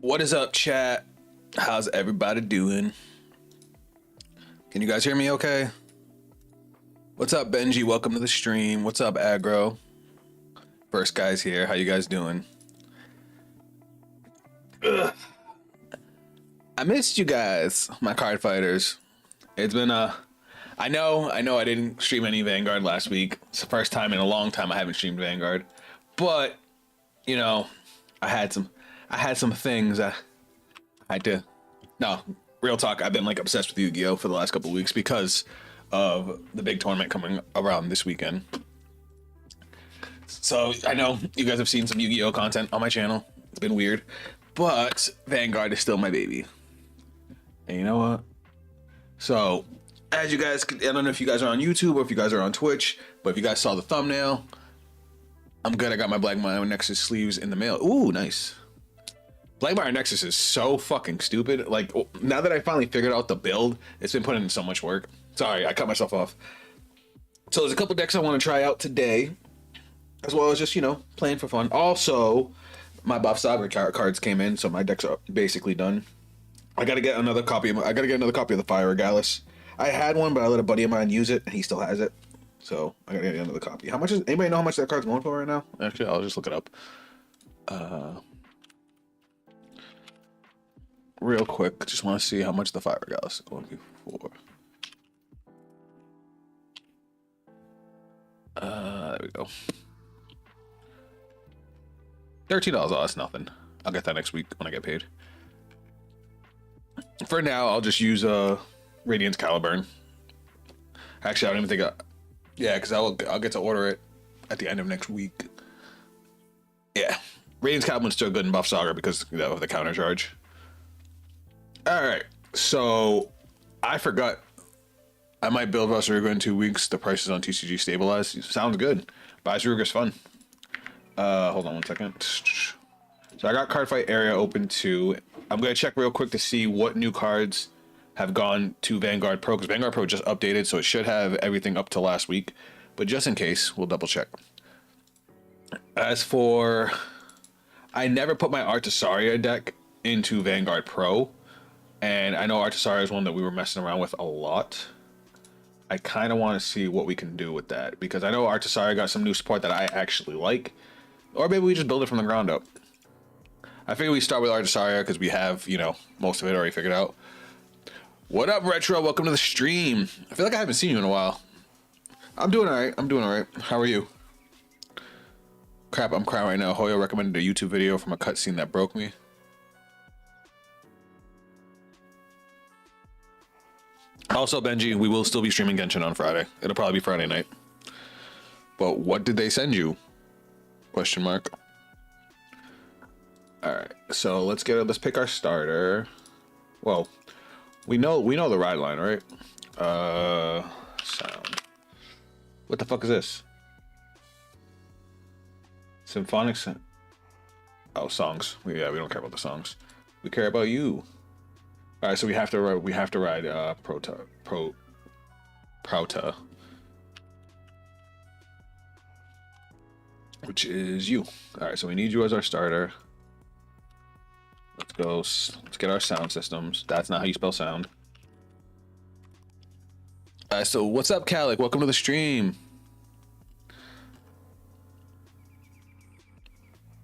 What is up, chat? How's everybody doing? Can you guys hear me okay? What's up, Benji? Welcome to the stream. What's up, Aggro? First guys here. How you guys doing? Ugh. I missed you guys, my card fighters. It's been I know I didn't stream any Vanguard last week. It's the first time in a long time I haven't streamed Vanguard. But, you know, I had some things I had to. No, real talk, I've been like obsessed with Yu-Gi-Oh for the last couple of weeks because of the big tournament coming around this weekend. So I know you guys have seen some Yu-Gi-Oh content on my channel. It's been weird, but Vanguard is still my baby. And you know what? So as you guys, I don't know if you guys are on YouTube or if you guys are on Twitch, but if you guys saw the thumbnail, I'm good. I got my Black Mario Nexus sleeves in the mail. Ooh, nice. Black Mario Nexus is so fucking stupid. Like, now that I finally figured out the build, it's been putting in so much work. Sorry, I cut myself off. So there's a couple decks I want to try out today, as well as just, you know, playing for fun. Also, my Buff Saga cards came in, so my decks are basically done. I gotta get another copy of the Fire Regalis. I had one, but I let a buddy of mine use it, and he still has it. So I gotta get another copy. How much is anybody know how much that card's going for right now? Actually, I'll just look it up. Real quick, just want to see how much the Fire Regalis is going for. There we go. $13. Oh, that's nothing. I'll get that next week when I get paid. For now, I'll just use Radiance Caliburn. Actually, I don't even think yeah, because I'll get to order it at the end of next week. Yeah, Radiance Caliburn's still good in Buff Saga because, you know, of the counter charge. All right, so I forgot. I might build Vasaruga in 2 weeks. The prices on TCG stabilized. Sounds good. Vasaruga's fun. Hold on one second. So I got Cardfight area open too. I'm gonna check real quick to see what new cards have gone to Vanguard Pro, because Vanguard Pro just updated, so it should have everything up to last week. But just in case, we'll double check. As for, I never put my Artisaria deck into Vanguard Pro, and I know Artisaria is one that we were messing around with a lot. I kind of want to see what we can do with that, because I know Artisaria got some new support that I actually like, or maybe we just build it from the ground up. I figure we start with Artisaria because we have, you know, most of it already figured out. What up, Retro? Welcome to the stream. I feel like I haven't seen you in a while. I'm doing all right. How are you? Crap, I'm crying right now. Hoyo recommended a YouTube video from a cutscene that broke me. Also, Benji, we will still be streaming Genshin on Friday. It'll probably be Friday night. But what did they send you? Question mark. All right, so let's pick our starter. Well, we know the ride line, right? Sound. What the fuck is this? Symphonic. Oh, songs. Yeah, we don't care about the songs. We care about you. All right, so we have to ride Prauta, which is you. All right, so we need you as our starter. Let's go. Let's get our sound systems. That's not how you spell sound. So what's up, Calic? Welcome to the stream.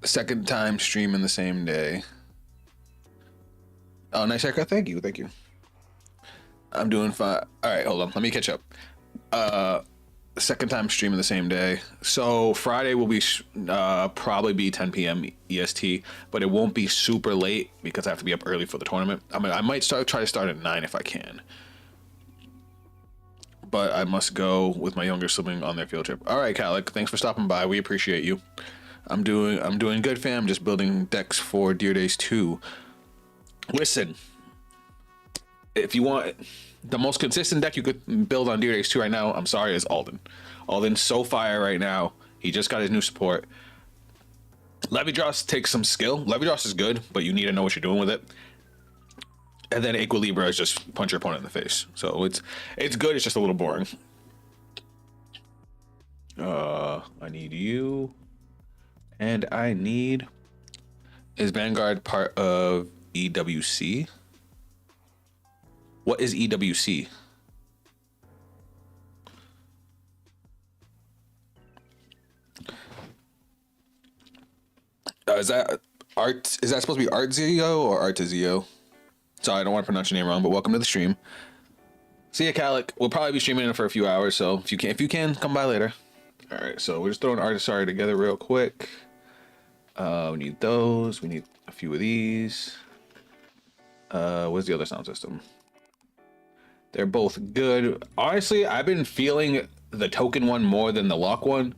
Second time stream in the same day. Oh, nice haircut. Thank you. I'm doing fine. All right, hold on. Let me catch up. Second time stream in the same day. So Friday will be probably be 10 p.m. EST, but it won't be super late because I have to be up early for the tournament. I mean, I might try to start at 9 if I can, but I must go with my younger sibling on their field trip. All right, Calic, thanks for stopping by. We appreciate you. I'm doing good, fam. Just building decks for Deer Days 2. Listen, if you want the most consistent deck you could build on Deer Days 2 right now, I'm sorry, is Alden. Alden's so fire right now. He just got his new support. Levidross takes some skill. Levidross is good, but you need to know what you're doing with it. And then Equilibra is just punch your opponent in the face. So it's good, it's just a little boring. I need you. And I need Is Vanguard part of EWC? What is EWC? Is that art? Is that supposed to be Artzio or Artizio? Sorry, I don't want to pronounce your name wrong, but welcome to the stream. See ya, Calic. We'll probably be streaming it for a few hours, so if you can, come by later. All right, so we're just throwing Artisari together real quick. We need those. We need a few of these. What's the other sound system? They're both good. Honestly, I've been feeling the token one more than the lock one.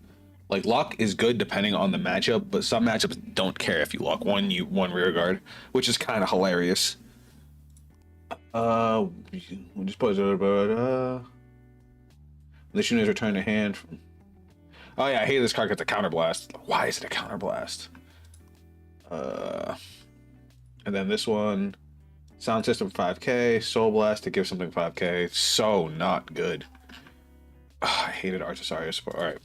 Like, lock is good depending on the matchup, but some matchups don't care if you lock one rear guard, which is kind of hilarious. We'll just put this unit is returned to hand. Oh yeah, I hate this card because it's a counterblast. Why is it a counterblast? And then this one, sound system 5k, soul blast to give something 5k. So not good. I hated Artisaria support.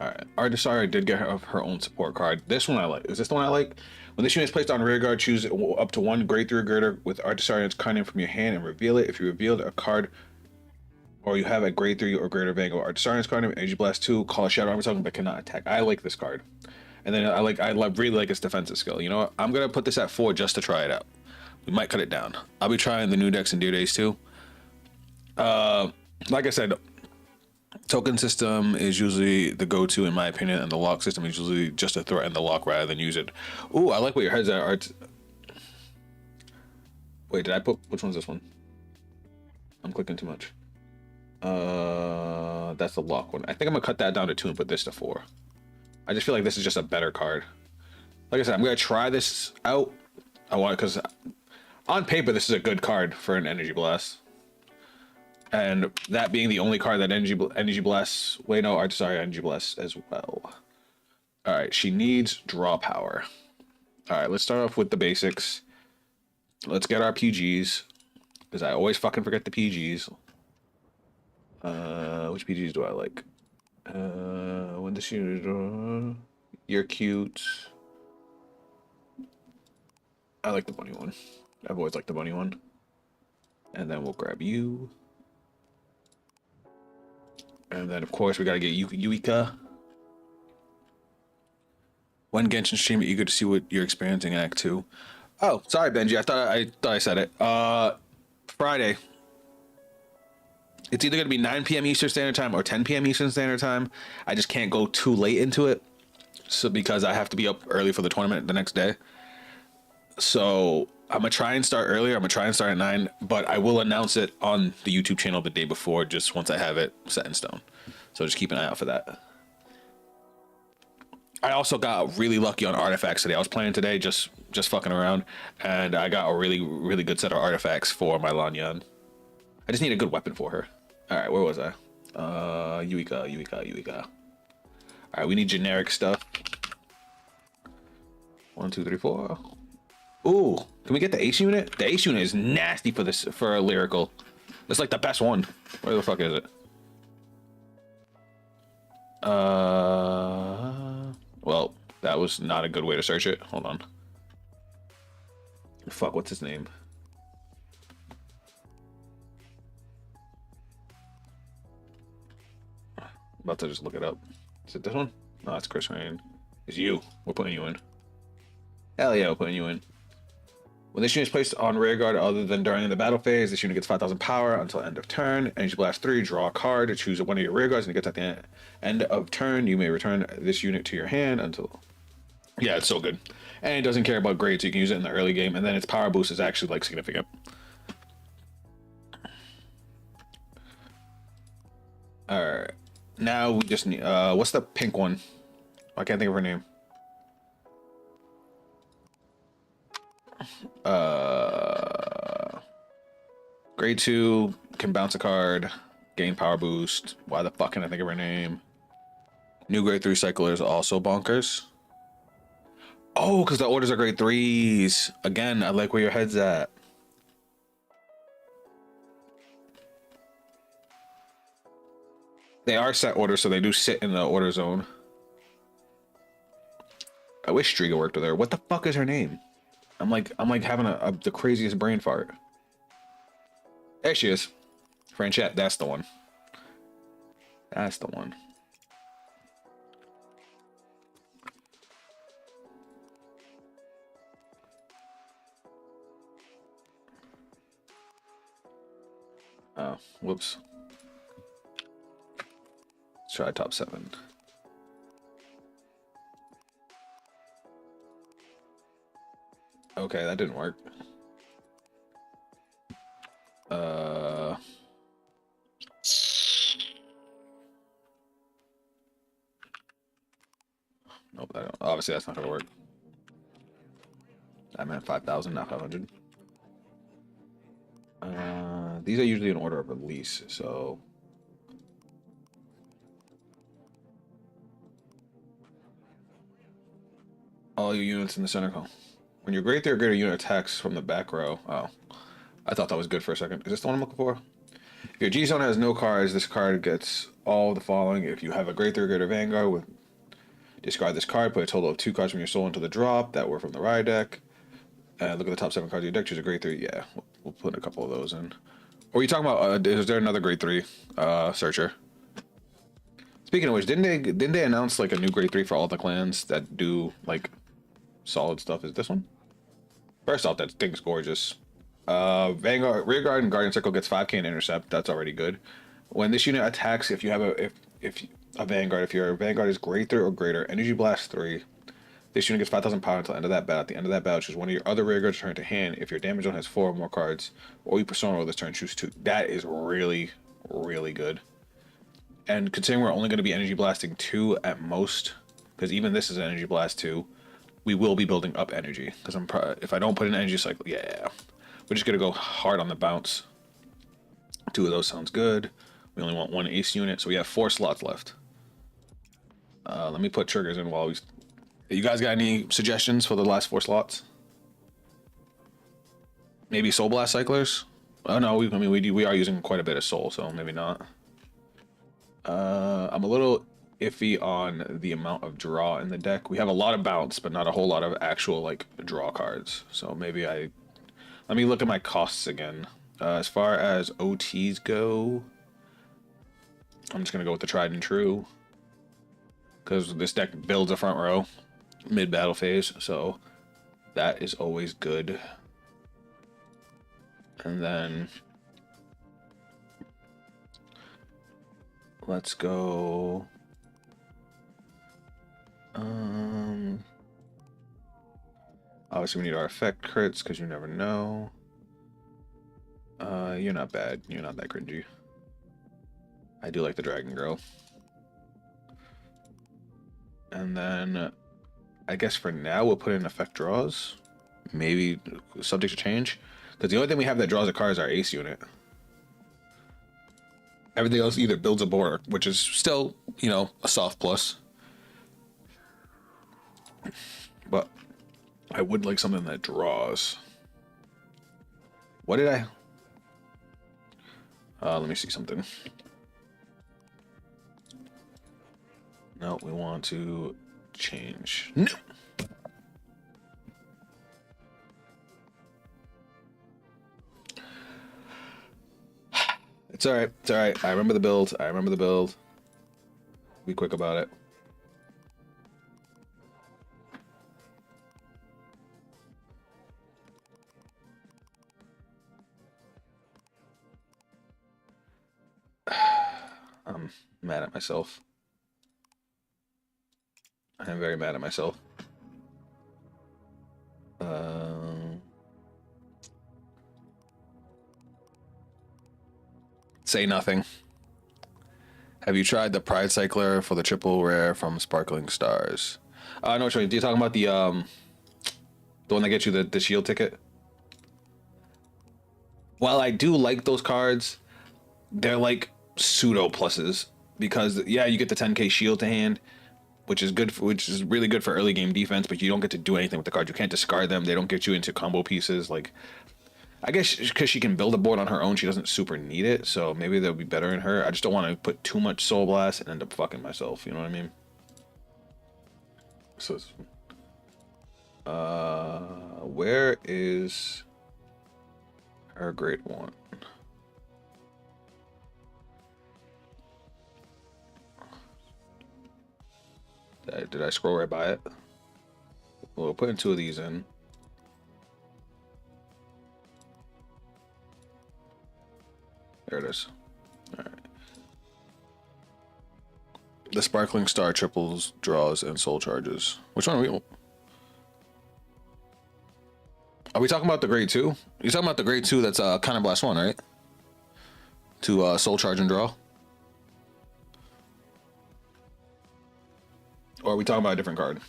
Alright, Artisaria did get her own support card. This one I like. Is this the one I like? When this unit is placed on rear guard, choose up to one grade 3 girder with Artisarian's card name from your hand and reveal it. If you revealed a card or you have a grade 3 or greater Vanguard Artisarian's card name, Energy Blast 2, call a Shadow Armor token but cannot attack. I like this card. And then I really like its defensive skill. You know what? I'm gonna put this at 4 just to try it out. We might cut it down. I'll be trying the new decks in Dear Days too. Like I said, token system is usually the go-to in my opinion, and the lock system is usually just to threaten the lock rather than use it. Ooh, I like what your head's at, Art. Wait, did I put, which one's this one? I'm clicking too much. That's the lock one. I think I'm gonna cut that down to 2 and put this to 4. I just feel like this is just a better card. Like I said, I'm gonna try this out. I want it because on paper this is a good card for an Energy Blast. And that being the only card that Energy Blast, wait no, sorry, Energy Blast as well. All right, she needs draw power. All right, let's start off with the basics. Let's get our PGs, because I always fucking forget the PGs. Which PGs do I like? When this unit, you're cute. I like the bunny one. I've always liked the bunny one. And then we'll grab you. And then, of course, we gotta get Yuika. When Genshin stream, eager to see what you're experiencing in Act 2. Oh, sorry, Benji. I thought I said it. Friday. It's either gonna be 9 p.m. Eastern Standard Time or 10 p.m. Eastern Standard Time. I just can't go too late into it, so because I have to be up early for the tournament the next day. So I'm gonna try and start earlier. I'm gonna try and start at 9, but I will announce it on the YouTube channel the day before, just once I have it set in stone. So just keep an eye out for that. I also got really lucky on artifacts today. I was playing today, just fucking around, and I got a really good set of artifacts for my Lanyan. I just need a good weapon for her. All right, where was I? Yuika. All right, we need generic stuff. 1, 2, 3, 4. Ooh, can we get the Ace unit? The Ace unit is nasty for a lyrical. It's like the best one. Where the fuck is it? Well, that was not a good way to search it. Hold on. Fuck, what's his name? I'm about to just look it up. Is it this one? No, it's Chris Rain. It's you. We're putting you in. Hell yeah, we're putting you in. When this unit is placed on rear guard other than during the battle phase, this unit gets 5,000 power until end of turn. Energy Blast 3, draw a card, choose one of your rear guards, and it gets at the end of turn. You may return this unit to your hand until... Yeah, it's so good. And it doesn't care about grade, so you can use it in the early game, and then its power boost is actually, like, significant. Alright. Now we just need... what's the pink one? I can't think of her name. Grade 2 can bounce a card, gain power boost. Why the fuck can I think of her name? New grade 3 cyclers also bonkers. Oh, because the orders are grade 3s. Again, I like where your head's at. They are set orders, so they do sit in the order zone. I wish Striga worked with her. What the fuck is her name? I'm like having the craziest brain fart. There she is. Franchette, that's the one. That's the one. Oh, whoops. Let's try top 7. Okay, that didn't work. Nope, obviously that's not gonna work. I meant 5,000, not 500. These are usually in order of release, so all your units in the center call. When your great or greater unit attacks from the back row. Oh, I thought that was good for a second. Is this the one I'm looking for? If your G zone has no cards, this card gets all the following. If you have a great or greater Vanguard, with discard this card, put a total of 2 cards from your soul into the drop that were from the Rye deck. Look at the top 7 cards of your deck. Choose a grade 3. Yeah, we'll put a couple of those in. Or are you talking about? Is there another grade 3 searcher? Speaking of which, didn't they announce like a new grade 3 for all the clans that do like solid stuff? Is this one? First off, that thing's gorgeous. Vanguard, Rearguard, and Guardian Circle gets 5k in intercept. That's already good. When this unit attacks, if you have if a Vanguard, if your Vanguard is grade 3 or greater, Energy Blast 3. This unit gets 5,000 power until the end of that battle. At the end of that battle, choose one of your other rearguards return to hand. If your damage zone has 4 or more cards, or you persona roll this turn, choose 2. That is really, really good. And considering we're only going to be energy blasting 2 at most, because even this is an energy blast 2, we will be building up energy. Because if I don't put an energy cycle, yeah, we're just going to go hard on the bounce. 2 of those sounds good. We only want 1 ace unit, so we have 4 slots left. Let me put triggers in while we. You guys got any suggestions for the last 4 slots? Maybe Soul Blast Cyclers? Oh no, we are using quite a bit of Soul, so maybe not. I'm a little iffy on the amount of draw in the deck. We have a lot of bounce, but not a whole lot of actual like draw cards. So maybe let me look at my costs again. As far as OTs go, I'm just gonna go with the tried and true, because this deck builds a front row mid battle phase, so that is always good. And then let's go obviously we need our effect crits because you never know. You're not bad, you're not that cringy. I do like the Dragon Girl. And then I guess for now we'll put in effect draws, maybe subject to change, because the only thing we have that draws a card is our ace unit. Everything else either builds a board, which is still, you know, a soft plus, but I would like something that draws. What did I let me see something. No, we want to change. No. It's all right. It's all right. I remember the build. I remember the build. Be quick about it. I'm mad at myself. I am very mad at myself. Say nothing. Have you tried the Pride Cycler for the triple rare from Sparkling Stars? No, which one? Are you talking about the one that gets you the shield ticket? While I do like those cards, they're like pseudo pluses, because yeah, you get the 10k shield to hand, which is good, which is really good for early game defense, but you don't get to do anything with the cards. You can't discard them. They don't get you into combo pieces. Like, I guess because she can build a board on her own, she doesn't super need it, so maybe they'll be better in her. I just don't want to put too much Soul Blast and end up fucking myself, you know what I mean? So Where is her grade 1? Did I scroll right by it? Well, we're putting 2 of these in. There it is. All right. The Sparkling Star triples, draws, and soul charges. Which one are we? Are we talking about the grade 2? You're talking about the grade 2 that's Counterblast 1, right? To soul charge and draw? Or are we talking about a different card?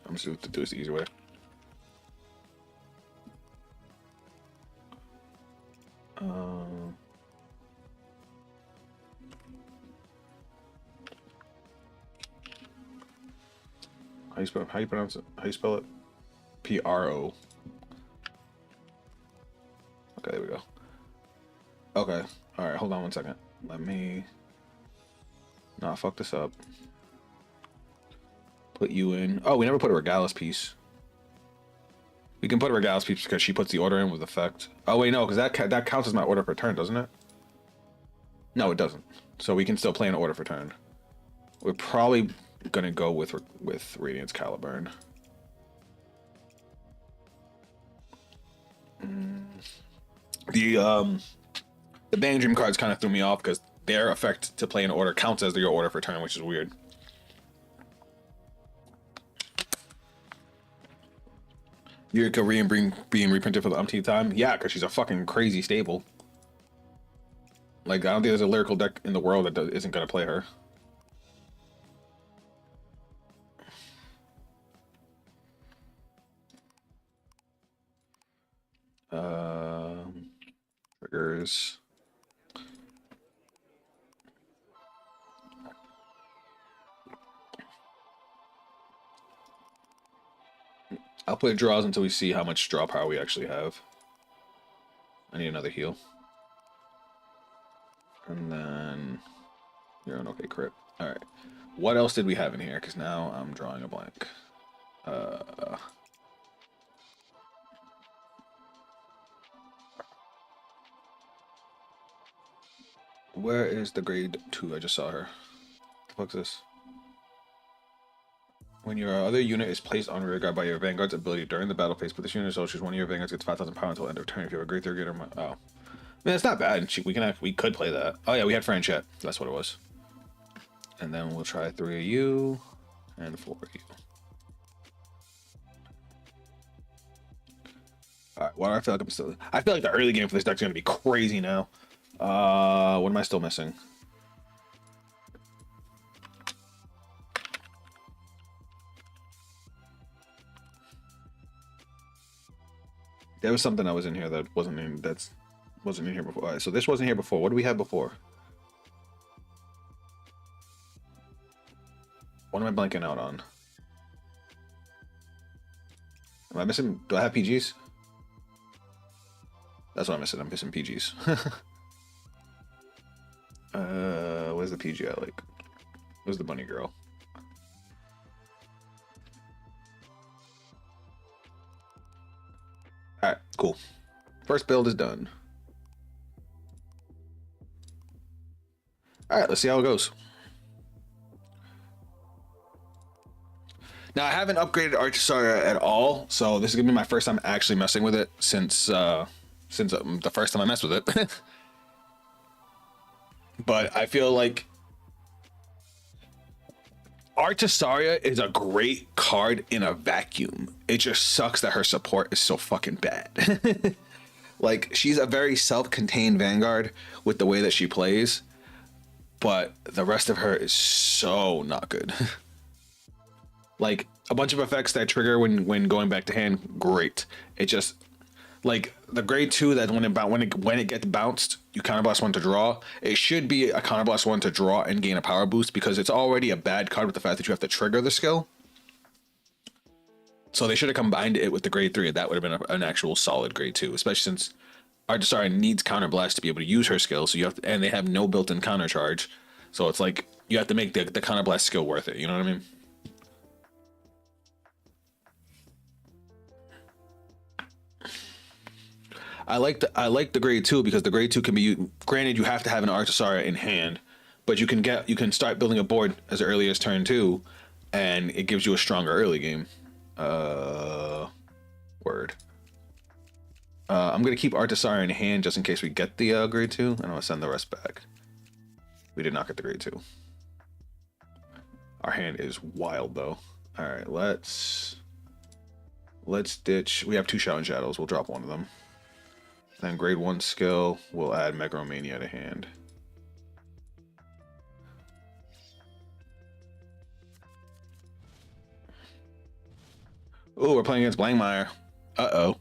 I'm just going to do this the easy way. How you pronounce it? How you spell it? Pro. Okay, there we go. Okay. All right, hold on 1 second. Let me not fuck this up. Put you in. Oh, we never put a Regalis piece. We can put a Regalis piece because she puts the order in with effect. Oh wait, no, because that counts as my order for turn, doesn't it? No, it doesn't. So we can still play an order for turn. We're probably gonna go with Radiance Caliburn. The Bang Dream cards kind of threw me off because their effect to play an order counts as your order for turn, which is weird. Yurika being reprinted for the umpteenth time? Yeah, because she's a fucking crazy stable. Like, I don't think there's a lyrical deck in the world that isn't going to play her. Triggers. I'll put draws until we see how much draw power we actually have. I need another heal. And then you're an okay crit. Alright. What else did we have in here? Because now I'm drawing a blank. Where is the grade 2? I just saw her. What the fuck's this? When your other unit is placed on rear guard by your Vanguard's ability during the battle phase, but this unit choose one of your Vanguards gets 5,000 power until end of turn. If you have a grade 3 greater, oh, man, it's not bad. We could play that. Oh yeah, we had French yet. That's what it was. And then we'll try 3 of you and 4 of you. All right. What do I feel like I'm still? I feel like the early game for this deck's gonna be crazy now. What am I still missing? There was something that was in here that wasn't in here before. All right, so this wasn't here before. What do we have before? What am I blanking out on? Am I missing? Do I have PGs? That's what I'm missing. I'm missing PGs. Where's the PG I like? Where's the bunny girl? Alright, cool. First build is done. Alright, let's see how it goes. Now, I haven't upgraded Archisaria at all, so this is gonna be my first time actually messing with it since the first time I messed with it. But I feel like Archisaria is a great card in a vacuum. It just sucks that her support is so fucking bad. Like, she's a very self-contained Vanguard with the way that she plays, but the rest of her is so not good. Like, a bunch of effects that trigger when going back to hand, great. It just, like, the grade 2 that when it gets bounced, you counterblast 1 to draw. It should be a counterblast 1 to draw and gain a power boost because it's already a bad card with the fact that you have to trigger the skill. So they should have combined it with the grade 3, and that would have been an actual solid grade 2, especially since Archisaria needs counterblast to be able to use her skill. So you have to, and they have no built-in counter charge. So it's like you have to make the counterblast skill worth it. You know what I mean? I like the grade 2 because the grade 2 can be granted you have to have an Arctosaur in hand, but you can start building a board as early as turn 2, and it gives you a stronger early game. Word. I'm gonna keep Arctosaur in hand just in case we get the grade 2, and I'll send the rest back. We did not get the grade 2. Our hand is wild though. All right, let's ditch. We have 2 Shouting Shadows. We'll drop one of them. Then grade 1 skill, we'll add Megaromania to hand. Oh, we're playing against Blankmeyer. Uh-oh.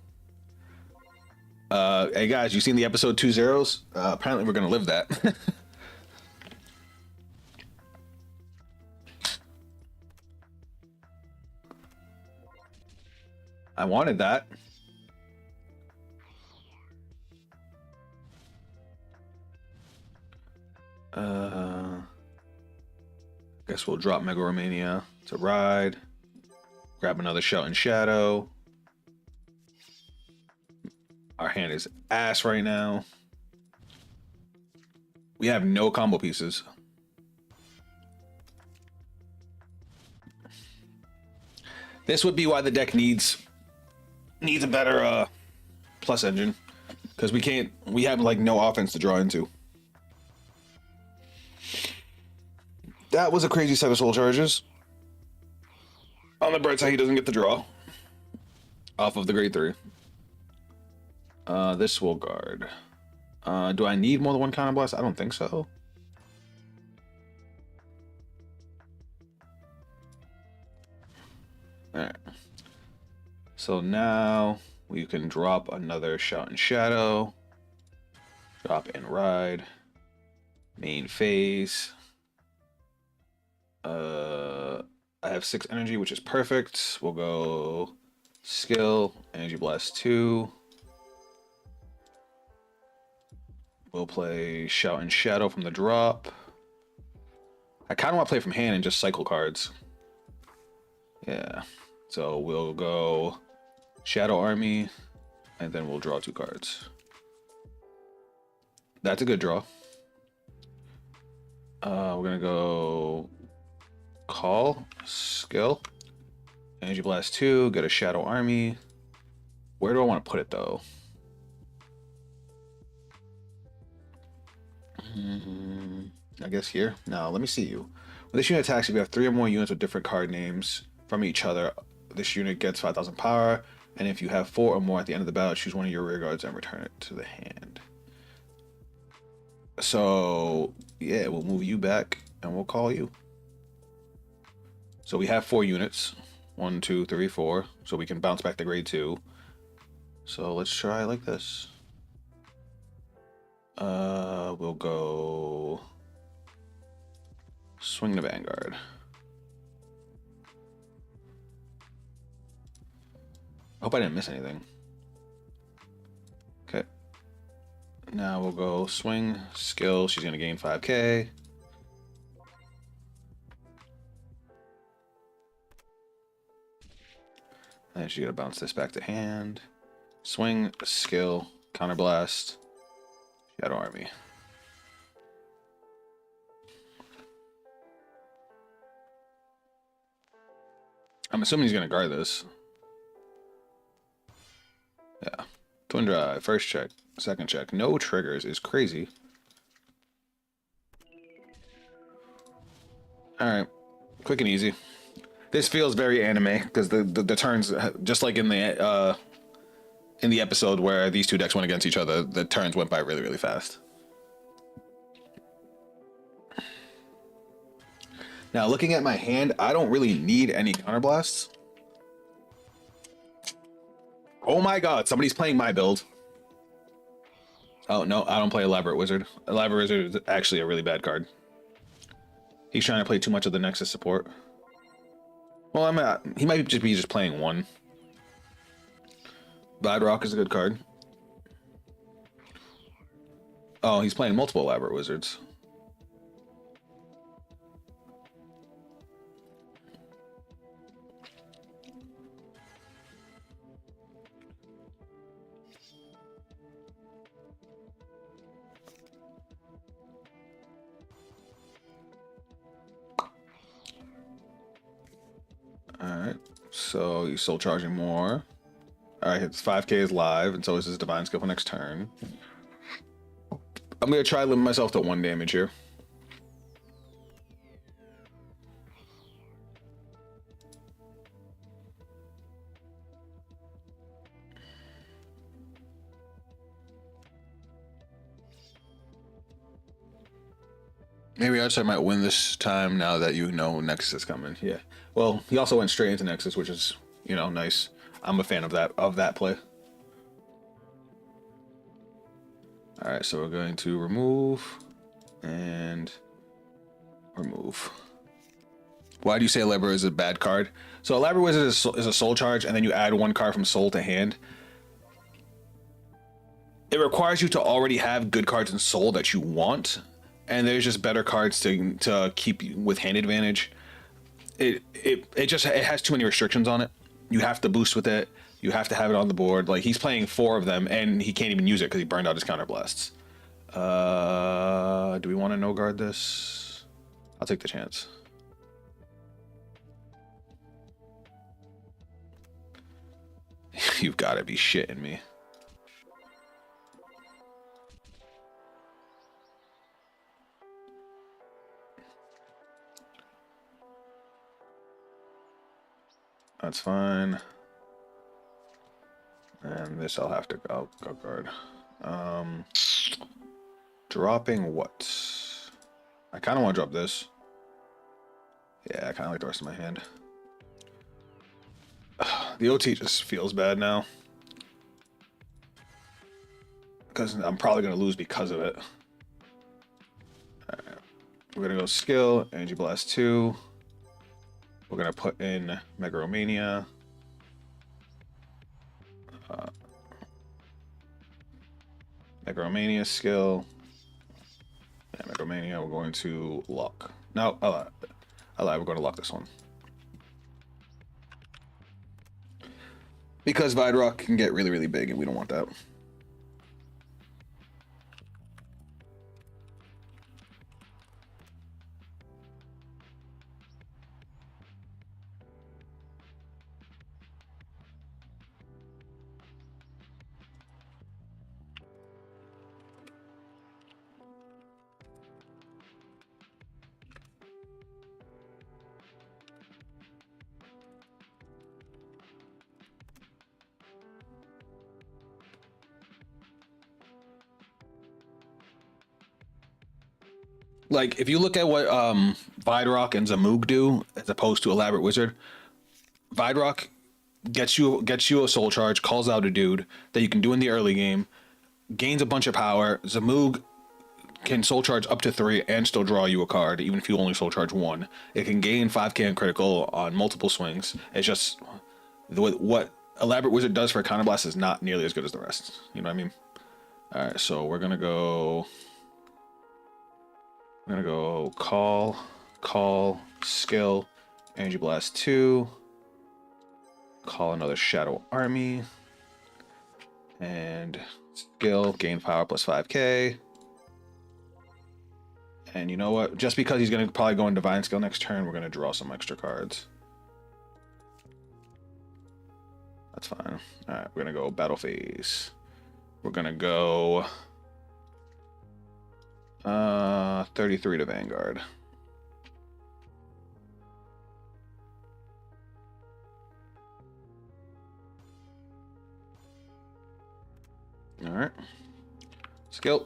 Hey guys, you seen the episode 2 zeros? Apparently we're gonna live that. I wanted that. Guess we'll drop Megaromania to ride. Grab another Shouting Shadow. Our hand is ass right now. We have no combo pieces. This would be why the deck needs a better plus engine, because we have like no offense to draw into. That was a crazy set of soul charges. On the bright side, he doesn't get the draw off of the grade 3. This will guard. Do I need more than one Counter Blast? I don't think so. Alright. So now we can drop another Shouting Shadow. Drop and ride. Main phase. I have 6 energy, which is perfect. We'll go skill, Energy Blast 2. We'll play Shouting Shadow from the drop. I kind of want to play from hand and just cycle cards. Yeah. So we'll go Shadow Army, and then we'll draw 2 cards. That's a good draw. We're gonna go call, skill, Energy Blast 2, get a Shadow Army. Where do I want to put it though? I guess here. No, let me see you. When this unit attacks, if you have 3 or more units with different card names from each other, this unit gets 5,000 power. And if you have 4 or more at the end of the battle, choose one of your rear guards and return it to the hand. So yeah, we'll move you back and we'll call you. So we have 4 units. 1, 2, 3, 4. So we can bounce back to grade 2. So let's try like this. We'll go swing the Vanguard. I hope I didn't miss anything. Okay. Now we'll go swing, skill. She's going to gain 5k. And she's going to bounce this back to hand. Swing, skill, counterblast, Shadow Army. I'm assuming he's going to guard this. Yeah. Twin Drive, first check, second check. No triggers is crazy. Alright. Quick and easy. This feels very anime, because the turns, just like in the episode where these 2 decks went against each other, the turns went by really, really fast. Now, looking at my hand, I don't really need any counterblasts. Oh my god, somebody's playing my build. Oh, no, I don't play Elaborate Wizard. Elaborate Wizard is actually a really bad card. He's trying to play too much of the Nexus support. Well, he might just be playing 1. Bad Rock is a good card. Oh, he's playing multiple Elaborate Wizards. Alright, so he's soul charging more. Alright, his 5k is live, and so is his divine skill for next turn. I'm gonna try to limit myself to 1 damage here. Maybe I might win this time now that you know Nexus is coming. Yeah. Well, he also went straight into Nexus, which is, you know, nice. I'm a fan of that play. All right, so we're going to remove and remove. Why do you say Elaborate is a bad card? So Elaborate Wizard is a soul charge, and then you add 1 card from soul to hand. It requires you to already have good cards in soul that you want, and there's just better cards to keep you with hand advantage. It has too many restrictions on it. You have to boost with it. You have to have it on the board. Like, he's playing 4 of them, and he can't even use it because he burned out his counterblasts. Do we want to no guard this? I'll take the chance. You've got to be shitting me. That's fine. And this I'll have to go guard. Dropping what? I kind of want to drop this. Yeah, I kind of like the rest of my hand. The OT just feels bad now. Because I'm probably going to lose because of it. All right. We're going to go skill, Energy Blast 2. We're going to put in Megalomania. Megalomania skill. Yeah, Megalomania, we're going to lock. No, I lied. We're going to lock this one. Because Vidrock can get really, really big, and we don't want that. Like, if you look at what Vidrock and Zamoog do, as opposed to Elaborate Wizard, Vidrock gets you a soul charge, calls out a dude that you can do in the early game, gains a bunch of power. Zamoog can soul charge up to 3 and still draw you a card, even if you only soul charge 1. It can gain 5k on critical on multiple swings. It's just what Elaborate Wizard does for a counterblast is not nearly as good as the rest. You know what I mean? All right, so we're gonna go. I'm gonna go call, skill, Energy Blast 2, call another Shadow Army, and skill, gain power plus 5k. And you know what? Just because he's gonna probably go in Divine Skill next turn, we're gonna draw some extra cards. That's fine. Alright, we're gonna go Battle Phase. We're gonna go 33 to Vanguard. All right. Skill.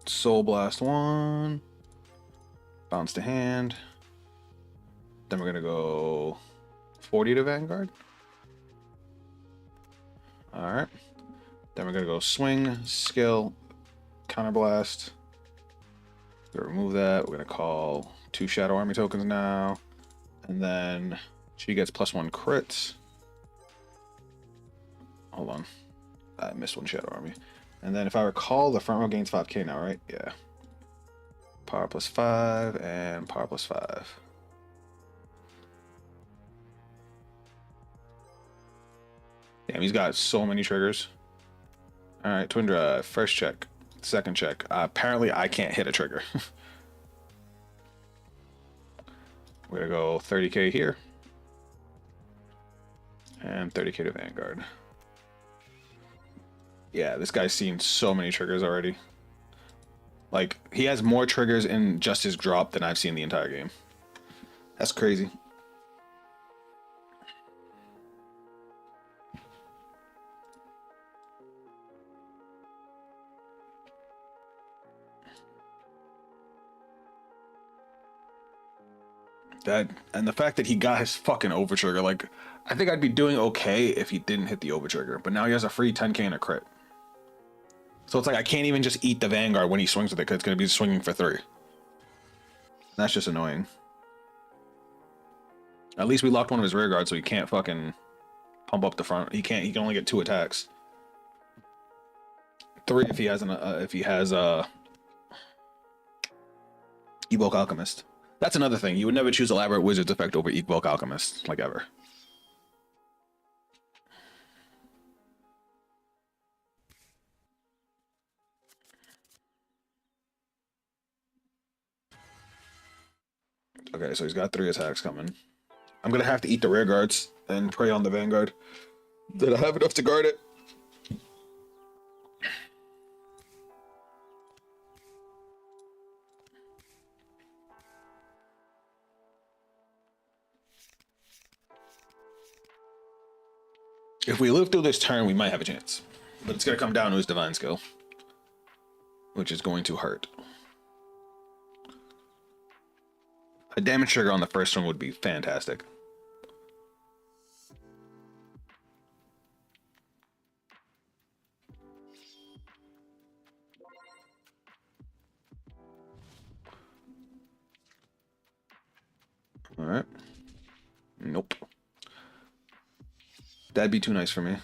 Soul Blast 1. Bounce to hand. Then we're gonna go 40 to Vanguard. All right. Then we're gonna go swing, skill, counterblast. Gonna remove that. We're gonna call 2 Shadow Army tokens now, and then she gets +1 crits. Hold on, I missed 1 Shadow Army. And then if I recall, the front row gains 5k now, right? Yeah. Power +5 and power +5. Damn, he's got so many triggers. All right, Twin Drive, first check. Second check. Apparently, I can't hit a trigger. We're gonna go 30k here. And 30k to Vanguard. Yeah, this guy's seen so many triggers already. Like, he has more triggers in just his drop than I've seen the entire game. That's crazy. That, and the fact that he got his fucking overtrigger, like, I think I'd be doing okay if he didn't hit the overtrigger, but now he has a free 10k and a crit. So it's like I can't even just eat the Vanguard when he swings with it because it's going to be swinging for 3. That's just annoying. At least we locked one of his rear guards so he can't fucking pump up the front. He can only get 2 attacks. 3 if he has Evoke Alchemist. That's another thing. You would never choose Elaborate Wizard's effect over Evoke Alchemist, like ever. Okay, so he's got 3 attacks coming. I'm gonna have to eat the rear guards and pray on the Vanguard that I have enough to guard it. If we live through this turn, we might have a chance. But it's going to come down to his Divine Skill, which is going to hurt. A damage trigger on the first one would be fantastic. All right. Nope. That'd be too nice for me.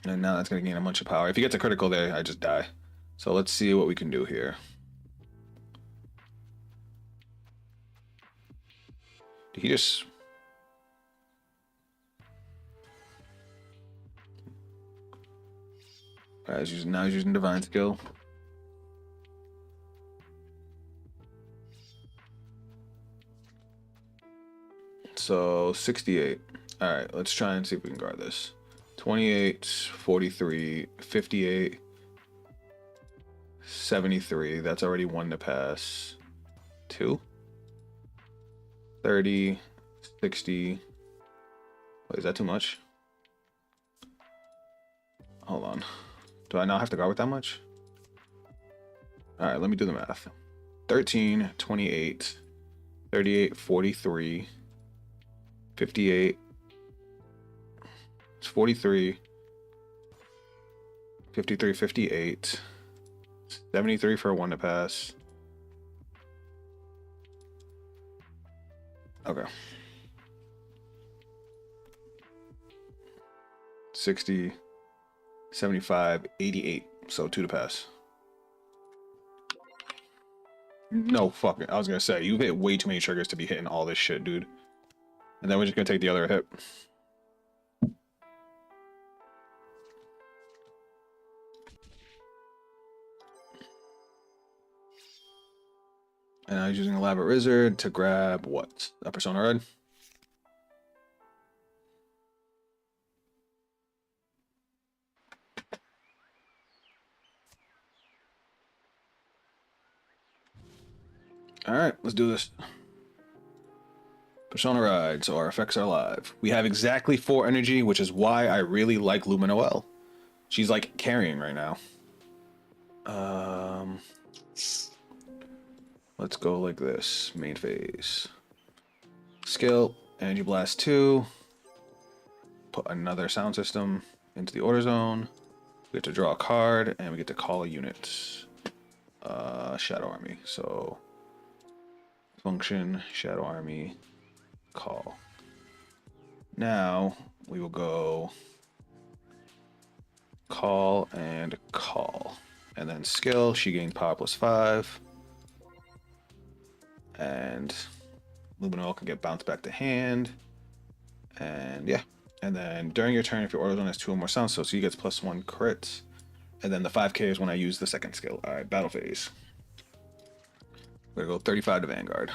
And now that's going to gain a bunch of power. If he gets a critical there, I just die. So let's see what we can do here. Did he just... Alright, now he's using Divine Skill. So 68. All right, let's try and see if we can guard this. 28, 43, 58, 73. That's already 1 to pass. 2, 30, 60. Wait, is that too much? Hold on. Do I not have to guard with that much? All right, let me do the math. 13, 28, 38, 43. 58, it's 43, 53, 58, 73 for a 1 to pass. Okay. 60, 75, 88, so 2 to pass. No fucking, I was gonna say, you've hit way too many triggers to be hitting all this shit, dude. And then we're just going to take the other hit. And I was using Elaborate Wizard to grab what? A Persona Red? Alright, let's do this. Persona Ride, so our effects are live. We have exactly 4 energy, which is why I really like Luminoel. She's like carrying right now. Let's go like this. Main phase. Skill, Energy Blast 2. Put another sound system into the order zone. We get to draw a card, and we get to call a unit. Shadow Army. So, function, Shadow Army. Call. Now we will go call and call, and then skill. She gained power +5, and Luminoel can get bounced back to hand, and yeah. And then during your turn, if your order zone has 2 or more sounds, so he gets +1 crit, and then the 5k is when I use the second skill. All right, battle phase. We're gonna go 35 to Vanguard.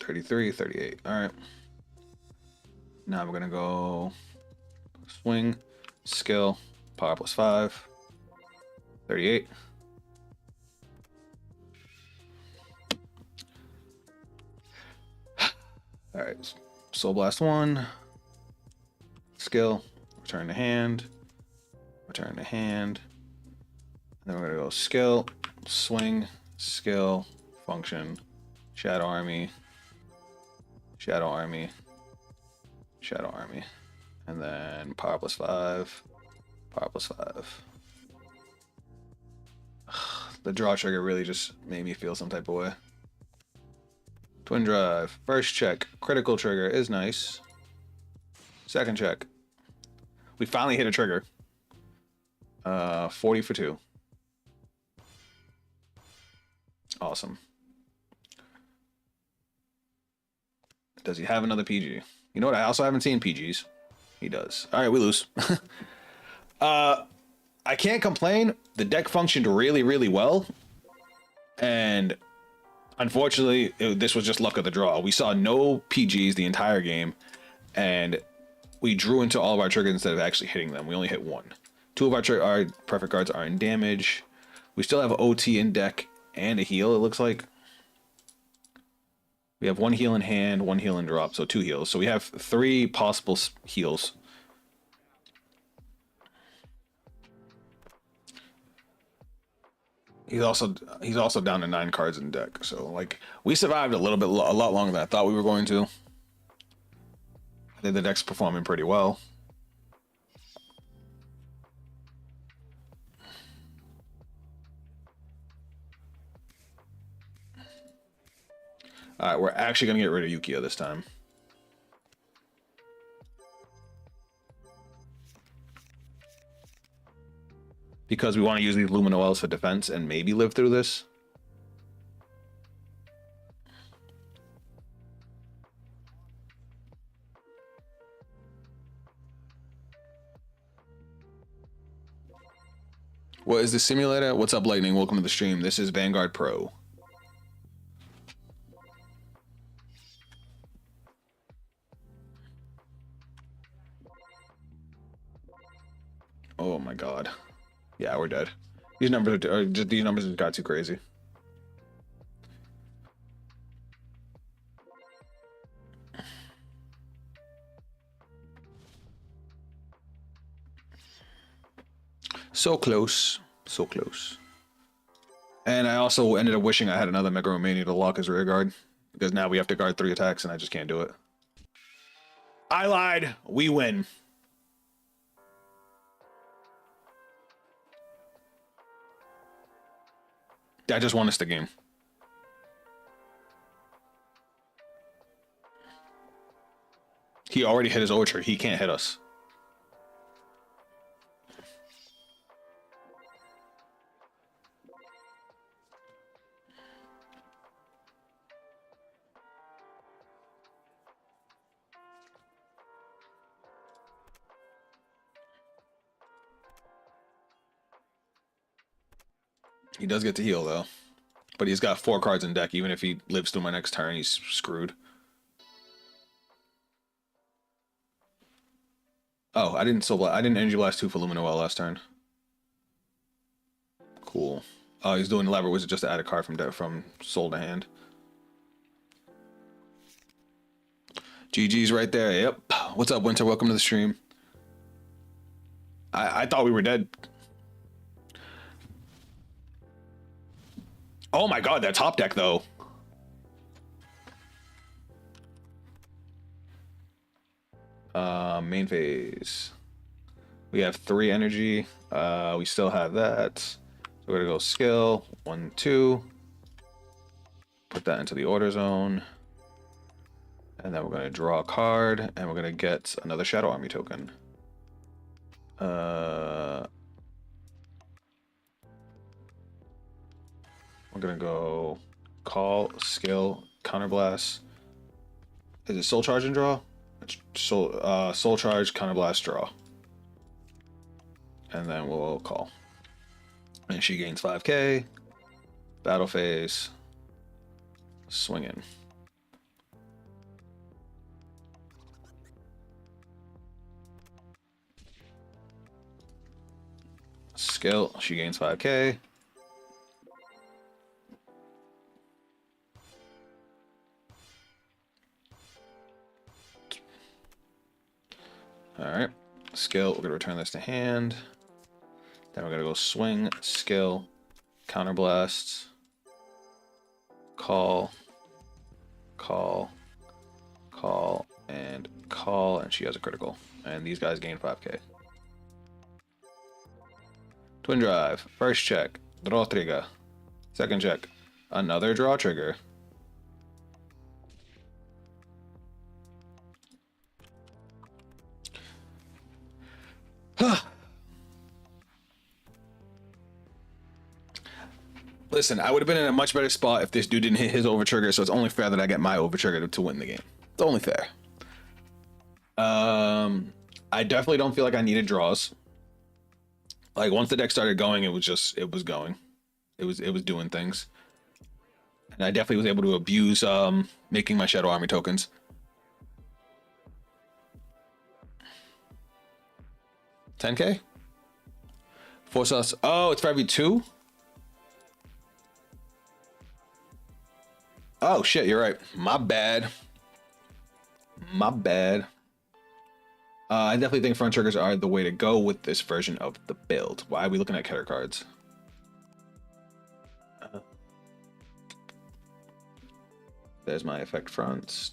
33, 38. All right. Now we're going to go swing, skill, power plus 5, 38. All right. Soul Blast 1, skill, return to hand, return to hand. And then we're going to go skill, swing, skill, function, Shadow Army, Shadow Army, Shadow Army. And then power plus 5, power plus 5. The draw trigger really just made me feel some type of way. Twin drive. First check. Critical trigger is nice. Second check. We finally hit a trigger. 40 for 2. Awesome. Does he have another PG? You know what? I also haven't seen PGs. He does. All right, we lose. I can't complain. The deck functioned really, really well. And unfortunately, this was just luck of the draw. We saw no PGs the entire game. And we drew into all of our triggers instead of actually hitting them. We only hit one. Two of our perfect cards are in damage. We still have OT in deck and a heal, it looks like. We have one heal in hand, one heal in drop, so 2 heals. So we have 3 possible heals. He's also down to 9 cards in deck. So like we survived a lot longer than I thought we were going to. I think the deck's performing pretty well. All right, we're actually gonna get rid of Yukio this time. Because we want to use these Luminoels for defense and maybe live through this. What is the simulator? What's up, Lightning? Welcome to the stream. This is Vanguard Pro. Oh my god. Yeah, we're dead. These numbers just got too crazy. So close. So close. And I also ended up wishing I had another Mega Romania to lock his rear guard. Because now we have to guard 3 attacks and I just can't do it. I lied. We win. I just won us the game. He already hit his orchard. He can't hit us. He does get to heal though. But he's got 4 cards in deck. Even if he lives through my next turn, he's screwed. Oh, I didn't Energy Blast 2 for Luminoel last turn. Cool. Oh, he's doing Lever Wizard just to add a card from soul to hand. GG's right there. Yep. What's up, Winter? Welcome to the stream. I thought we were dead. Oh my god, that top deck though. Main phase. We have 3 energy. We still have that. So we're gonna go skill 1, 2. Put that into the order zone. And then we're gonna draw a card and we're gonna get another Shadow Army token. We're gonna go call, skill, counterblast. Is it soul charge and draw? It's soul charge, counterblast, draw. And then we'll call. And she gains 5k. Battle phase. Swing in. Skill, she gains 5k. Alright. Skill, we're going to return this to hand. Then we're going to go swing, skill, counterblast, call, call, call, and call, and she has a critical. And these guys gain 5k. Twin drive, first check, draw trigger. Second check, another draw trigger. Listen, I would have been in a much better spot if this dude didn't hit his over trigger, so it's only fair that I get my over trigger to win the game. It's only fair. I definitely don't feel like I needed draws. Like once the deck started going, it was going. It was doing things. And I definitely was able to abuse making my Shadow Army tokens. $10K? Force us. Oh, it's for every 2? Oh shit, you're right. My bad. My bad. I definitely think front triggers are the way to go with this version of the build. Why are we looking at Keter cards? There's my effect fronts.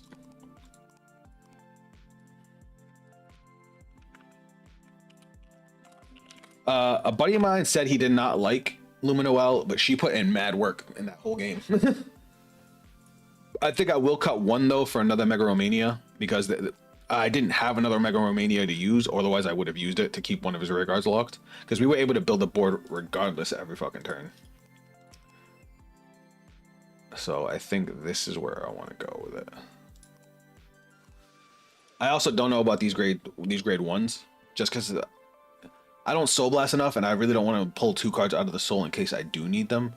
A buddy of mine said he did not like Luminoel, but she put in mad work in that whole game. I think I will cut one though for another Mega Romania because I didn't have another Mega Romania to use, or otherwise I would have used it to keep one of his rear guards locked. Because we were able to build a board regardless every fucking turn. So I think this is where I want to go with it. I also don't know about these grade 1s, just because I don't Soul Blast enough, and I really don't want to pull 2 cards out of the soul in case I do need them.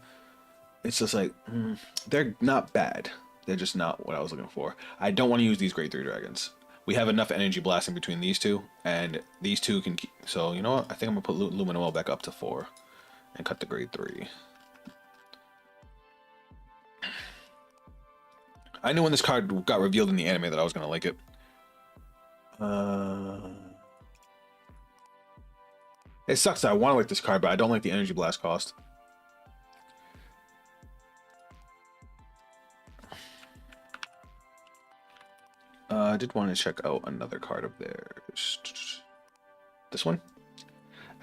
It's just like they're not bad. They're just not what I was looking for. I don't want to use these grade 3 dragons. We have enough energy blasting between these two, and these two can keep. So you know what? I think I'm gonna put Luminoel back up to 4 and cut the grade 3. I knew when this card got revealed in the anime that I was gonna like it. It sucks that I want to like this card, but I don't like the energy blast cost. I did want to check out another card of theirs. This one.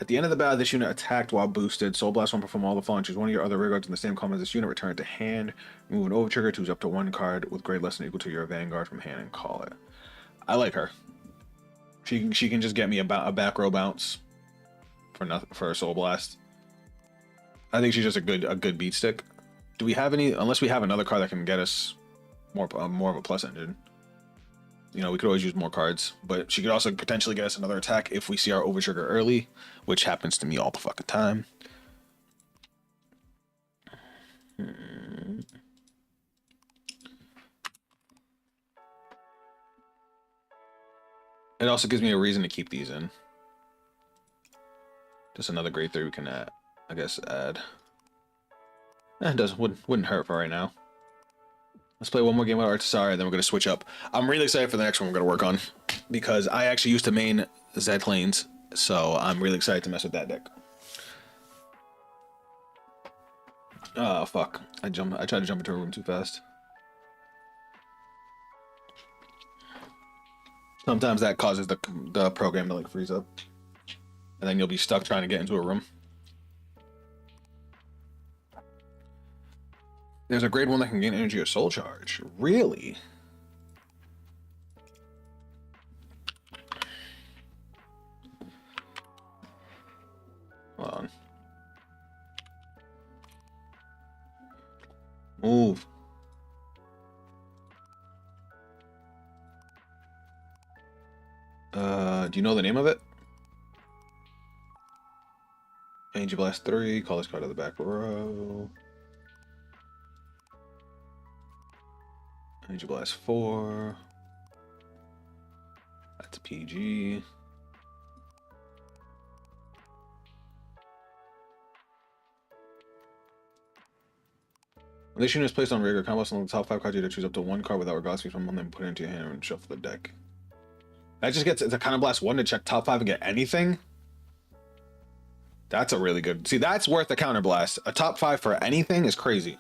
At the end of the battle, this unit attacked while boosted. Soul Blast won't perform all the following. Choose one of your other rear guards in the same column as this unit. Return it to hand. Remove an over trigger. Choose up to 1 card with grade less than or equal to your Vanguard from hand and call it. I like her. She can just get me a back row bounce for a Soul Blast. I think she's just a good beat stick. Do we have any? Unless we have another card that can get us more of a plus engine. You know, we could always use more cards, but she could also potentially get us another attack if we see our over trigger early, which happens to me all the fucking time. It also gives me a reason to keep these in. Just another grade 3 we can add, I guess add. It wouldn't hurt for right now. Let's play one more game with Artisari, then we're going to switch up. I'm really excited for the next one we're going to work on, because I actually used to main Zed lanes, so I'm really excited to mess with that deck. Oh, fuck. I tried to jump into a room too fast. Sometimes that causes the program to like freeze up, and then you'll be stuck trying to get into a room. There's a grade 1 that can gain energy or soul charge. Really? Hold on. Move. Do you know the name of it? Energy Blast 3. Call this card to the back row. Energy Blast 4. That's PG. When this unit is placed on rear guard, combos on the top 5 cards, you choose up to 1 card without regardless from among them, put it into your hand and shuffle the deck. That just gets the Counterblast 1 to check top 5 and get anything. That's a really good. See, that's worth a Counterblast. A top 5 for anything is crazy.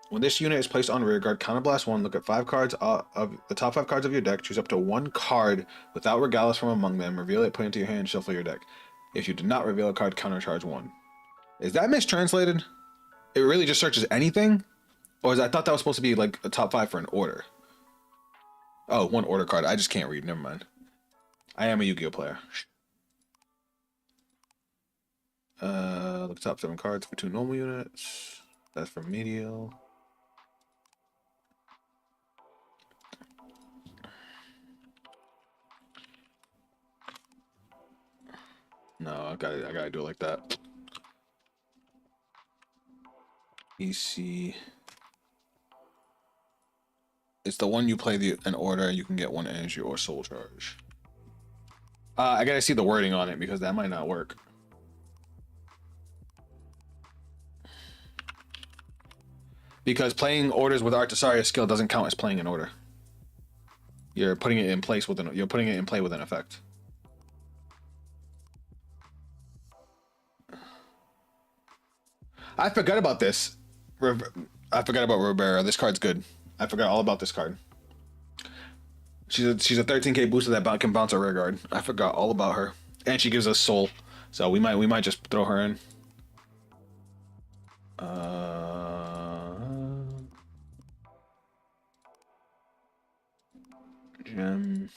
When this unit is placed on rear guard, Counterblast 1, look at 5 cards of the top 5 cards of your deck, choose up to 1 card without regardless from among them, reveal it, put it into your hand, shuffle your deck. If you did not reveal a card, countercharge 1. Is that mistranslated? It really just searches anything? Or is I thought that was supposed to be like a top 5 for an order. Oh, 1 order card. I just can't read. Never mind. I am a Yu-Gi-Oh player. Look top 7 cards for 2 normal units. That's for medial. No, I gotta do it like that. EC. It's the one you play an order, you can get 1 energy or soul charge. I gotta see the wording on it because that might not work. Because playing orders with Artasaria skill doesn't count as playing an order. You're putting it in place with you're putting it in play with an effect. I forgot about this. I forgot about Ribera. This card's good. I forgot all about this card. She's a 13k booster that can bounce a rear guard. I forgot all about her, and she gives us soul, so we might just throw her in. Gem.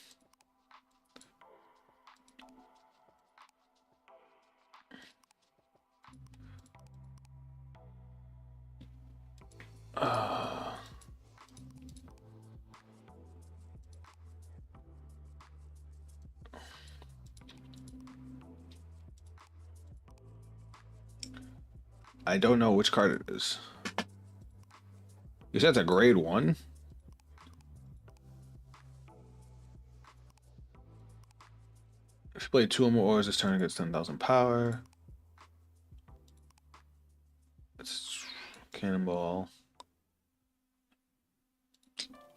I don't know which card it is. You said it's a grade 1? If you play 2 or more orders this turn, it gets 10,000 power. It's Cannonball.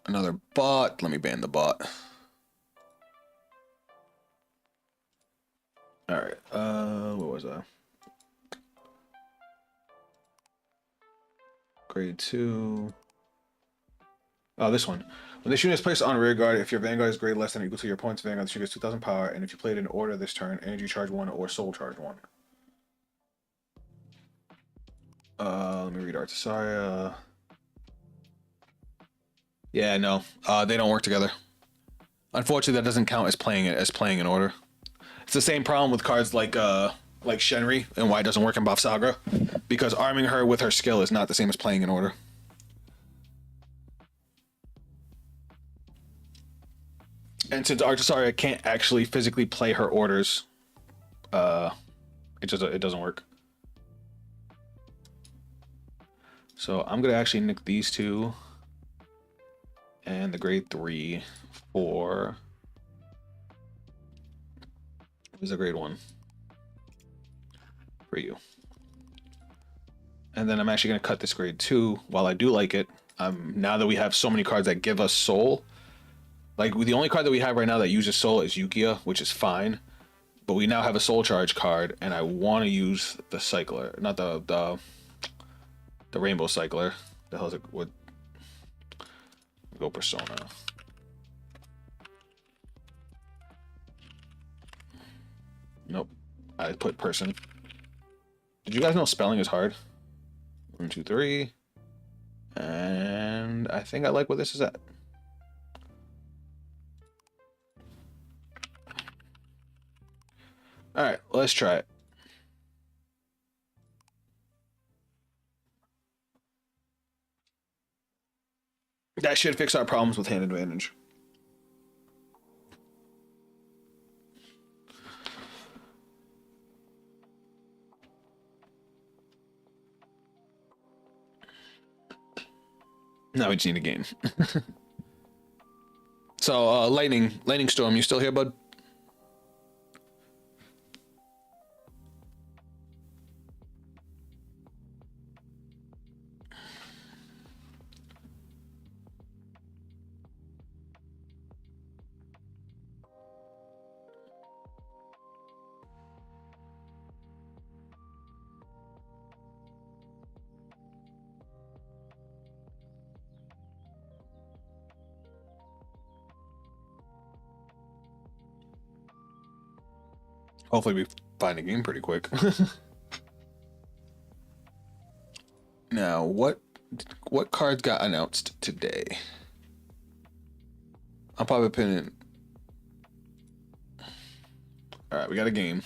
Another bot. Let me ban the bot. Alright, what was that? Grade 2. Oh, this one. When this unit is placed on rear guard, if your Vanguard is grade less than or equal to your opponent's Vanguard, she gets 2,000 power, and if you play it in order this turn, energy charge 1 or soul charge 1. Let me read Artasaria. Yeah, no. They don't work together. Unfortunately, that doesn't count as playing an order. It's the same problem with cards like Shenri and why it doesn't work in Buff Saga, because arming her with her skill is not the same as playing an order. And since Artasaria can't actually physically play her orders, it doesn't work. So I'm gonna actually nick these 2 and the grade 3 for. Who's the grade 1? For you. And then I'm actually gonna cut this grade 2. While I do like it, now that we have so many cards that give us soul, like the only card that we have right now that uses soul is Yukia, which is fine. But we now have a soul charge card, and I want to use the cycler, not the rainbow cycler. The hell is it? What? Go persona. Nope. I put person. Did you guys know spelling is hard? 1, 2, 3. And I think I like where this is at. All right, let's try it. That should fix our problems with hand advantage. Now we just need a game. So, Lightning Storm, you still here, bud? Hopefully we find a game pretty quick. Now, what cards got announced today? I'm probably pinning. All right, we got a game.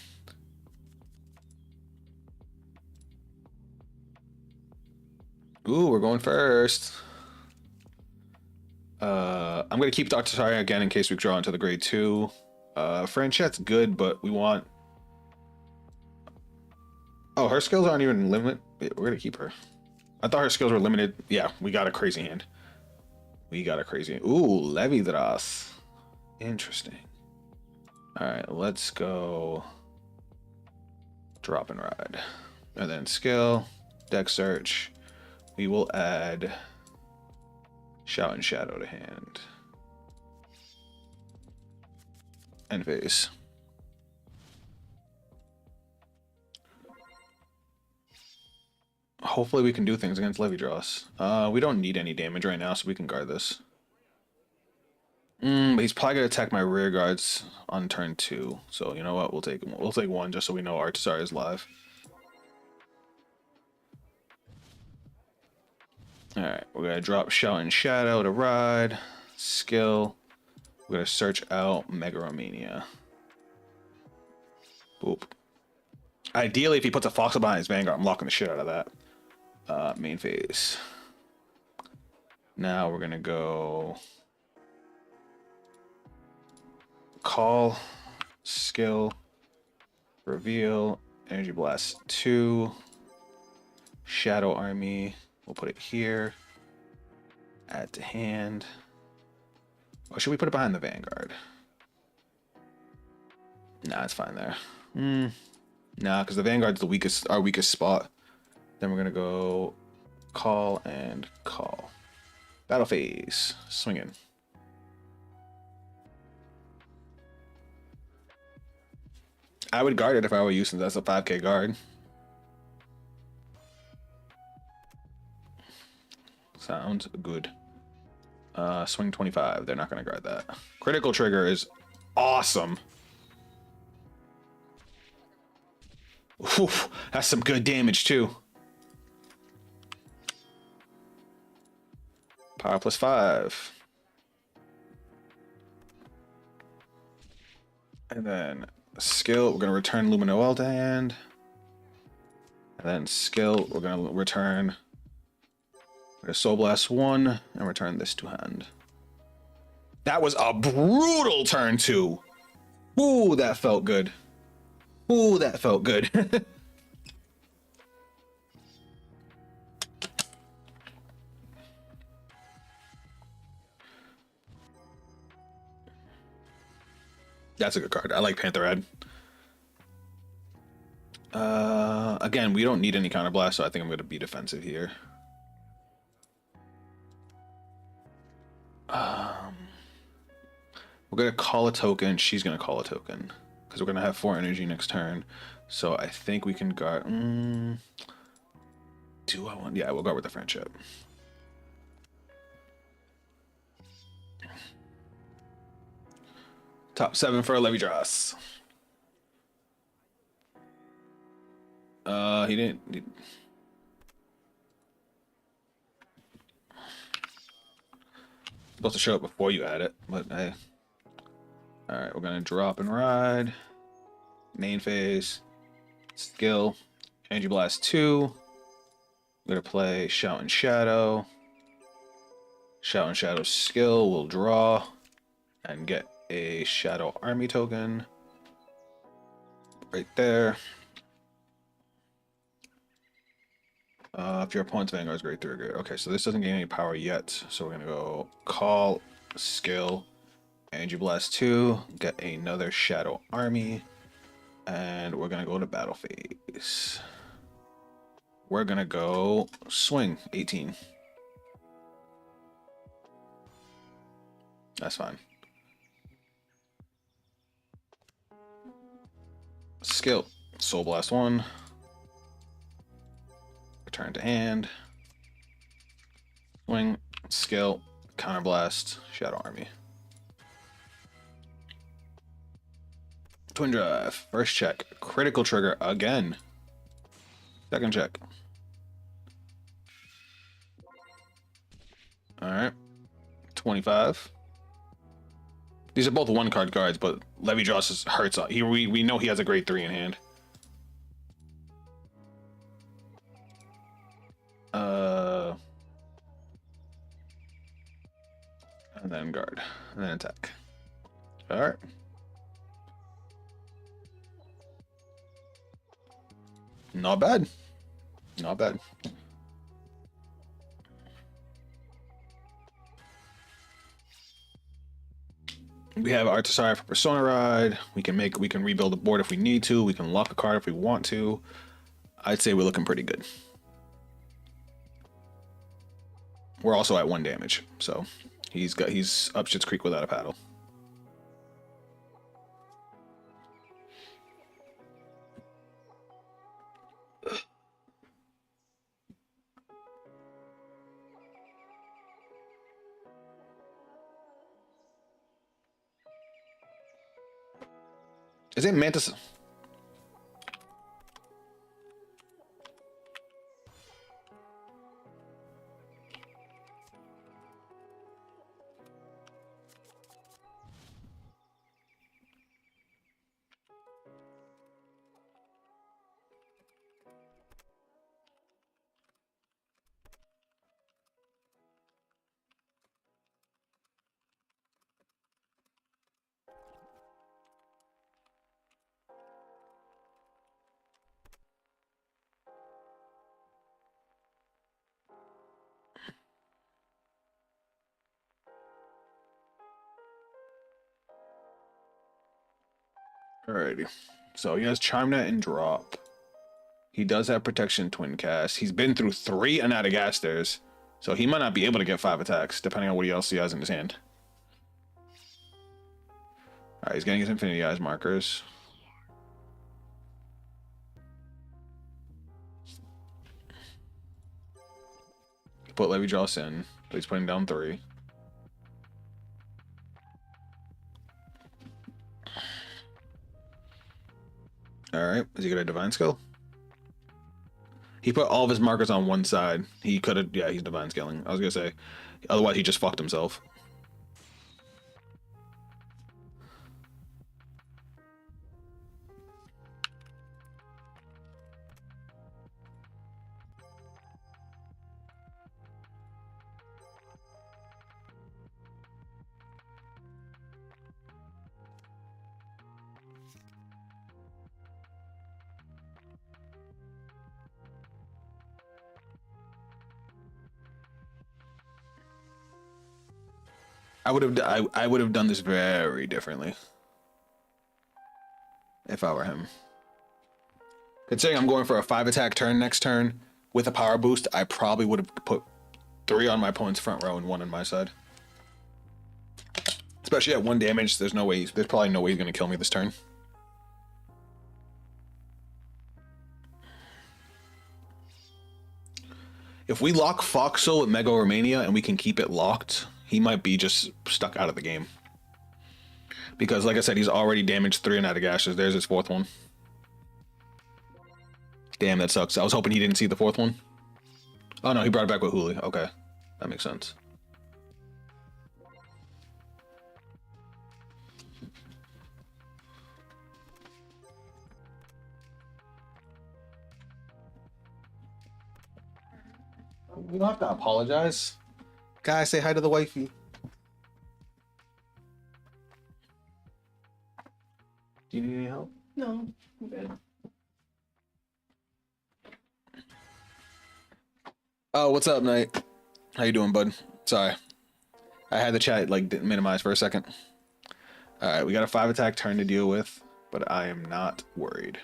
Ooh, we're going first. I'm gonna keep Dr. Sorry again in case we draw into the grade 2. Franchette's good, but we want. Oh, her skills aren't even limited. We're gonna keep her. I thought her skills were limited. Yeah, we got a crazy hand. We got a crazy hand. Ooh, Levidras. Interesting. All right, let's go. Drop and ride, and then skill, deck search. We will add Shout and Shadow to hand. End phase. Hopefully we can do things against Levidras. We don't need any damage right now, so we can guard this. But he's probably gonna attack my rear guards on turn 2. So you know what? We'll take one just so we know Artisar is live. All right, we're gonna drop Shout and Shadow to ride. Skill. We're gonna search out Megaromania. Boop. Ideally, if he puts a Fox behind his Vanguard, I'm locking the shit out of that. Main phase. Now we're gonna go call, skill, reveal, energy blast 2, shadow army. We'll put it here. Add to hand. Or should we put it behind the Vanguard? Nah, it's fine there. Nah, because the Vanguard's our weakest spot. Then we're gonna go call and call. Battle phase. Swinging. I would guard it if I were you, since that's a 5k guard. Sounds good. Swing 25. They're not gonna guard that. Critical trigger is awesome. Oof, that's some good damage too. Power plus 5. And then skill, we're going to return Luminoel to hand. And then skill, we're going to return Soul Blast 1 and return this to hand. That was a brutal turn 2. Ooh, that felt good. Ooh, that felt good. That's a good card. I like Panther Red. Again, we don't need any counterblast, so I think I'm going to be defensive here. We're going to call a token. She's going to call a token. Because we're going to have 4 energy next turn. So I think we can guard... do I want... Yeah, we'll guard with the friendship. Top 7 for Levidras. He didn't... Supposed to show up before you add it, but hey. Alright, we're gonna drop and ride. Main phase. Skill. Energy Blast 2. We're gonna play Shout and Shadow. Shout and Shadow skill will draw and get a Shadow Army token. Right there. If your opponent's Vanguard is grade 3 or greater. Okay, so this doesn't gain any power yet. So we're gonna go call, skill, Energy Blast 2, get another Shadow Army, and we're gonna go to battle phase. We're gonna go swing 18. That's fine. Skill, Soul Blast 1. Return to hand. Swing, skill, counterblast, Shadow Army. Twin drive. First check. Critical trigger again. Second check. Alright. 25. These are both one card cards, but Levy Joss hurts. We know he has a grade 3 in hand. And then guard. And then attack. Alright. Not bad. Not bad. We have Artisari for Persona Ride. We can rebuild the board if we need to. We can lock a card if we want to. I'd say we're looking pretty good. We're also at 1 damage, so he's up Shit's Creek without a paddle. Is it Mantis? Alrighty. So he has CharmNet and Drop. He does have Protection Twin Cast. He's been through 3 Anatagasters, so he might not be able to get 5 attacks, depending on what else he has in his hand. Alright, he's getting his Infinity Eyes markers. Put Levy Joss in, but he's putting down 3. Alright, is he gonna Divine Skill? He put all of his markers on one side. He could have, yeah, he's Divine Scaling. I was gonna say, otherwise he just fucked himself. I would have done this very differently if I were him. Considering I'm going for a 5 attack turn next turn with a power boost, I probably would have put 3 on my opponent's front row and 1 on my side. Especially at 1 damage, there's probably no way he's gonna kill me this turn. If we lock Foxel with Mega Romania and we can keep it locked, he might be just stuck out of the game. Because, like I said, he's already damaged 3 Anatagasters. There's his 4th one. Damn, that sucks. I was hoping he didn't see the 4th one. Oh, no, he brought it back with Huli. Okay, that makes sense. You don't have to apologize. Guys, say hi to the wifey. Do you need any help? No, I'm good. Oh, what's up, Knight? How you doing, bud? Sorry. I had the chat like minimized for a second. Alright, we got a 5 attack turn to deal with, but I am not worried.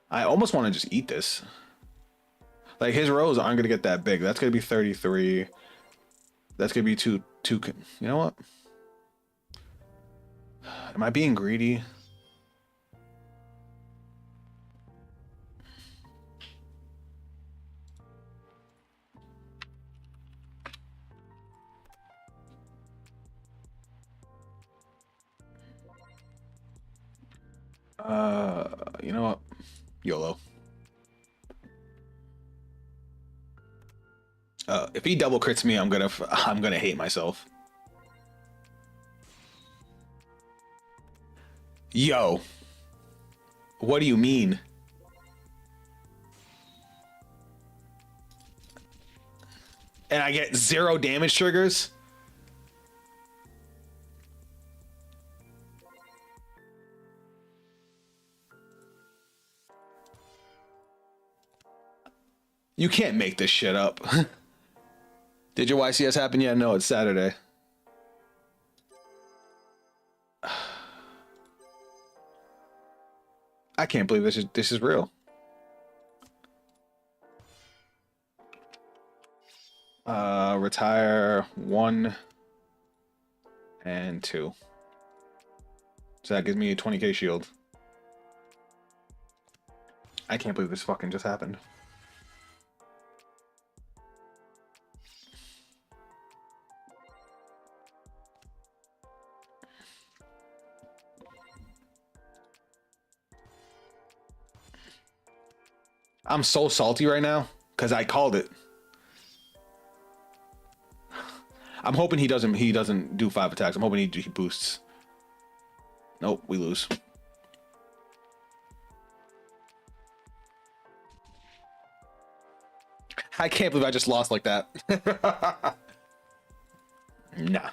I almost want to just eat this. Like, his rows aren't gonna get that big. That's gonna be 33. That's gonna be two. You know what? Am I being greedy? You know what? YOLO. If he double crits me, I'm gonna hate myself. Yo, what do you mean? And I get 0 damage triggers? You can't make this shit up. Did your YCS happen yet? No, it's Saturday. I can't believe this is real. Retire 1 and 2. So that gives me a 20k shield. I can't believe this fucking just happened. I'm so salty right now because I called it. I'm hoping he doesn't do 5 attacks. I'm hoping he boosts. Nope, we lose. I can't believe I just lost like that. Nah.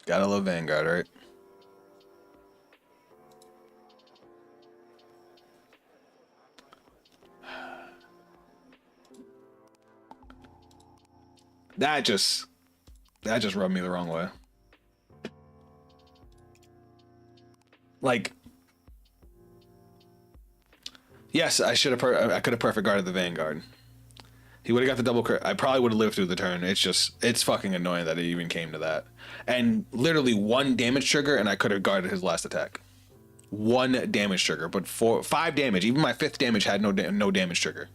Gotta love Vanguard, right? That just rubbed me the wrong way. Like, yes, I could have perfect guarded the Vanguard. He would have got the double crit. I probably would have lived through the turn. It's fucking annoying that it even came to that. And literally 1 damage trigger, and I could have guarded his last attack. 1 damage trigger, but 5 damage. Even my 5th damage had no damage trigger.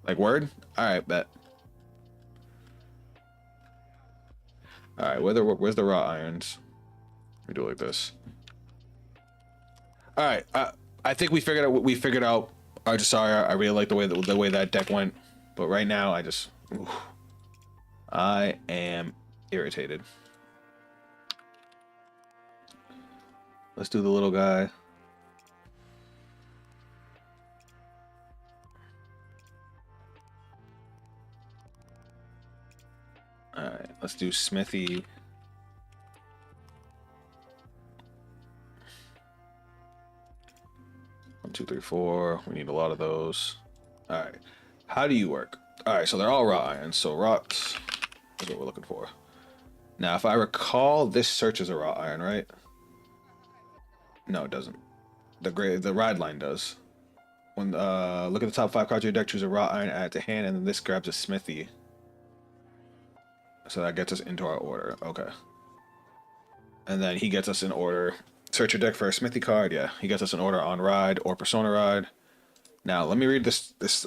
Like, word? All right, bet. All right, where's the raw irons? Let me do it like this. All right, I think we figured out. Sorry, I really like the way that deck went, but right now I am irritated. Let's do the little guy. All right, let's do Smithy. One, two, three, four. We need a lot of those. All right. How do you work? All right, so they're all raw irons. So rocks is what we're looking for. Now, if I recall, this searches a raw iron, right? No, it doesn't. The ride line does. When look at the top 5 cards of your deck, choose a raw iron, add it to hand, and then this grabs a smithy. So that gets us into our order. Okay. And then he gets us in order. Search your deck for a smithy card. Yeah, he gets us in order on ride or persona ride. Now let me read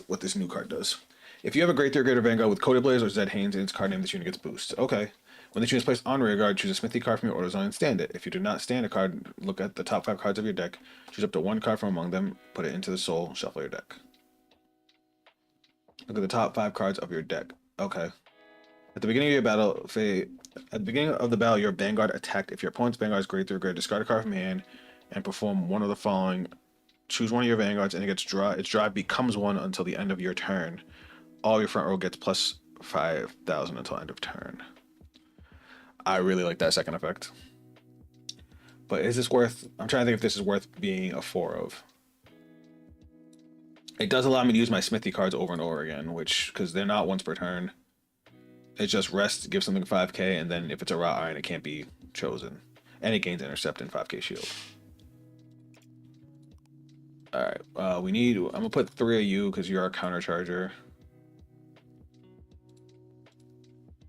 what this new card does. If you have a Great 3 Greater Vanguard with Coated Blaze or Zed Haynes in its card name, this unit gets boost. Okay. When the unit is placed on rear guard, choose a smithy card from your order zone and stand it. If you do not stand a card, look at the top 5 cards of your deck. Choose up to 1 card from among them, put it into the soul, shuffle your deck. Look at the top 5 cards of your deck. Okay. At the beginning of your battle, at the beginning of the battle, your Vanguard attacked. If your opponent's Vanguard is Grade 3 or greater, discard a card from hand and perform one of the following. Choose one of your Vanguards and its drive becomes 1 until the end of your turn. All your front row gets plus 5,000 until end of turn. I really like that second effect. But is this worth... I'm trying to think if this is worth being a 4 of. It does allow me to use my smithy cards over and over again, because they're not once per turn. It's just rest, give something 5k, and then if it's a wrought iron, it can't be chosen. And it gains intercept and 5k shield. Alright, we need... I'm gonna put 3 of you because you're our countercharger.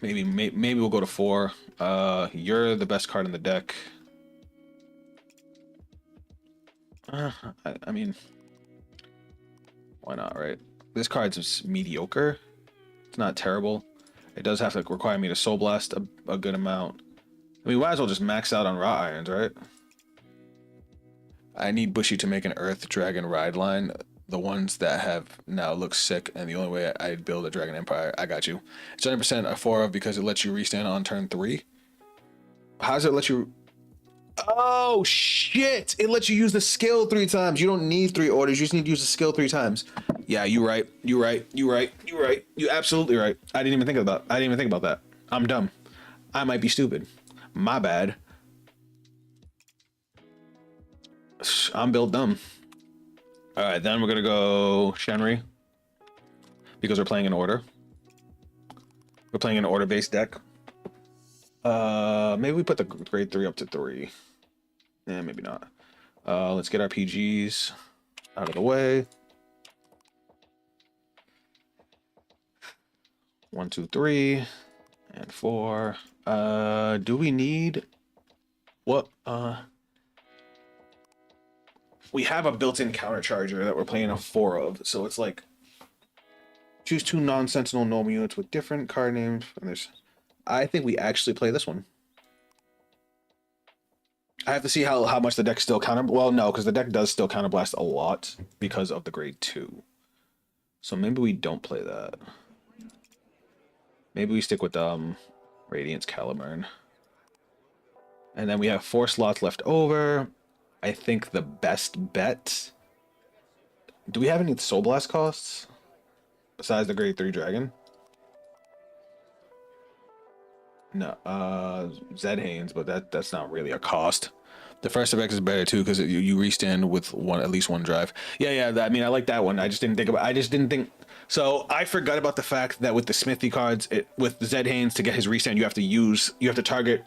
Maybe we'll go to 4. You're the best card in the deck. I mean... Why not, right? This card's just mediocre. It's not terrible. It does have to require me to Soul Blast a good amount. I mean, we might as well just max out on wrought irons, right? I need Bushy to make an Earth Dragon ride line. The ones that have now look sick, and the only way I build a Dragon Empire, I got you. It's 100% a 4 of because it lets you restand on turn 3. How does it let you... Oh, shit! It lets you use the skill 3 times. You don't need 3 orders. You just need to use the skill 3 times. Yeah, you're right. You're right. You're right. You're right. You're absolutely right. I didn't even think about that. I'm dumb. I might be stupid. My bad. I'm built dumb. All right, then we're gonna go Shenri because we're playing in order. We're playing an order-based deck. Maybe we put the grade 3 up to 3. Yeah, maybe not. Let's get our PGs out of the way. 1, 2, 3, and 4. Do we need what? We have a built-in countercharger that we're playing a 4 of, so it's like choose 2 non-sentinel normal units with different card names. And there's, I think we actually play this one. I have to see how much the deck still counter. Well, no, because the deck does still counterblast a lot because of the grade 2. So maybe we don't play that. Maybe we stick with Radiance Caliburn. And then we have 4 slots left over. I think the best bet... Do we have any Soul Blast costs? Besides the grade 3 dragon? No, Zed Haynes, but that's not really a cost. The first effect is better too because you restand with at least one drive. Yeah. I mean, I like that one. I just didn't think. So I forgot about the fact that with the Smithy cards, with Zed Haynes to get his restand, you have to target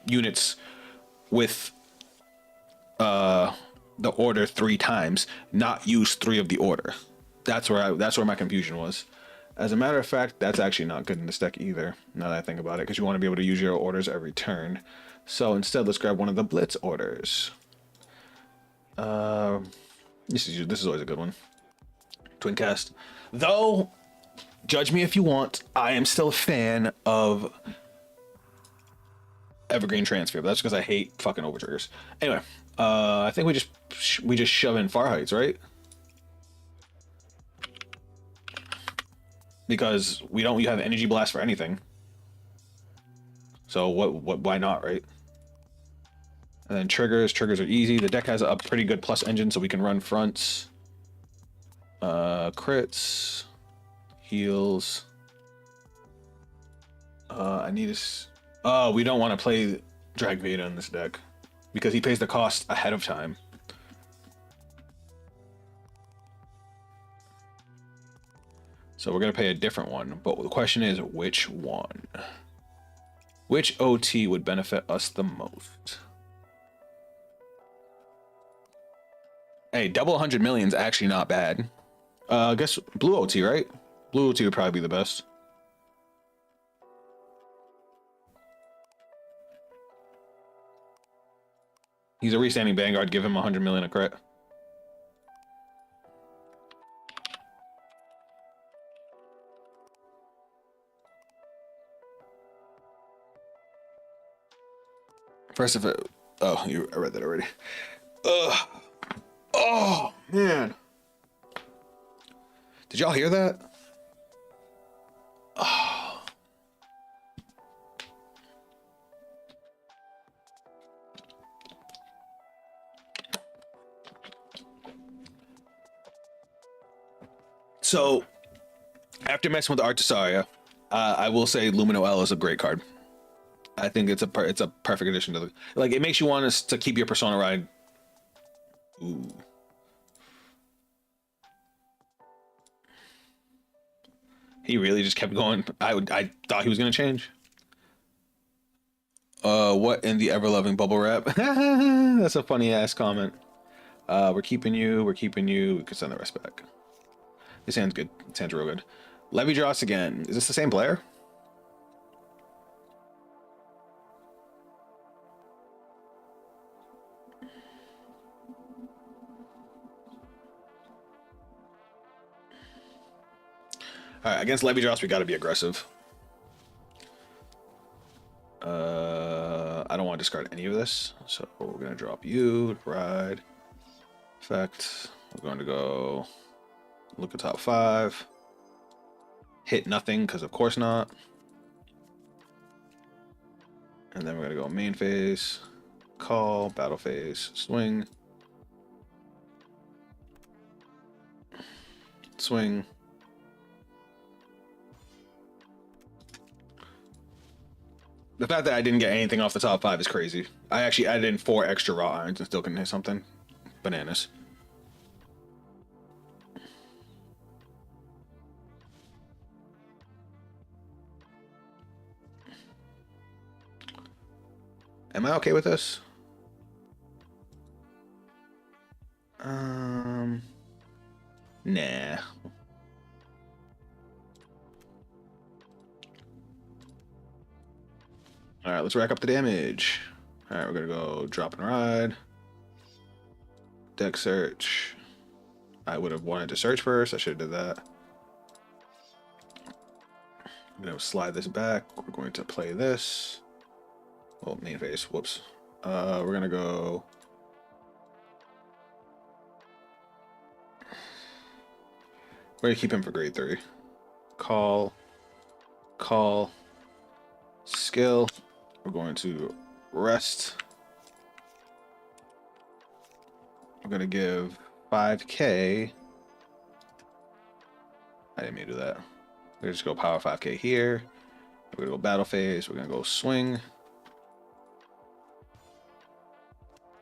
units with the order 3 times, not use 3 of the order. That's where my confusion was. As a matter of fact, that's actually not good in this deck either, now that I think about it, because you want to be able to use your orders every turn. So instead, let's grab one of the Blitz orders. This is always a good one. Twin Cast. Though, judge me if you want, I am still a fan of Evergreen Transfer, but that's because I hate fucking overtriggers. Anyway, I think we just shove in Far Heights, right? Because we have Energy Blast for anything. So why not, right? And then triggers are easy. The deck has a pretty good plus engine, so we can run fronts, crits, heals. I need this. Oh, we don't want to play Drag Veda in this deck because he pays the cost ahead of time. So we're gonna pay a different one, but the question is which one? Which OT would benefit us the most? Hey, double 100 million is actually not bad. I guess blue OT, right? Blue OT would probably be the best. He's a restanding Vanguard. Give him 100 million a crit. First of it. Oh, I read that already. Ugh. Oh, man. Did y'all hear that? Oh. So, after messing with Artisaria, I will say Lumino L is a great card. I think it's a perfect addition to the... Like, it makes you want us to keep your Persona ride. Ooh. He really just kept going. I thought he was gonna change. What in the ever loving bubble wrap? That's a funny ass comment. We're keeping you. We're keeping you. We could send the rest back. This hand's good. This hand's real good. Levy Dross again. Is this the same player? All right, against Levy Dross, we got to be aggressive. I don't want to discard any of this, so we're gonna drop you, ride, effect. We're going to go look at top 5. Hit nothing, because of course not. And then we're gonna go main phase, call, battle phase, swing, swing. The fact that I didn't get anything off the top 5 is crazy. I actually added in 4 extra raw irons and still couldn't hit something. Bananas. Am I okay with this? Nah. All right, let's rack up the damage. All right, we're gonna go drop and ride. Deck search. I would have wanted to search first. I should have did that. I'm gonna slide this back. We're going to play this. Oh, main phase. Whoops. We're gonna go. We're gonna keep him for grade 3. Call. Call. Skill. We're going to rest. We're going to give 5k. I didn't mean to do that. We're going to just go power 5k here. We're going to go battle phase. We're going to go swing.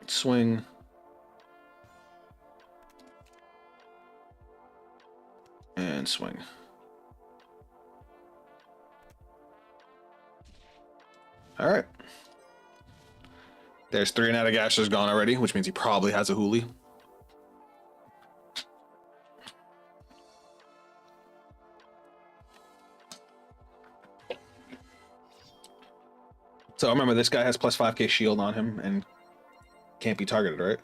Swing. And swing. All right. There's 3 Natagashers gone already, which means he probably has a Huli. So remember, this guy has plus 5k shield on him and can't be targeted, right?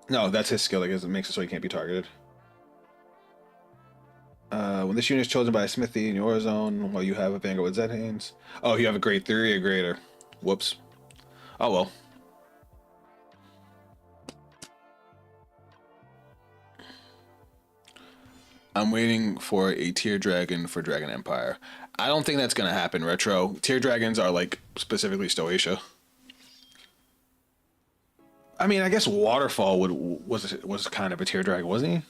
No, that's his skill. It makes it so he can't be targeted. When this unit is chosen by a smithy in your zone, while you have a Vanguard with Z-Hanes. Oh, you have a grade 3 or greater. Whoops. Oh well. I'm waiting for a tier dragon for Dragon Empire. I don't think that's gonna happen, Retro. Tier dragons are like specifically Stoatia. I mean, I guess Waterfall was kind of a tier dragon, wasn't he?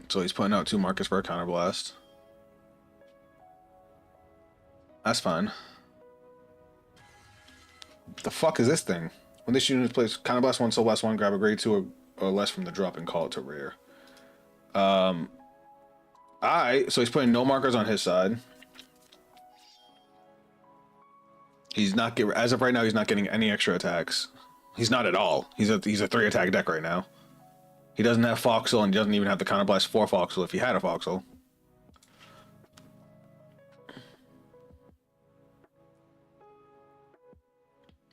So he's putting out 2 markers for a counterblast. That's fine. The fuck is this thing? When this unit plays counterblast 1, soul blast 1, grab a grade 2 or less from the drop and call it to rare. Alright, so he's putting no markers on his side. He's not get as of right now. He's not getting any extra attacks. He's not at all. He's a 3 attack deck right now. He doesn't have Foxel and doesn't even have the counterblast for Foxel if he had a Foxel.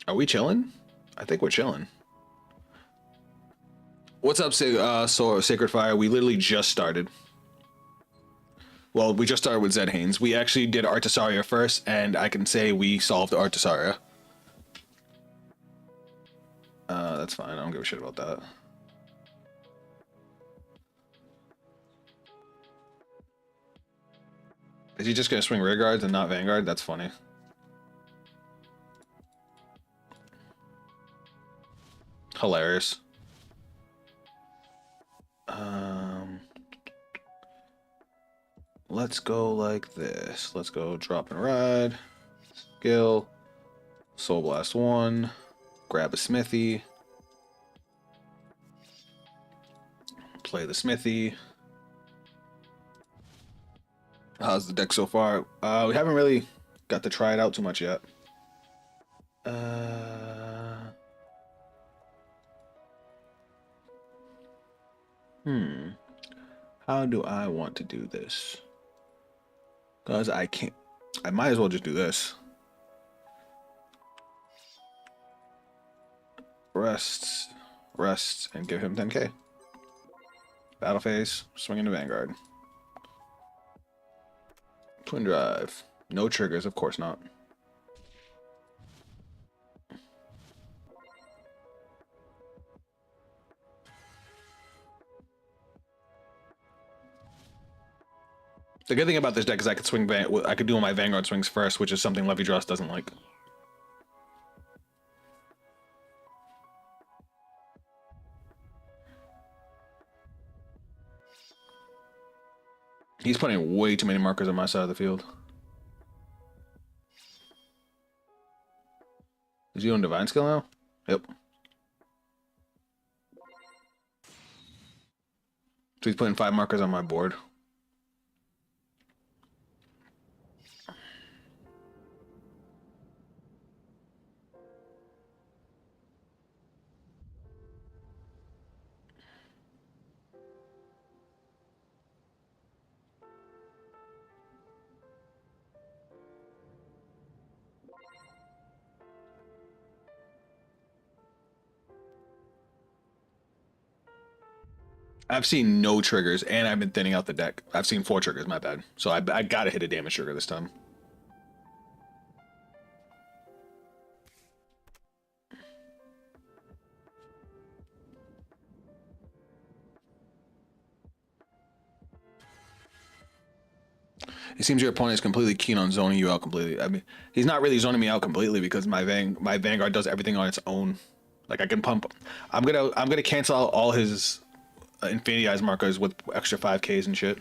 Are we chilling? I think we're chilling. What's up, Sacred Fire? We literally just started. Well, we just started with Zed Haynes. We actually did Artisaria first, and I can say we solved Artisaria. That's fine. I don't give a shit about that. Is he just gonna swing rear guards and not Vanguard? That's funny. Hilarious. Let's go like this. Let's go drop and ride. Skill. Soul Blast 1. Grab a smithy. Play the smithy. How's the deck so far? We haven't really got to try it out too much yet. How do I want to do this? Because I can't. I might as well just do this. Rest, and give him 10k. Battle phase, swing into Vanguard. Twin drive. No triggers, of course not. The good thing about this deck is I could swing. I could do my Vanguard swings first, which is something Levy Dross doesn't like. He's putting way too many markers on my side of the field. Is he on Divine Skill now? Yep. So he's putting 5 markers on my board. I've seen no triggers, and I've been thinning out the deck. I've seen 4 triggers, my bad. So I gotta hit a damage trigger this time. It seems your opponent is completely keen on zoning you out completely. I mean, he's not really zoning me out completely because my Vanguard does everything on its own. Like I can pump. I'm gonna cancel out all his Infinity Eyes markers with extra 5Ks and shit.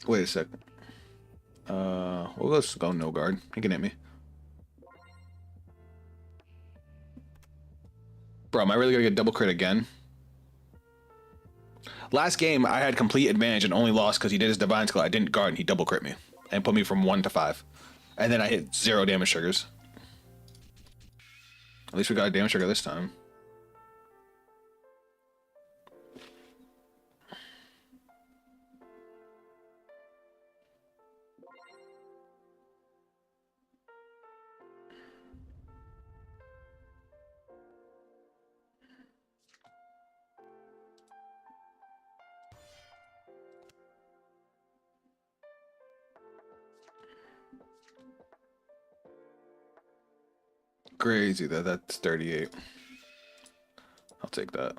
Wait a second. Well, let's go no guard. He can hit me. Bro, am I really gonna get double crit again? Last game, I had complete advantage and only lost because he did his Divine Skill. I didn't guard and he double crit me and put me from 1 to 5. And then I hit 0 damage triggers. At least we got a damage trigger this time. Crazy that that's 38. I'll take that.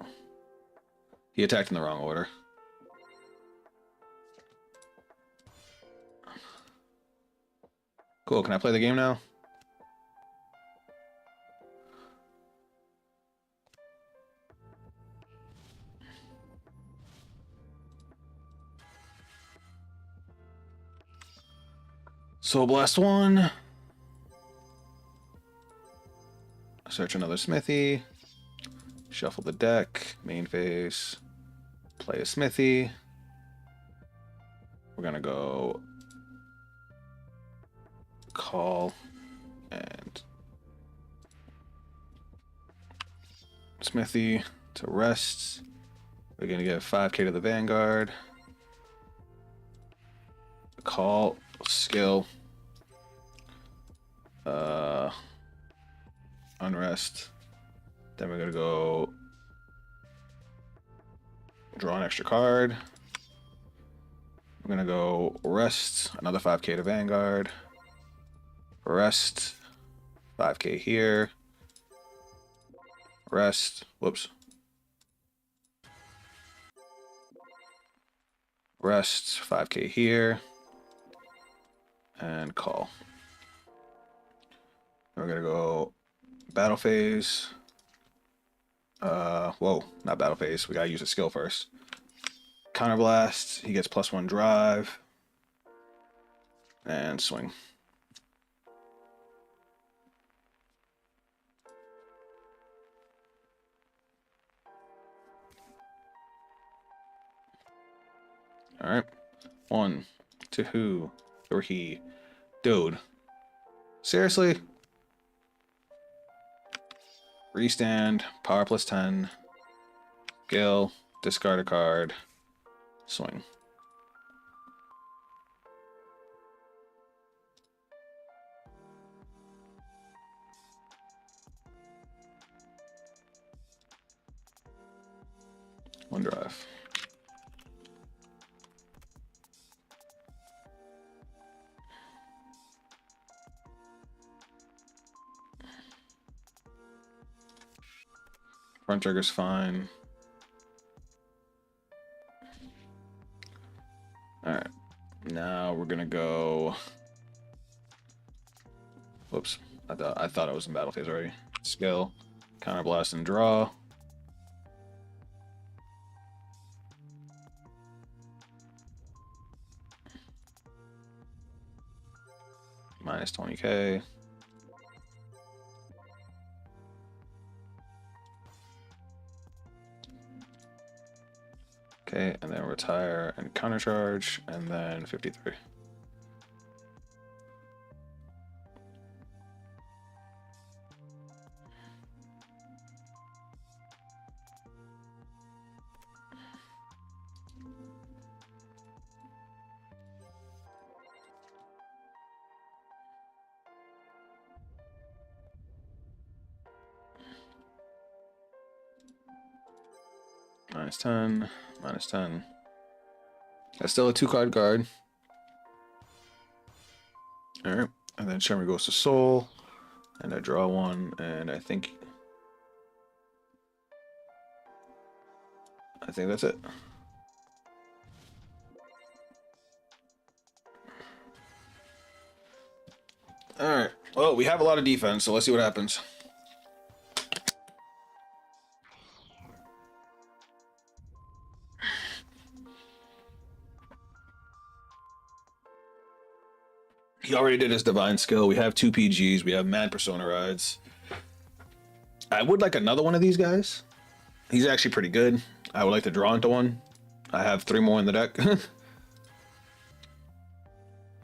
He attacked in the wrong order. Cool, can I play the game now? Soul Blast 1. Search another smithy. Shuffle the deck. Main phase. Play a smithy. We're gonna go call and smithy to rest. We're gonna get 5k to the Vanguard. Call skill. Unrest. Then we're gonna go draw an extra card. We're gonna go rest, another 5k to Vanguard. Rest, 5k here. Rest, whoops. Rest 5k here. And call. We're gonna go battle phase. Whoa, not battle phase. We gotta use a skill first. Counterblast. He gets +1 drive. And swing. All right. 1, 2, 3. Dude. Seriously? Restand. Power +10. Skill. Discard a card. Swing. One drive. Front trigger's fine. Alright. Now we're gonna go. Whoops. I thought I was in battle phase already. Skill. Counterblast and draw. Minus 20k. Okay, and then retire and countercharge, and then 53. Minus 10, minus 10. That's still a 2-card guard. Alright, and then Shimmer goes to Soul, and I draw one, and I think that's it. Alright, well, we have a lot of defense, so let's see what happens. He already did his divine skill. We have 2 PGs. We have mad persona rides. I would like another one of these guys. He's actually pretty good. I would like to draw into one. I have 3 more in the deck.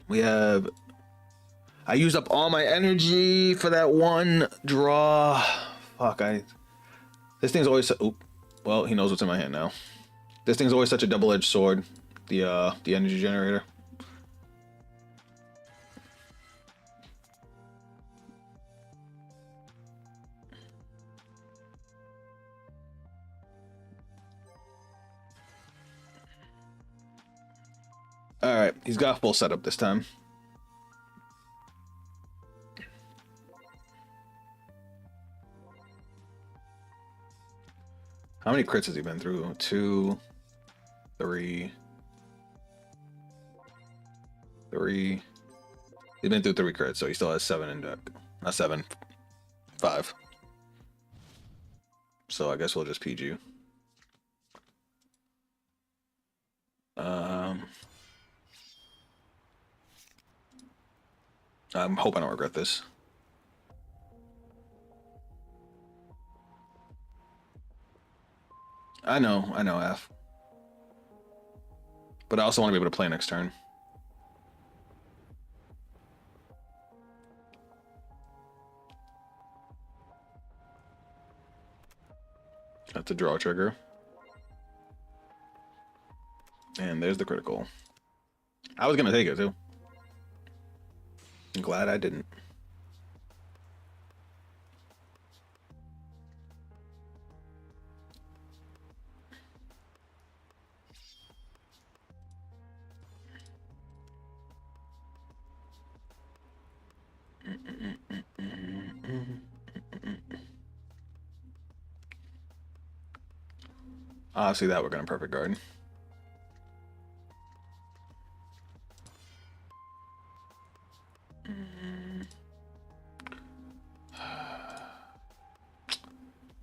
We have. I used up all my energy for that one draw. Fuck, this thing's always. Oop. Well, he knows what's in my hand now. This thing's always such a double-edged sword. The energy generator. Alright, he's got full setup this time. How many crits has he been through? 2, 3. He's been through 3 crits, so he still has 7 in deck. Not 7. 5. So I guess we'll just PG. I hope I don't regret this. I know, F. But I also want to be able to play next turn. That's a draw trigger. And there's the critical. I was gonna take it too. I'm glad I didn't. Obviously that we're gonna perfect guard.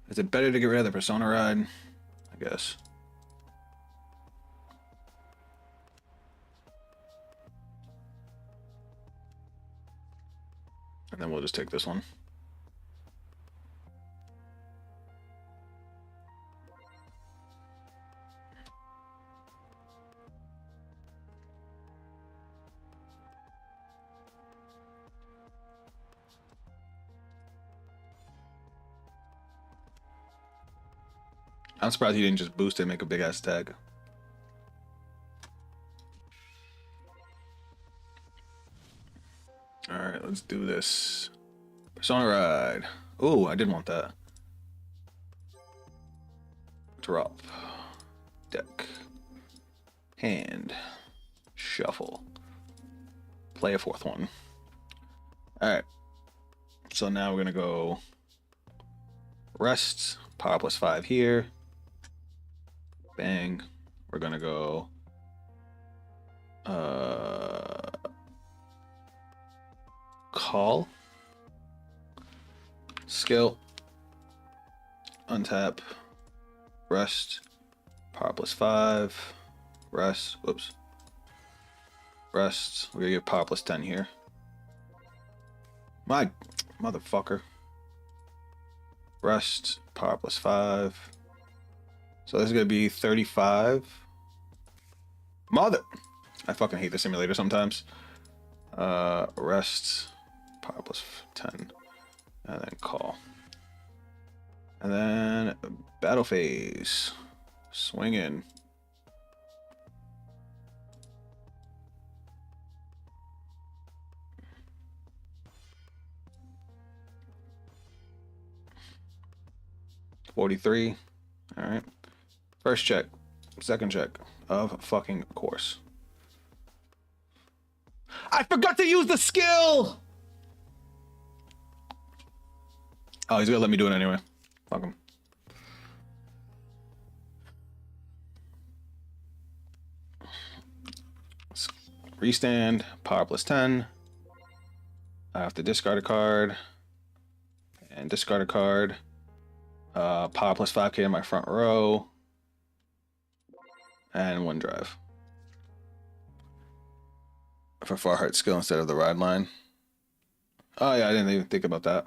Is it better to get rid of the Persona Ride? I guess. And then we'll just take this one. I'm surprised he didn't just boost it and make a big ass tag. Alright, let's do this. Persona Ride. Oh, I didn't want that. Drop. Deck. Hand. Shuffle. Play a fourth one. Alright. So now we're gonna go rest. Power plus 5 here. Bang. We're gonna go call. Skill. Untap. Rest. Power plus 5. Rest. Whoops. Rest. We're gonna get power plus 10 here. My motherfucker. Rest. Power plus 5. So this is gonna be 35. Mother. I fucking hate the simulator sometimes. Rest. Power plus 10. And then call. And then battle phase. Swing in. $43. All right. First check. Second check. Of fucking course. I forgot to use the skill! Oh, he's gonna let me do it anyway. Fuck him. Restand. Power plus 10. I have to discard a card. And discard a card. Power plus 5k in my front row. And one drive. For Far Heart skill instead of the ride line. Oh yeah, I didn't even think about that.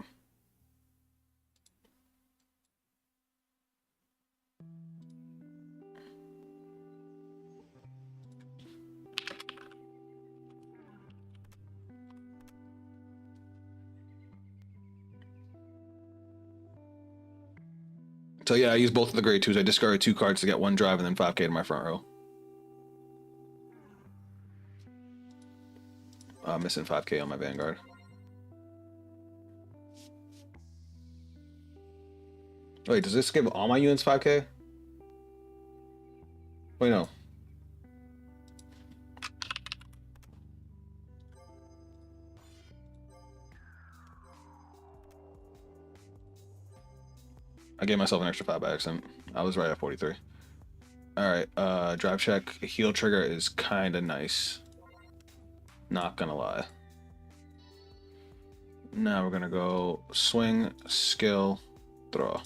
So yeah, I used both of the grade 2s. I discarded 2 cards to get 1 drive and then 5k to my front row. Missing 5k on my Vanguard. Wait, does this give all my units 5k? Wait, no. I gave myself an extra 5 by accident. I was right at 43. Alright, drive check. Heal trigger is kind of nice. Not gonna lie. Now we're gonna go swing, skill, throw.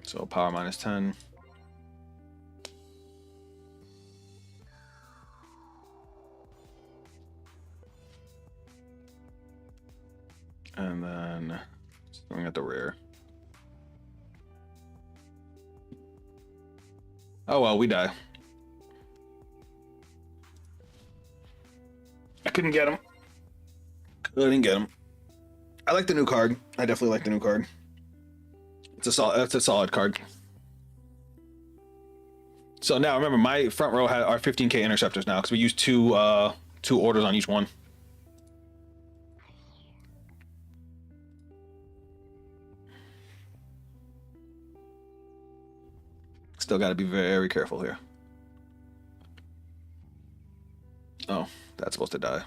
So power minus 10. And then swing at the rear. Oh well, we die. I couldn't get him. Couldn't get him. I like the new card. I definitely like the new card. It's a solid. That's a solid card. So now remember, my front row are 15k interceptors now because we used two orders on each one. Still got to be very careful here. Oh, that's supposed to die.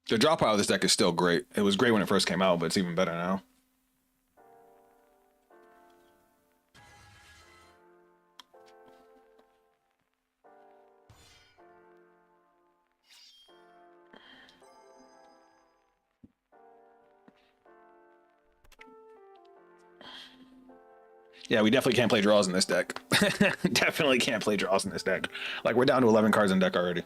The draw power of this deck is still great. It was great when it first came out, but it's even better now. Yeah, we definitely can't play draws in this deck. Definitely can't play draws in this deck. Like, we're down to 11 cards in deck already.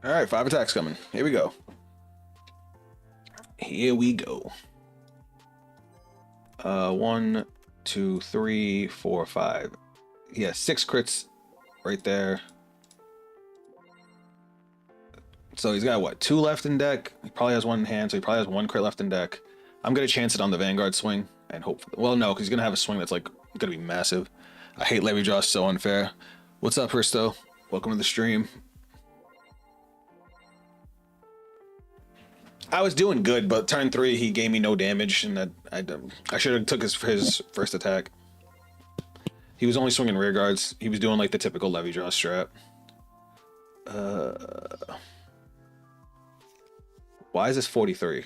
All right, 5 attacks coming. Here we go. Here we go. 1, 2, 3, 4, 5. Yeah, 6 crits right there. So he's got what, 2 left in deck? He probably has 1 in hand, so he probably has 1 crit left in deck. I'm gonna chance it on the Vanguard swing and hope. Well, no, because he's gonna have a swing that's like gonna be massive. I hate Levy Draw, so unfair. What's up, Risto? Welcome to the stream. I was doing good, but turn 3 he gave me no damage, and I should have took his first attack. He was only swinging rear guards. He was doing like the typical Levy Draw strat. Why is this 43?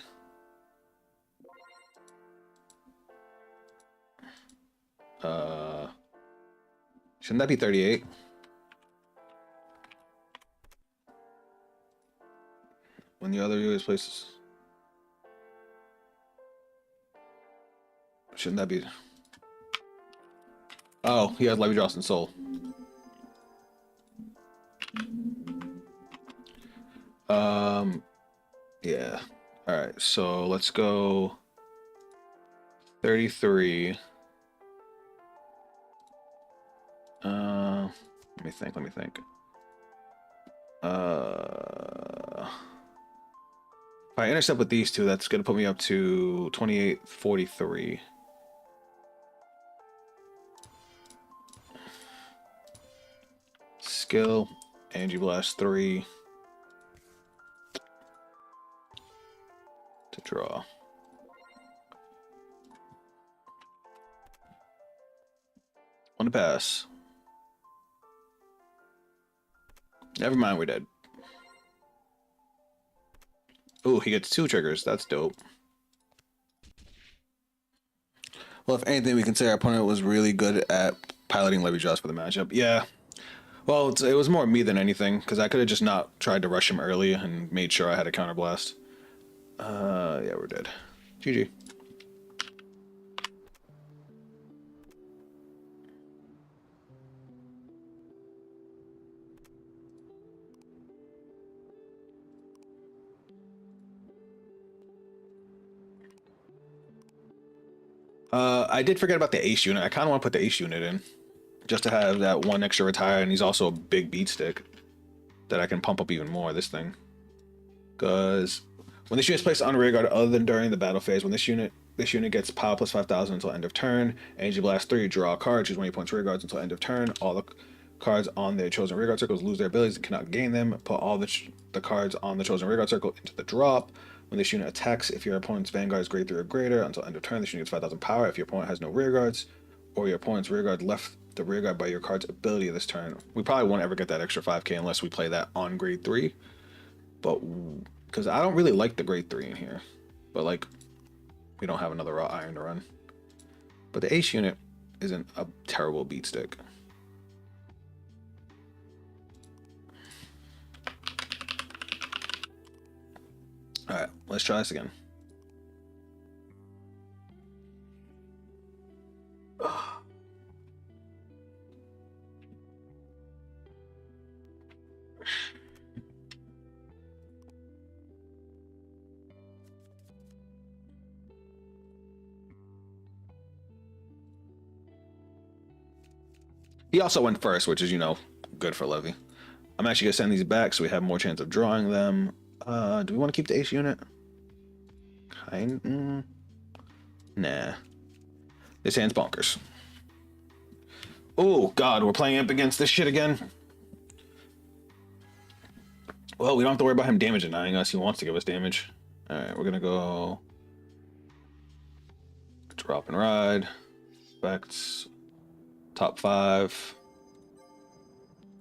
Shouldn't that be 38? When the other US places. Shouldn't that be? Oh, he has Levy Draws and Soul. Yeah. All right. So let's go 33. Let me think. If I intercept with these two, that's gonna put me up to 2843. Skill, Energy Blast 3 to draw. One to pass. Never mind, we're dead. Ooh, he gets 2 triggers. That's dope. Well, if anything, we can say our opponent was really good at piloting Levy Draws for the matchup. Yeah. Well, it was more me than anything, because I could have just not tried to rush him early and made sure I had a counterblast. Yeah, we're dead. GG. I did forget about the Ace unit. I kind of want to put the Ace unit in, just to have that 1 extra retire, and he's also a big beat stick that I can pump up even more, this thing. Because when this unit is placed on rear guard other than during the battle phase, when this unit gets power plus 5,000 until end of turn, Energy Blast 3, draw a card, choose 1 points rear guards until end of turn. All the cards on their chosen rear guard circles lose their abilities and cannot gain them. Put all the cards on the chosen rear guard circle into the drop. When this unit attacks, if your opponent's Vanguard is grade 3 or greater, until end of turn, this unit gets 5,000 power. If your opponent has no rear guards, or your opponent's rear guard left the rear guard by your card's ability this turn. We probably won't ever get that extra 5k unless we play that on grade 3. But, because I don't really like the grade 3 in here. But, like, we don't have another raw iron to run. But the Ace unit isn't a terrible beat stick. Alright, let's try this again. He also went first, which is, you know, good for Levy. I'm actually going to send these back so we have more chance of drawing them. Do we want to keep the Ace unit? Nah. This hand's bonkers. Oh, God, we're playing up against this shit again. Well, we don't have to worry about him damage denying us. He wants to give us damage. Alright, we're gonna go... Drop and ride. Effects. Top 5.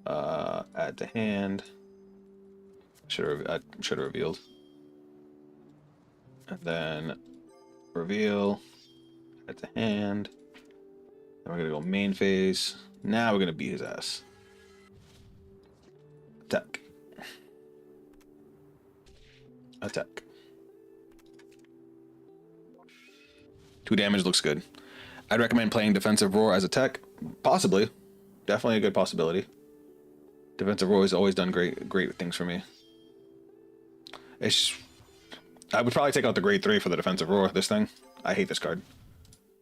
Add to hand. I should have revealed. And then reveal. Add to hand. Then we're gonna go main phase. Now we're gonna beat his ass. Attack. Attack. 2 damage looks good. I'd recommend playing Defensive Roar as a tech. Possibly. Definitely a good possibility. Defensive Roar has always done great things for me. I would probably take out the grade 3 for the Defensive Roar, this thing. I hate this card.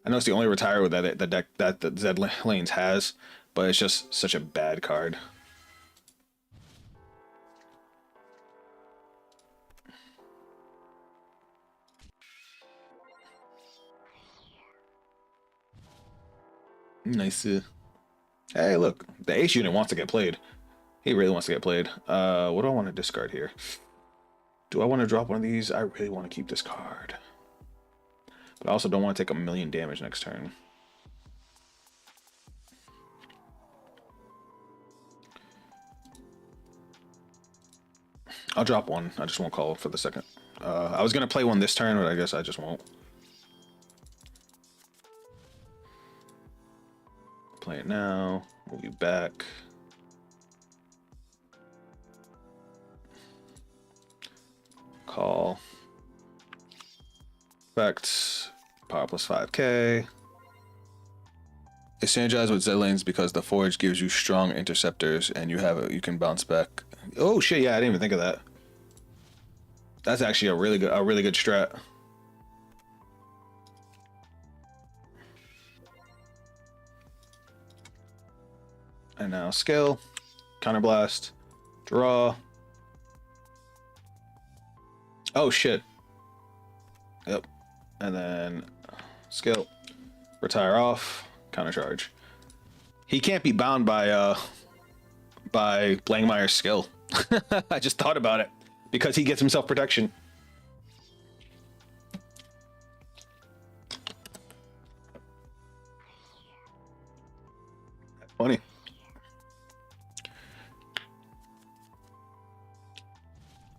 I know it's the only retire with that the deck that the Zed Lanes has, but it's just such a bad card. Nice. Hey, look, the Ace unit wants to get played. He really wants to get played. What do I want to discard here? Do I want to drop one of these? I really want to keep this card. But I also don't want to take 1,000,000 damage next turn. I'll drop one. I just won't call for the second. I was going to play one this turn, but I guess I just won't. Play it now. Move you back. Call. Effects. Power plus 5k. It synergizes with Zed Lanes because the Forge gives you strong interceptors and you can bounce back. Oh shit, yeah, I didn't even think of that. That's actually a really good strat. And now skill, counterblast, draw. Oh shit. Yep. And then skill, retire off, countercharge. He can't be bound by Blankmeyer's skill. I just thought about it because he gets himself protection. That's funny.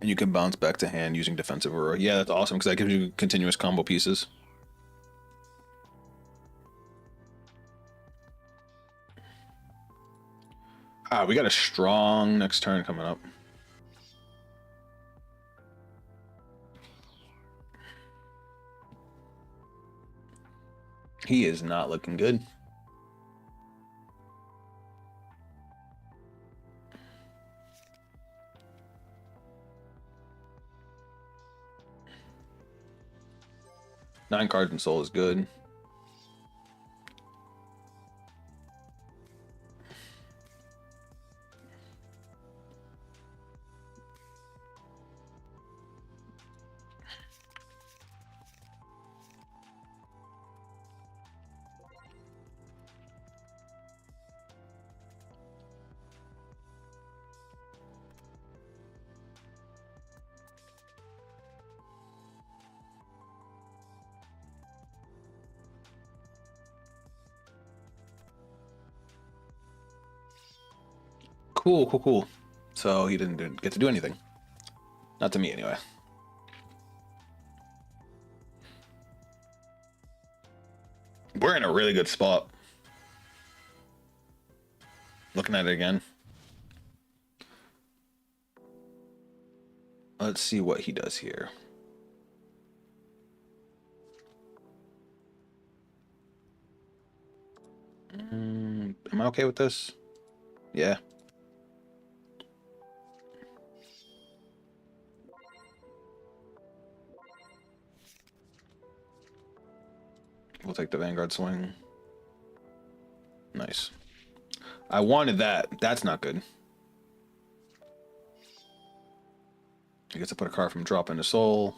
And you can bounce back to hand using Defensive Aurora. Yeah, that's awesome because that gives you continuous combo pieces. Ah, we got a strong next turn coming up. He is not looking good. Nine cards in soul is good. Cool. So he didn't get to do anything. Not to me, anyway. We're in a really good spot. Looking at it again. Let's see what he does here. Am I okay with this? Yeah. We'll take the Vanguard swing. Nice. I wanted that. That's not good. I get to put a card from drop into soul.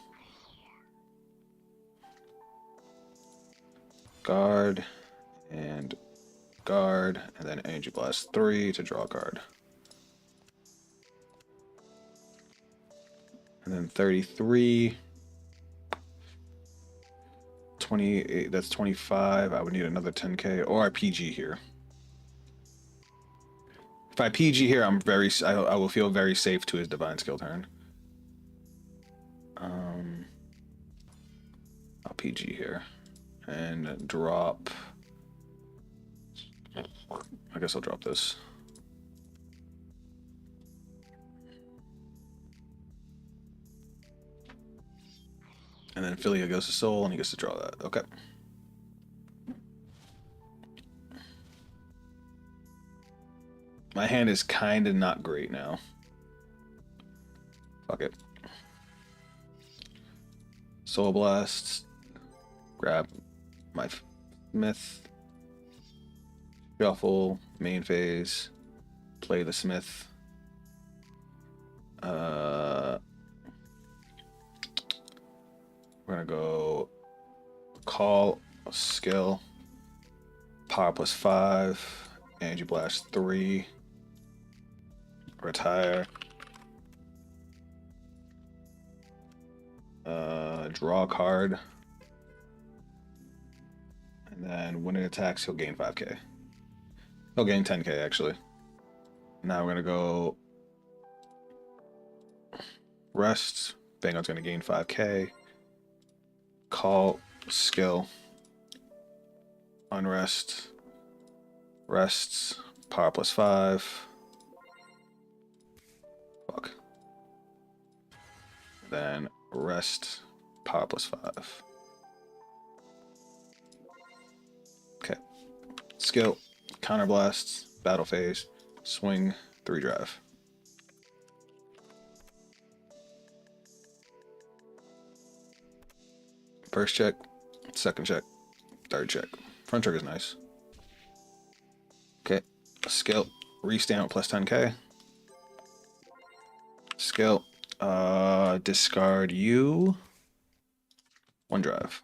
Guard and guard, and then Energy Blast 3 to draw a card. And then 33, 28, that's 25. I would need another 10k, or I PG here. If I PG here, I will feel very safe to his Divine Skill turn. I'll PG here and drop. I guess I'll drop this. And then Philia goes to Soul, and he gets to draw that. Okay. My hand is kind of not great now. Fuck it. Soul Blast. Grab my Smith. Shuffle. Main phase. Play the Smith. We're gonna go call skill. Power +5. Energy Blast 3. Retire. Draw a card. And then when it attacks, he'll gain 5k. He'll gain 10k actually. Now we're gonna go rest. Vanguard's gonna gain 5k. Call skill. Unrest. Rests. Power +5. Fuck. Then rest. Power +5. Okay. Skill. Counter blasts. Battle phase. Swing. 3 drive. First check. Second check. Third check. Front check is nice. Okay. Skill. Restamp +10k. Skill. Discard you. 1 drive.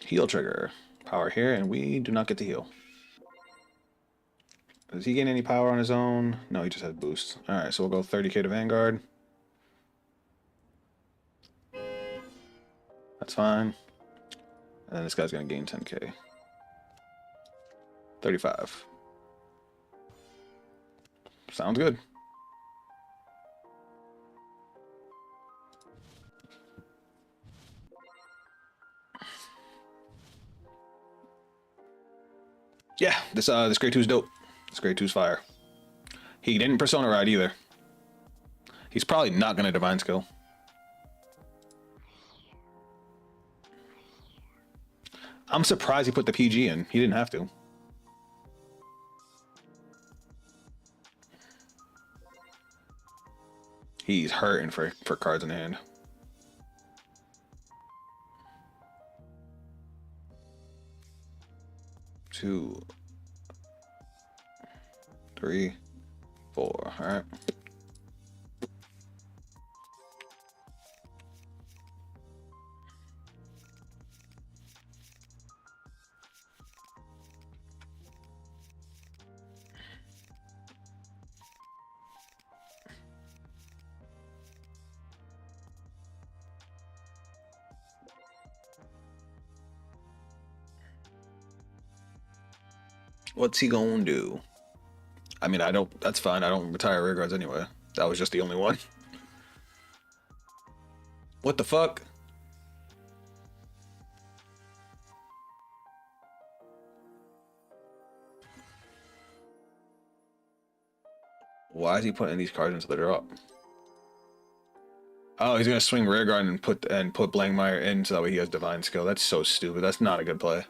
Heal trigger. Power here, and we do not get to heal. Does he gain any power on his own? No, he just has boost. Alright, so we'll go 30k to Vanguard. That's fine. And then this guy's gonna gain 10k. 35. Sounds good. Yeah, this grade 2's dope. This grade 2's fire. He didn't Persona Ride either. He's probably not gonna Divine Skill. I'm surprised he put the PG in. He didn't have to. He's hurting for cards in hand. 2, 3, 4. All right. What's he gonna do? I mean, I don't. That's fine. I don't retire rear guards anyway. That was just the only one. What the fuck? Why is he putting these cards into the drop? Oh, he's gonna swing rear guard and put Blankmeyer in so that way he has Divine Skill. That's so stupid. That's not a good play.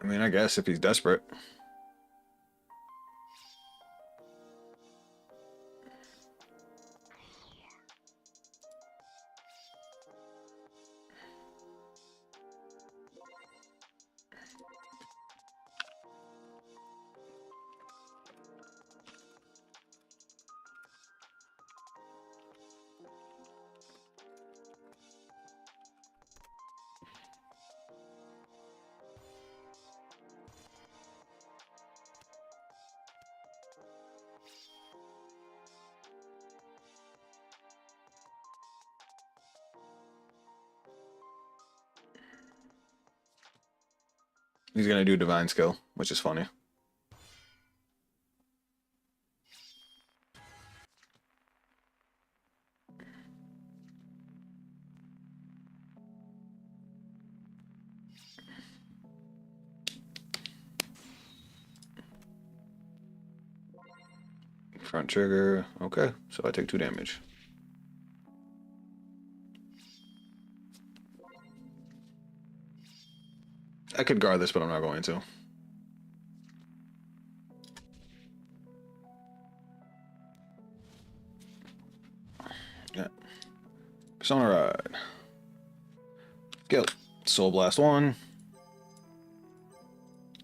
I mean, I guess if he's desperate. He's gonna do divine skill, which is funny. Front trigger. Okay, so I take 2 damage. I could guard this, but I'm not going to. Yeah. Persona Ride. Skill. Soul Blast 1.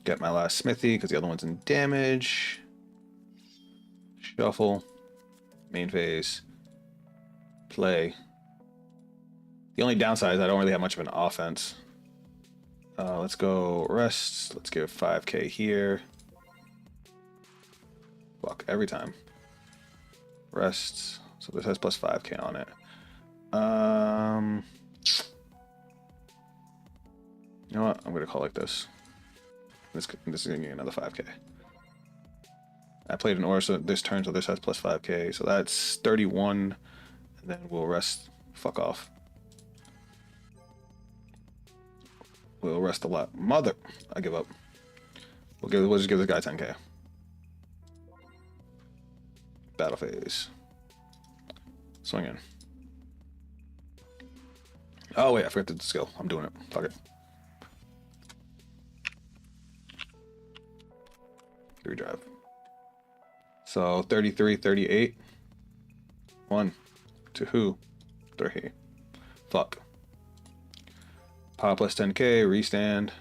Get my last Smithy, because the other one's in damage. Shuffle. Main phase. Play. The only downside is I don't really have much of an offense. Let's go rest. Let's give 5k here. Fuck, every time. Rest. So this has plus 5k on it. You know what? I'm gonna call it this. This is gonna get another 5k. I played an aura so this turn, so this has plus 5k. So that's 31. And then we'll rest. Fuck off. We'll rest a lot. Mother, I give up. We'll just give this guy 10k. Battle phase. Swing in. Oh wait, I forgot the skill. I'm doing it. Fuck it. 3 drive. So 33, 38. 1, 2, 3. Fuck. Pop plus 10k, restand,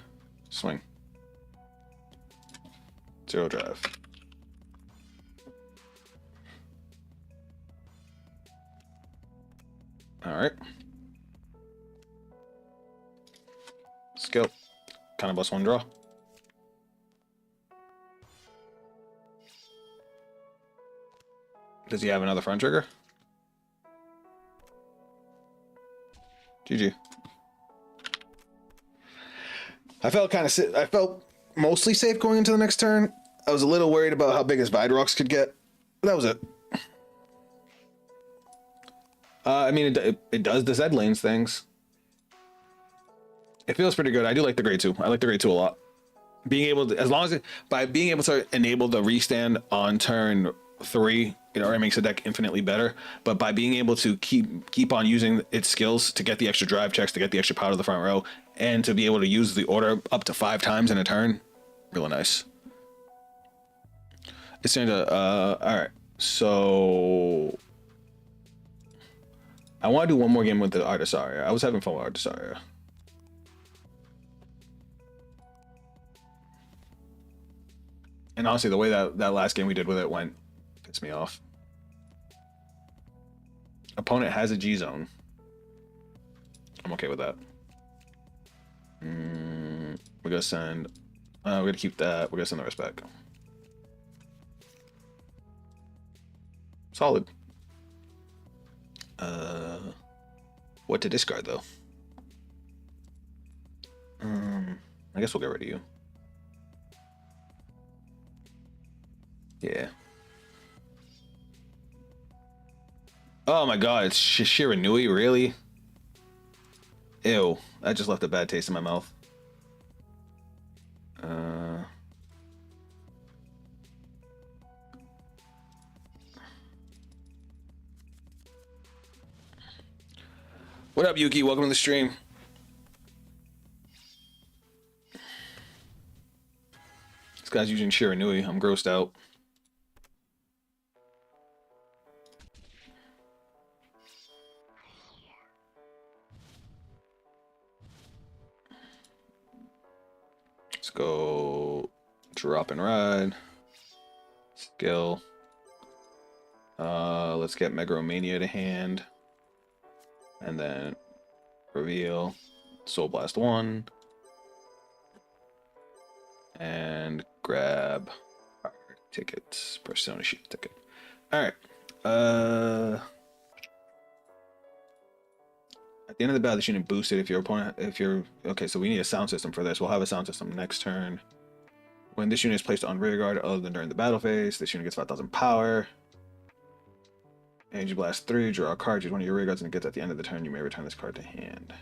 swing. 0 drive. Alright. Skill. Kind of plus 1 draw. Does he have another front trigger? GG. I felt mostly safe going into the next turn. I was a little worried about how big his Vidrox could get. That was it. I mean, it does the Zed lanes things. It feels pretty good. I do like the grade 2. I like the grade 2 a lot. Being able to, by being able to enable the restand on turn 3, it makes the deck infinitely better. But by being able to keep on using its skills to get the extra drive checks, to get the extra power to the front row, and to be able to use the order up to 5 times in a turn, really nice. It's going to, all right. So I want to do one more game with the Artisaria. I was having fun with Artisaria. And honestly, the way that last game we did with it went pissed me off. Opponent has a G zone. I'm okay with that. We're gonna send. We're gonna keep that. We're gonna send the rest back. Solid. What to discard though? I guess we'll get rid of you. Yeah. Oh my god, it's Shiranui, really? Ew, that just left a bad taste in my mouth. What up, Yuki? Welcome to the stream. This guy's using Shiranui. I'm grossed out. Let's go drop and ride. Skill. Let's get Megaromania to hand. And then reveal. Soul Blast 1. And grab our tickets. Persona sheet ticket. Alright. I At the end of the battle, this unit boosted if your opponent, okay, so we need a sound system for this. We'll have a sound system next turn. When this unit is placed on rear guard other than during the battle phase, this unit gets 5,000 power. Energy Blast 3, draw a card, choose one of your rear guards, and it gets at the end of the turn, you may return this card to hand.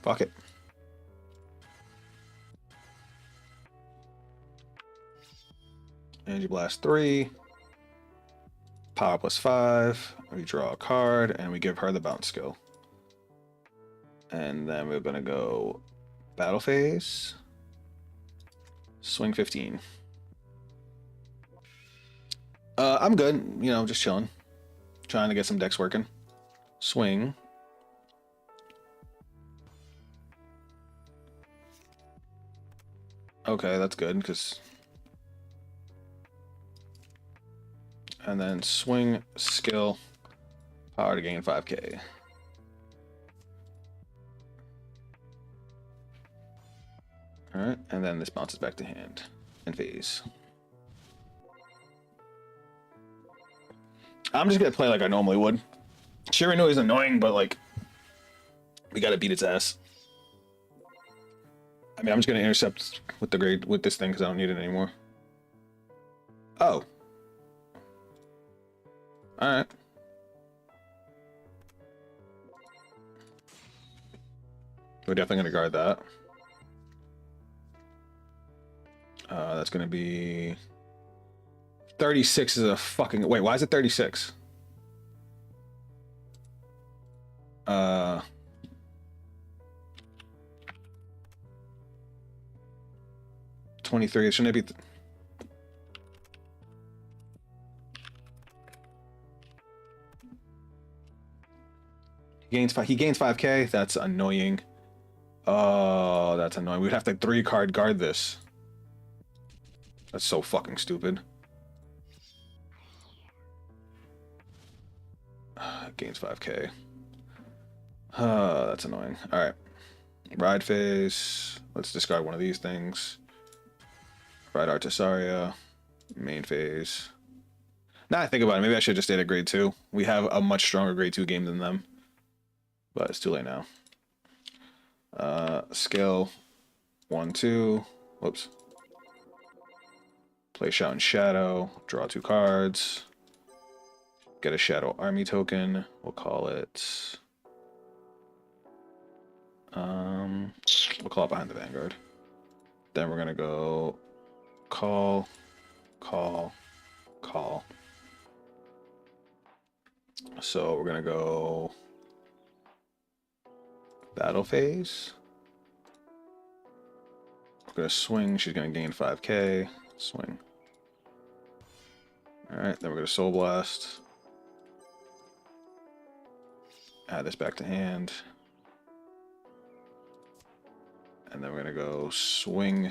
Fuck it. Energy Blast 3. Power plus 5. We draw a card, and we give her the bounce skill. And then we're gonna go battle phase. Swing 15. I'm good. You know, just chilling. Trying to get some decks working. Swing. Okay, that's good, because... And then swing, skill, power to gain 5k. Alright, and then this bounces back to hand and phase. I'm just gonna play like I normally would. Shiranui is annoying, but like, we gotta beat its ass. I mean, I'm just gonna intercept with the grade with this thing because I don't need it anymore. Oh. Alright. We're definitely gonna guard that. That's gonna be 36 is a fucking wait, why is it 36? 23, shouldn't it be he gains 5k. That's annoying. Oh, that's annoying. We'd have to 3-card guard this. That's so fucking stupid. Gains 5k. That's annoying. Alright. Ride phase. Let's discard one of these things. Ride Artisaria. Main phase. Now I think about it, maybe I should have just stayed at grade 2. We have a much stronger grade 2 game than them. But it's too late now. Skill 1, 2. Whoops. Play Shout and Shadow. Draw 2 cards. Get a Shadow Army token. We'll call it. We'll call it Behind the Vanguard. Then we're gonna go call, call, call. So we're gonna go battle phase. We're gonna swing. She's gonna gain 5k. Swing. Alright, then we're gonna Soul Blast. Add this back to hand. And then we're gonna go swing,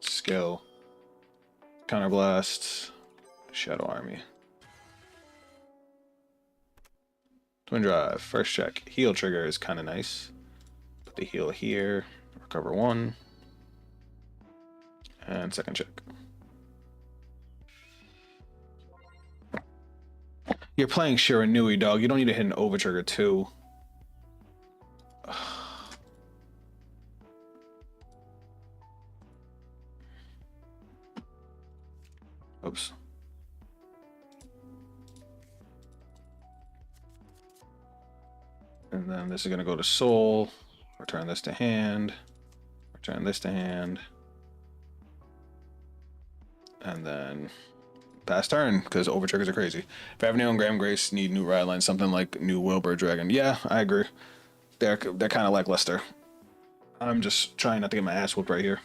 skill, counterblast, Shadow Army. Twin Drive, first check. Heal trigger is kind of nice. Put the heal here, recover 1. And second check. You're playing Shiranui, dog. You don't need to hit an over trigger too. Oops. And then this is going to go to Soul. Return this to hand. Return this to hand. And then pass turn, because over triggers are crazy. If Avenue and Graham Grace need new ride lines, something like new Wilbur Dragon. Yeah, I agree. They're kind of lackluster. I'm just trying not to get my ass whooped right here.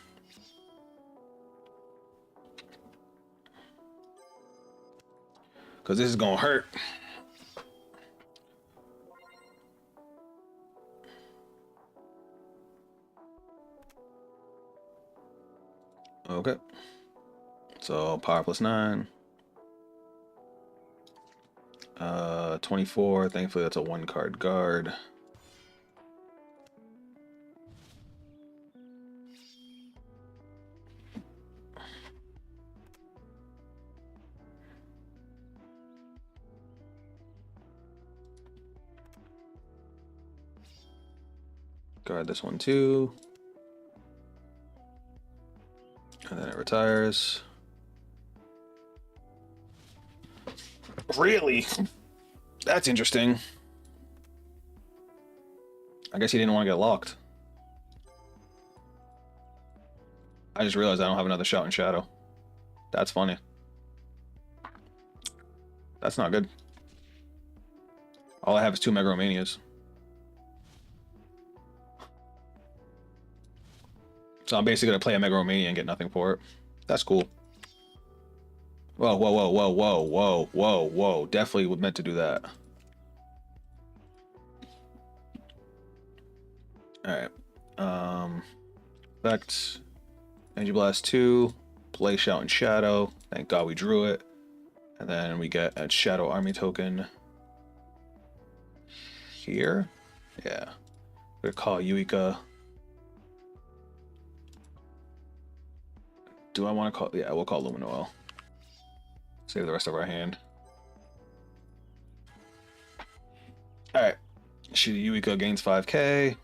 Because this is going to hurt. Okay. So power plus 9. 24. Thankfully, that's a 1-card guard. Guard this one too. And then it retires. Really? That's interesting. I guess he didn't want to get locked. I just realized I don't have another Shout in Shadow. That's funny. That's not good. All I have is 2 Megalomanias. So I'm basically going to play a Megalomania and get nothing for it. That's cool. Whoa, whoa, whoa, whoa, whoa, whoa, whoa, whoa. Definitely meant to do that. Alright. Effect. Energy Blast 2. Play Shout in Shadow. Thank God we drew it. And then we get a Shadow Army token. Here? Yeah. We're gonna call Yuika. Do I want to call? Yeah, we'll call Luminoel. Save the rest of our hand. Alright. Yuika gains 5k.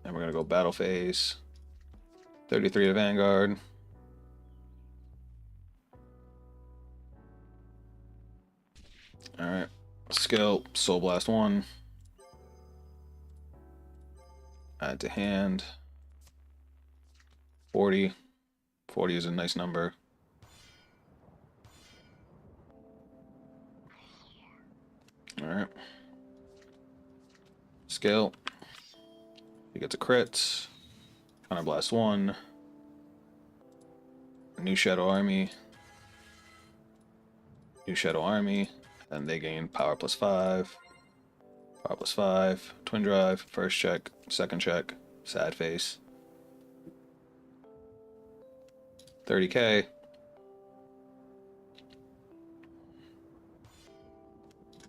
And we're gonna go battle phase. 33 to Vanguard. Alright. Skill, Soul Blast 1. Add to hand. 40. 40 is a nice number. Alright. Skill. He gets a crit. Counter Blast 1. New Shadow Army. New Shadow Army. And they gain power plus 5. Power plus 5. Twin Drive. First check. Second check. Sad face. 30k.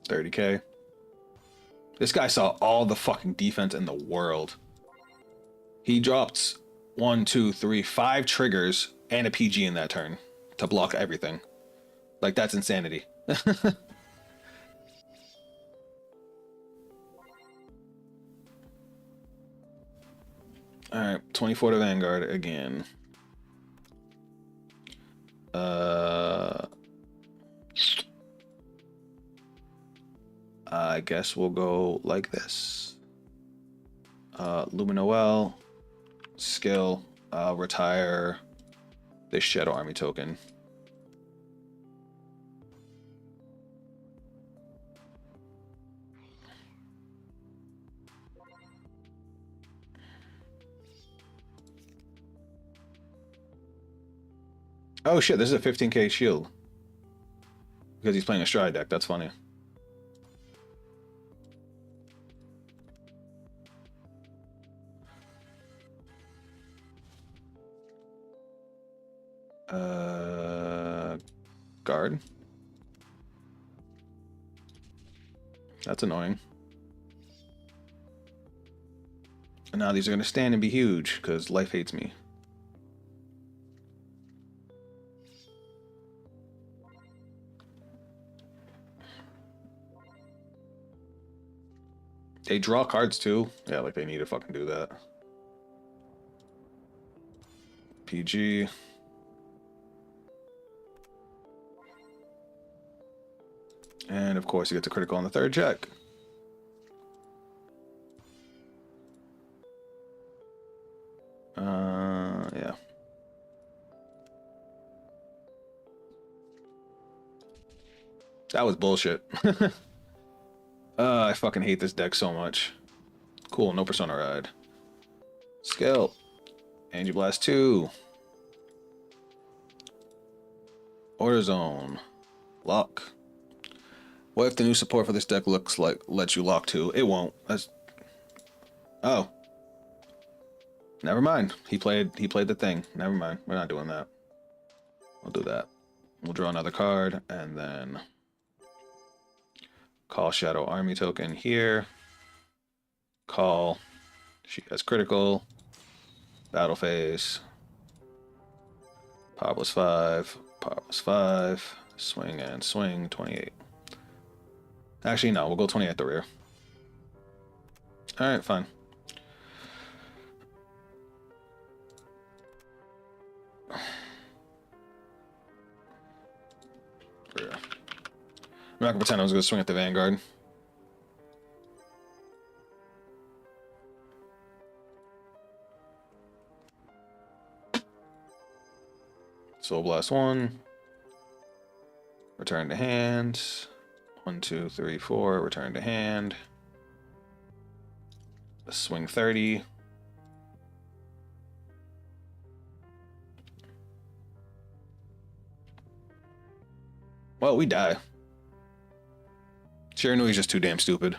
$30k. This guy saw all the fucking defense in the world. He dropped 1, 2, 3, 5 triggers and a PG in that turn to block everything. Like, that's insanity. Alright, 24 to Vanguard again. I guess we'll go like this. Luminoel, skill, retire this Shadow Army token. Oh shit, this is a 15k shield. Because he's playing a Stride deck, that's funny. Guard. That's annoying. And now these are going to stand and be huge, because life hates me. They draw cards too. Yeah, like they need to fucking do that. PG. And of course, he gets a critical on the third check. Yeah. That was bullshit. I fucking hate this deck so much. Cool, no Persona Ride. Skill. Energy Blast 2. Order Zone. Lock. What if the new support for this deck lets you lock 2? It won't. That's... Oh. Never mind. He played the thing. Never mind. We're not doing that. We'll do that. We'll draw another card and then call Shadow Army token here. Call. She has critical. Battle phase. Power plus 5. Power plus 5. Swing and swing. 28. Actually, no. We'll go 20 at the rear. Alright, fine. not gonna pretend I was gonna swing at the Vanguard. Soul Blast 1. Return to hand. 1, 2, 3, 4. Return to hand. Swing 30. Well, we die. Shiranui's just too damn stupid.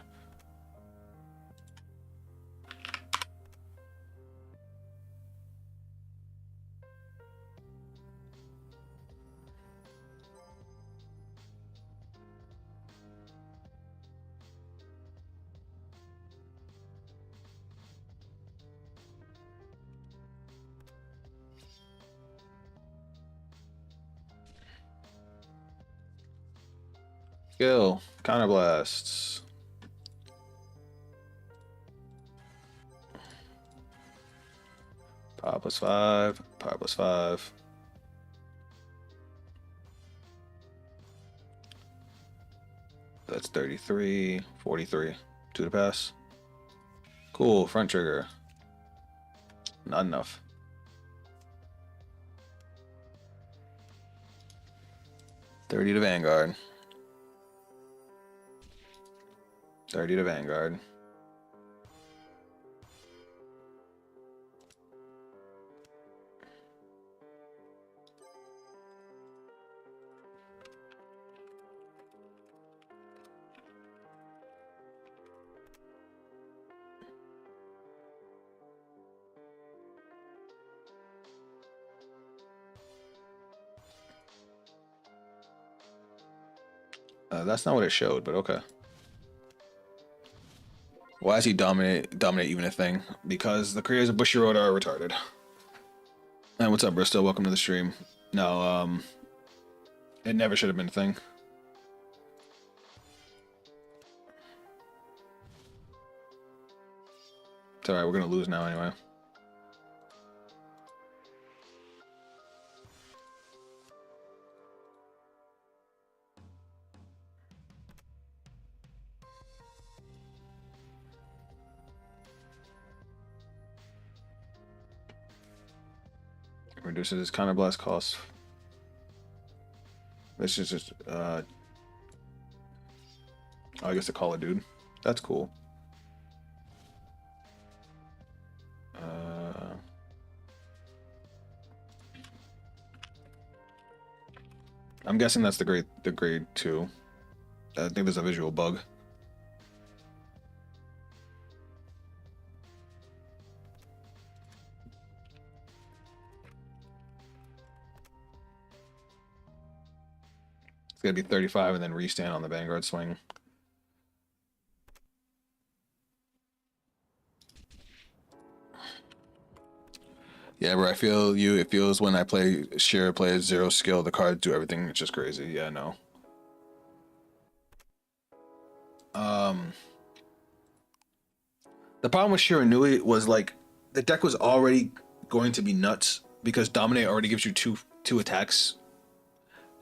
Skill. Counterblasts. Power +5. Power +5. That's 33. 43. 2 to pass. Cool. Front trigger. Not enough. $30 to Vanguard. 30 to Vanguard. That's not what it showed, but okay. Why is he dominate even a thing? Because the creators of Bushiroad are retarded. And what's up, Bristol? Welcome to the stream. No, it never should have been a thing. It's alright, we're gonna lose now anyway. Reduces his counterblast cost. This is just I guess to call a dude. That's cool. I'm guessing that's the grade 2. I think there's a visual bug. It's gonna be 35 and then restand on the Vanguard swing. Yeah, bro, I feel you. It feels when I play Shira plays 0 skill, the cards do everything. It's just crazy. Yeah, no. The problem with Shiranui was like the deck was already going to be nuts because Dominate already gives you two attacks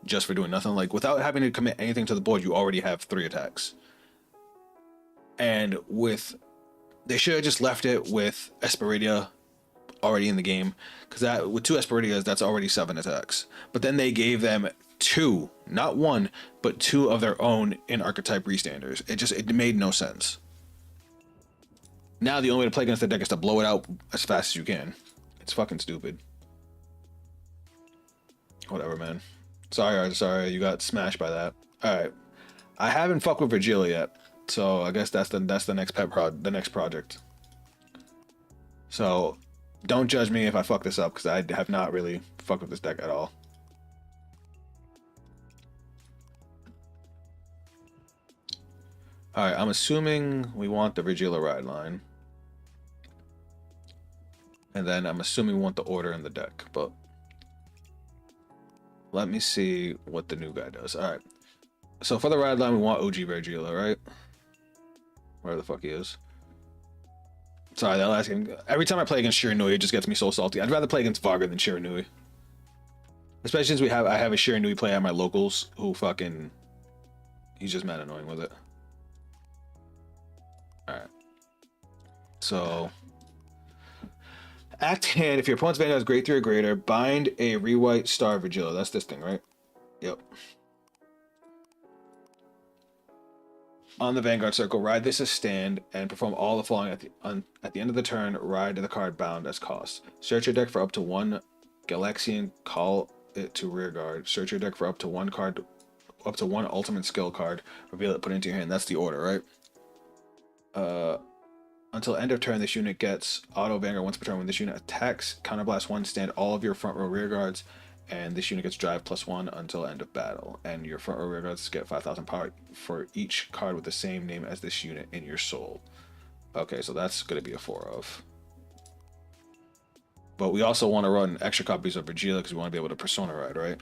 just for doing nothing. Like without having to commit anything to the board, you already have 3 attacks. And they should have just left it with Esperidia already in the game, because that with 2 Esperidias, that's already 7 attacks. But then they gave them 2, not 1, but 2 of their own in archetype restanders. It made no sense. Now the only way to play against the deck is to blow it out as fast as you can. It's fucking stupid. Whatever, man. Sorry, you got smashed by that. All right, I haven't fucked with Virgilia yet, so I guess that's the next the next project. So don't judge me if I fuck this up, because I have not really fucked with this deck at all. All right, I'm assuming we want the Virgilia ride line, and then I'm assuming we want the order in the deck, but let me see what the new guy does. All right. So for the ride line, we want OG Virgila, right? Where the fuck he is. Sorry, that last game. Every time I play against Shiranui, it just gets me so salty. I'd rather play against Varga than Shiranui. Especially since I have a Shiranui player at my locals who fucking... He's just mad annoying with it. Alright. So act hand, if your opponent's Vanguard is grade 3 or greater, bind a rewrite Star Vigila. That's this thing, right? Yep. On the Vanguard circle, ride this as stand and perform all the following at the end of the turn. Ride the card bound as cost. Search your deck for up to one Galaxian, call it to rear guard. Search your deck for up to one card, up to one ultimate skill card. Reveal it, put it into your hand. That's the order, right? Until end of turn, this unit gets auto Vanguard once per turn. When this unit attacks, counterblast 1, stand all of your front row rear guards, and this unit gets drive +1 until end of battle. And your front row rear guards get 5,000 power for each card with the same name as this unit in your soul. Okay, so that's going to be a 4 of. But we also want to run extra copies of Regila because we want to be able to Persona Ride, right?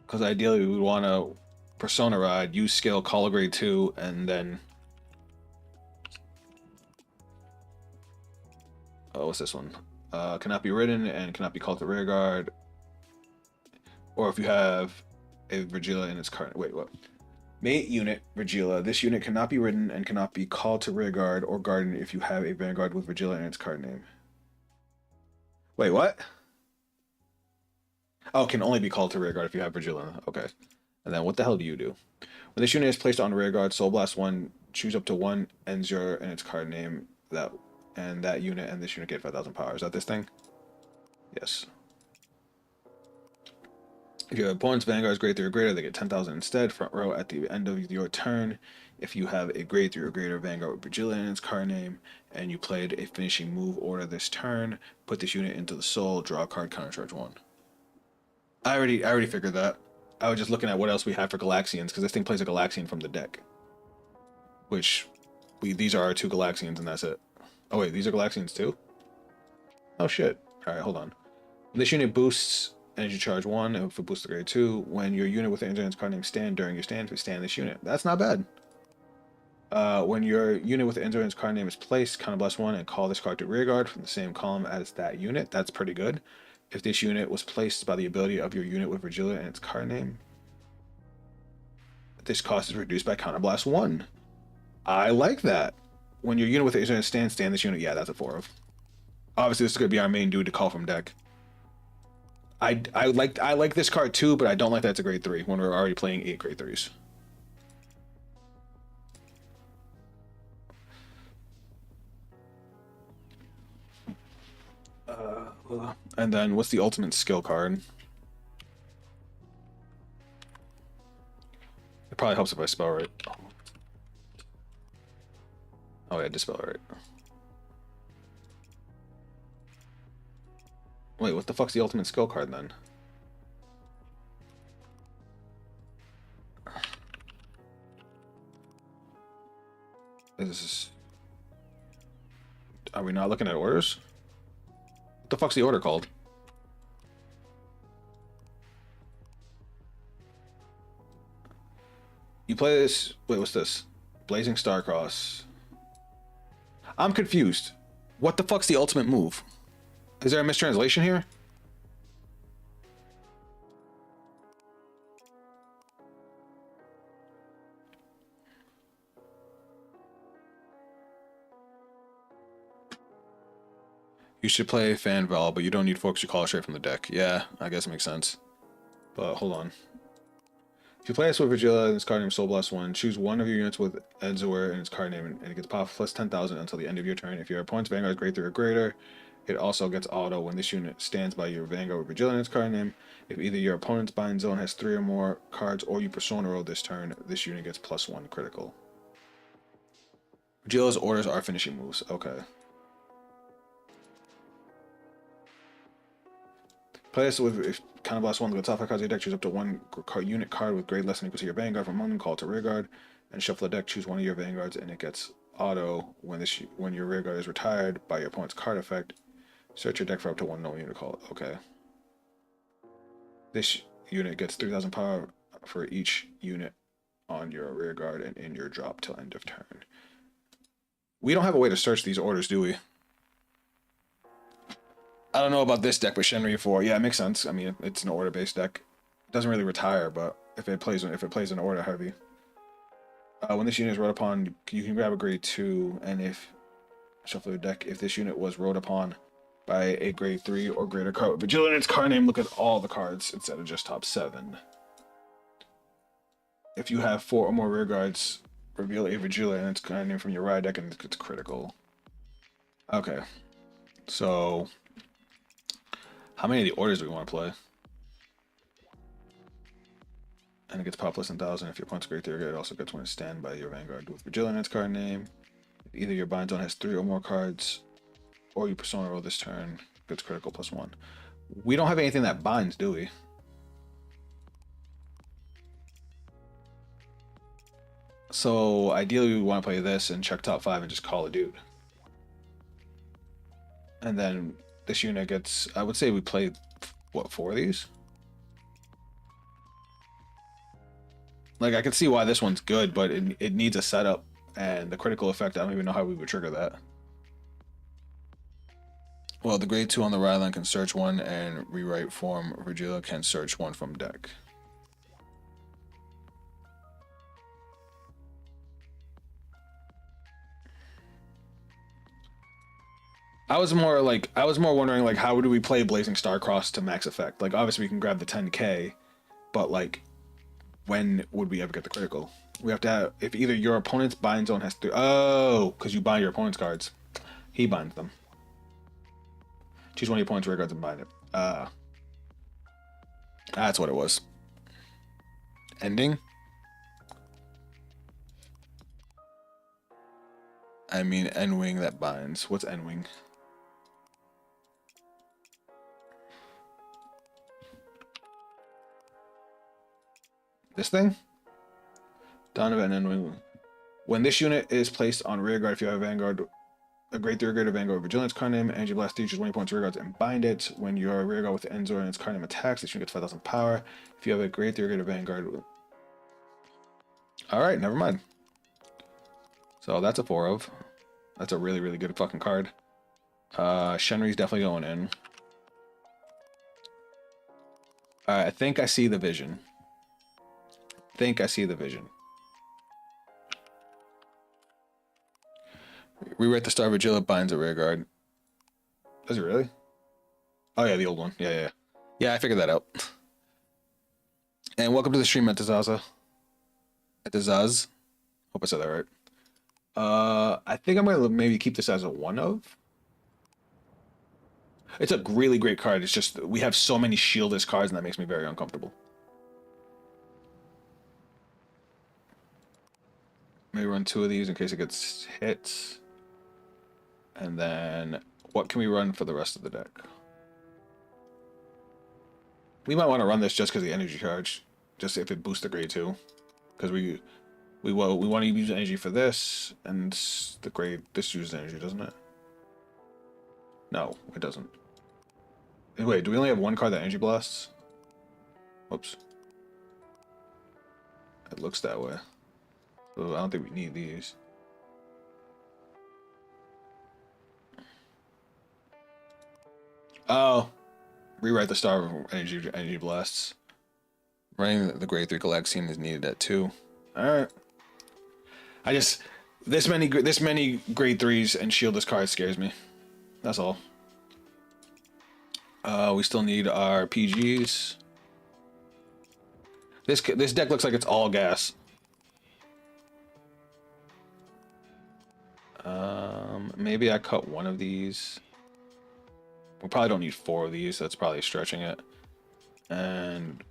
Because ideally we would want to Persona Ride, use skill, call a grade 2, and then... Oh, what's this one? Cannot be ridden and cannot be called to rear guard. Or if you have a Regila in its card... Wait, what? Mate unit, Regila. This unit cannot be ridden and cannot be called to rear guard or garden if you have a Vanguard with Regila in its card name. Wait, what? Oh, can only be called to rear guard if you have Regila. Okay. And then what the hell do you do? When this unit is placed on rear guard, Soul Blast 1, choose up to one Enzur in its card name, that unit and this unit get 5,000 power. Is that this thing? Yes. If your opponent's Vanguard is grade 3 or greater, they get 10,000 instead. Front row at the end of your turn. If you have a grade 3 or greater Vanguard with Regila in its card name, and you played a finishing move order this turn, put this unit into the soul, draw a card, countercharge 1. I already figured that. I was just looking at what else we have for Galaxians, because this thing plays a Galaxian from the deck. Which, these are our 2 Galaxians, and that's it. Oh wait, these are Galaxians too? Oh shit. Alright, hold on. When this unit boosts energy charge 1, if it boosts to grade 2, when your unit with the Enzur's card name stand during your stand, stand this unit. That's not bad. When your unit with the Enzur's card name is placed, counterblast 1 and call this card to rearguard from the same column as that unit. That's pretty good. If this unit was placed by the ability of your unit with Regila and its card name, this cost is reduced by counterblast 1. I like that. When your unit with the Enzur's stand this unit, yeah, that's a 4 of. Obviously, this is going to be our main dude to call from deck. I like this card too, but I don't like that it's a grade 3 when we're already playing 8 grade 3s. And then what's the ultimate skill card? It probably helps if I spell right. Oh yeah, I did spell it right. Wait, what the fuck's the ultimate skill card then? This is... Are we not looking at orders? What the fuck's the order called? You play this... Wait, what's this? Blazing Starcross. I'm confused. What the fuck's the ultimate move? Is there a mistranslation here? You should play Fanval, but you don't need Focus your call straight from the deck. Yeah, I guess it makes sense. But hold on. If you play this with Regila and its card name Soul Blast 1, choose one of your units with Edzor and its card name, and it gets power plus 10,000 until the end of your turn. If your opponent's Vanguard is grade 3 or greater, it also gets auto when this unit stands by your Vanguard with Regila and its card name. If either your opponent's bind zone has 3 or more cards or you Persona roll this turn, this unit gets +1 critical. Regila's orders are finishing moves. Okay. Play this with if Counterblast 1 the top 5 cards of your deck, choose up to one unit card with grade less than equal to your Vanguard from among them, call it to rearguard, and shuffle the deck, choose one of your Vanguards, and it gets auto when your rearguard is retired by your opponent's card effect. Search your deck for up to one known unit call. Okay. This unit gets 3,000 power for each unit on your rearguard and in your drop till end of turn. We don't have a way to search these orders, do we? don't know about this deck, but Shenri 4, yeah, it makes sense. I mean, it's an order-based deck. It doesn't really retire, but if it plays an order heavy, when this unit is rode upon, you can grab a grade 2, and if shuffle your deck, if this unit was rode upon by a grade 3 or greater card with Vigilance in its card name, look at all the cards instead of just top 7. If you have 4 or more rear guards, reveal a Vigilance in its card name from your ride deck, and it's critical. Okay, so how many of the orders do we want to play? And it gets pop less than 1,000 if your opponent's grade 3 or greater. It also gets one stand by your Vanguard with Vigilance in its card name. If either your bind zone has 3 or more cards, or you persona roll this turn, gets critical +1. We don't have anything that binds, do we? So ideally we want to play this and check top 5 and just call a dude. And then this unit gets, I would say we play, what, 4 of these? Like, I can see why this one's good, but it needs a setup, and the critical effect, I don't even know how we would trigger that. Well, the grade 2 on the ride line can search 1, and rewrite form Virgila can search 1 from deck. I was more wondering, like, how do we play Blazing Starcross to max effect? Like, obviously we can grab the 10k, but like, when would we ever get the critical? We have to have, if either your opponent's bind zone has 3, oh, because you bind your opponent's cards. He binds them. Choose one of your opponent's rear guards and bind it. That's what it was. Ending? I mean, end wing that binds. What's end wing? This thing? Donovan end wing. When this unit is placed on rear guard, if you have a Vanguard, a grade 3 or greater Vanguard Vigilance card name, Energy Blast 3, choose 1 points rear guards and bind it. When your rear guard with the Enzor and its card name attacks, this unit gets 5,000 power. If you have a grade 3 or greater Vanguard. Alright, never mind. So that's a 4 of. That's a really, really good fucking card. Shenri's definitely going in. Alright, I think I see the vision. Rewrite the Star Vigila binds a rear guard. Does it really? Oh yeah, the old one. Yeah. Yeah, I figured that out. And welcome to the stream, Metazaz. Hope I said that right. I think I'm gonna maybe keep this as a 1 of. It's a really great card. It's just we have so many shieldless cards, and that makes me very uncomfortable. Maybe run 2 of these in case it gets hit. And then what can we run for the rest of the deck? We might want to run this just because of the energy charge, just if it boosts the grade 2, because we want to use energy for this, and the grade this uses energy, doesn't it? No, it doesn't. Wait, do we only have 1 card that energy blasts? Whoops. It looks that way. So I don't think we need these. Oh, rewrite the Star of energy blasts. Running the grade 3 Galaxian is needed at 2. All right. I just this many grade 3s and shieldless cards scares me. That's all. We still need our PGs. This deck looks like it's all gas. Maybe I cut 1 of these. We probably don't need 4 of these. That's probably stretching it. And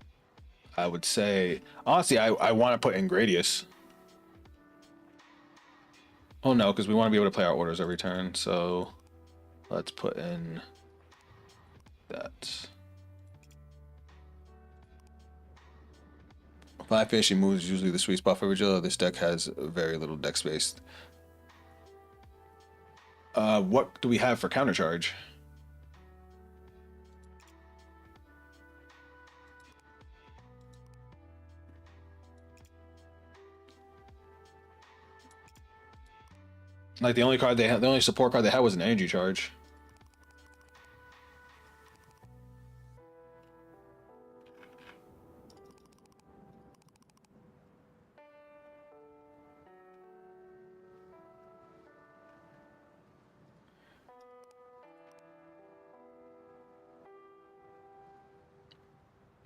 I would say, honestly, I want to put in Gradius. Oh no, because we want to be able to play our orders every turn. So let's put in that. 5 finishing moves is usually the sweet spot for Vigila. This deck has very little deck space. What do we have for countercharge? Like the only support card they had was an energy charge.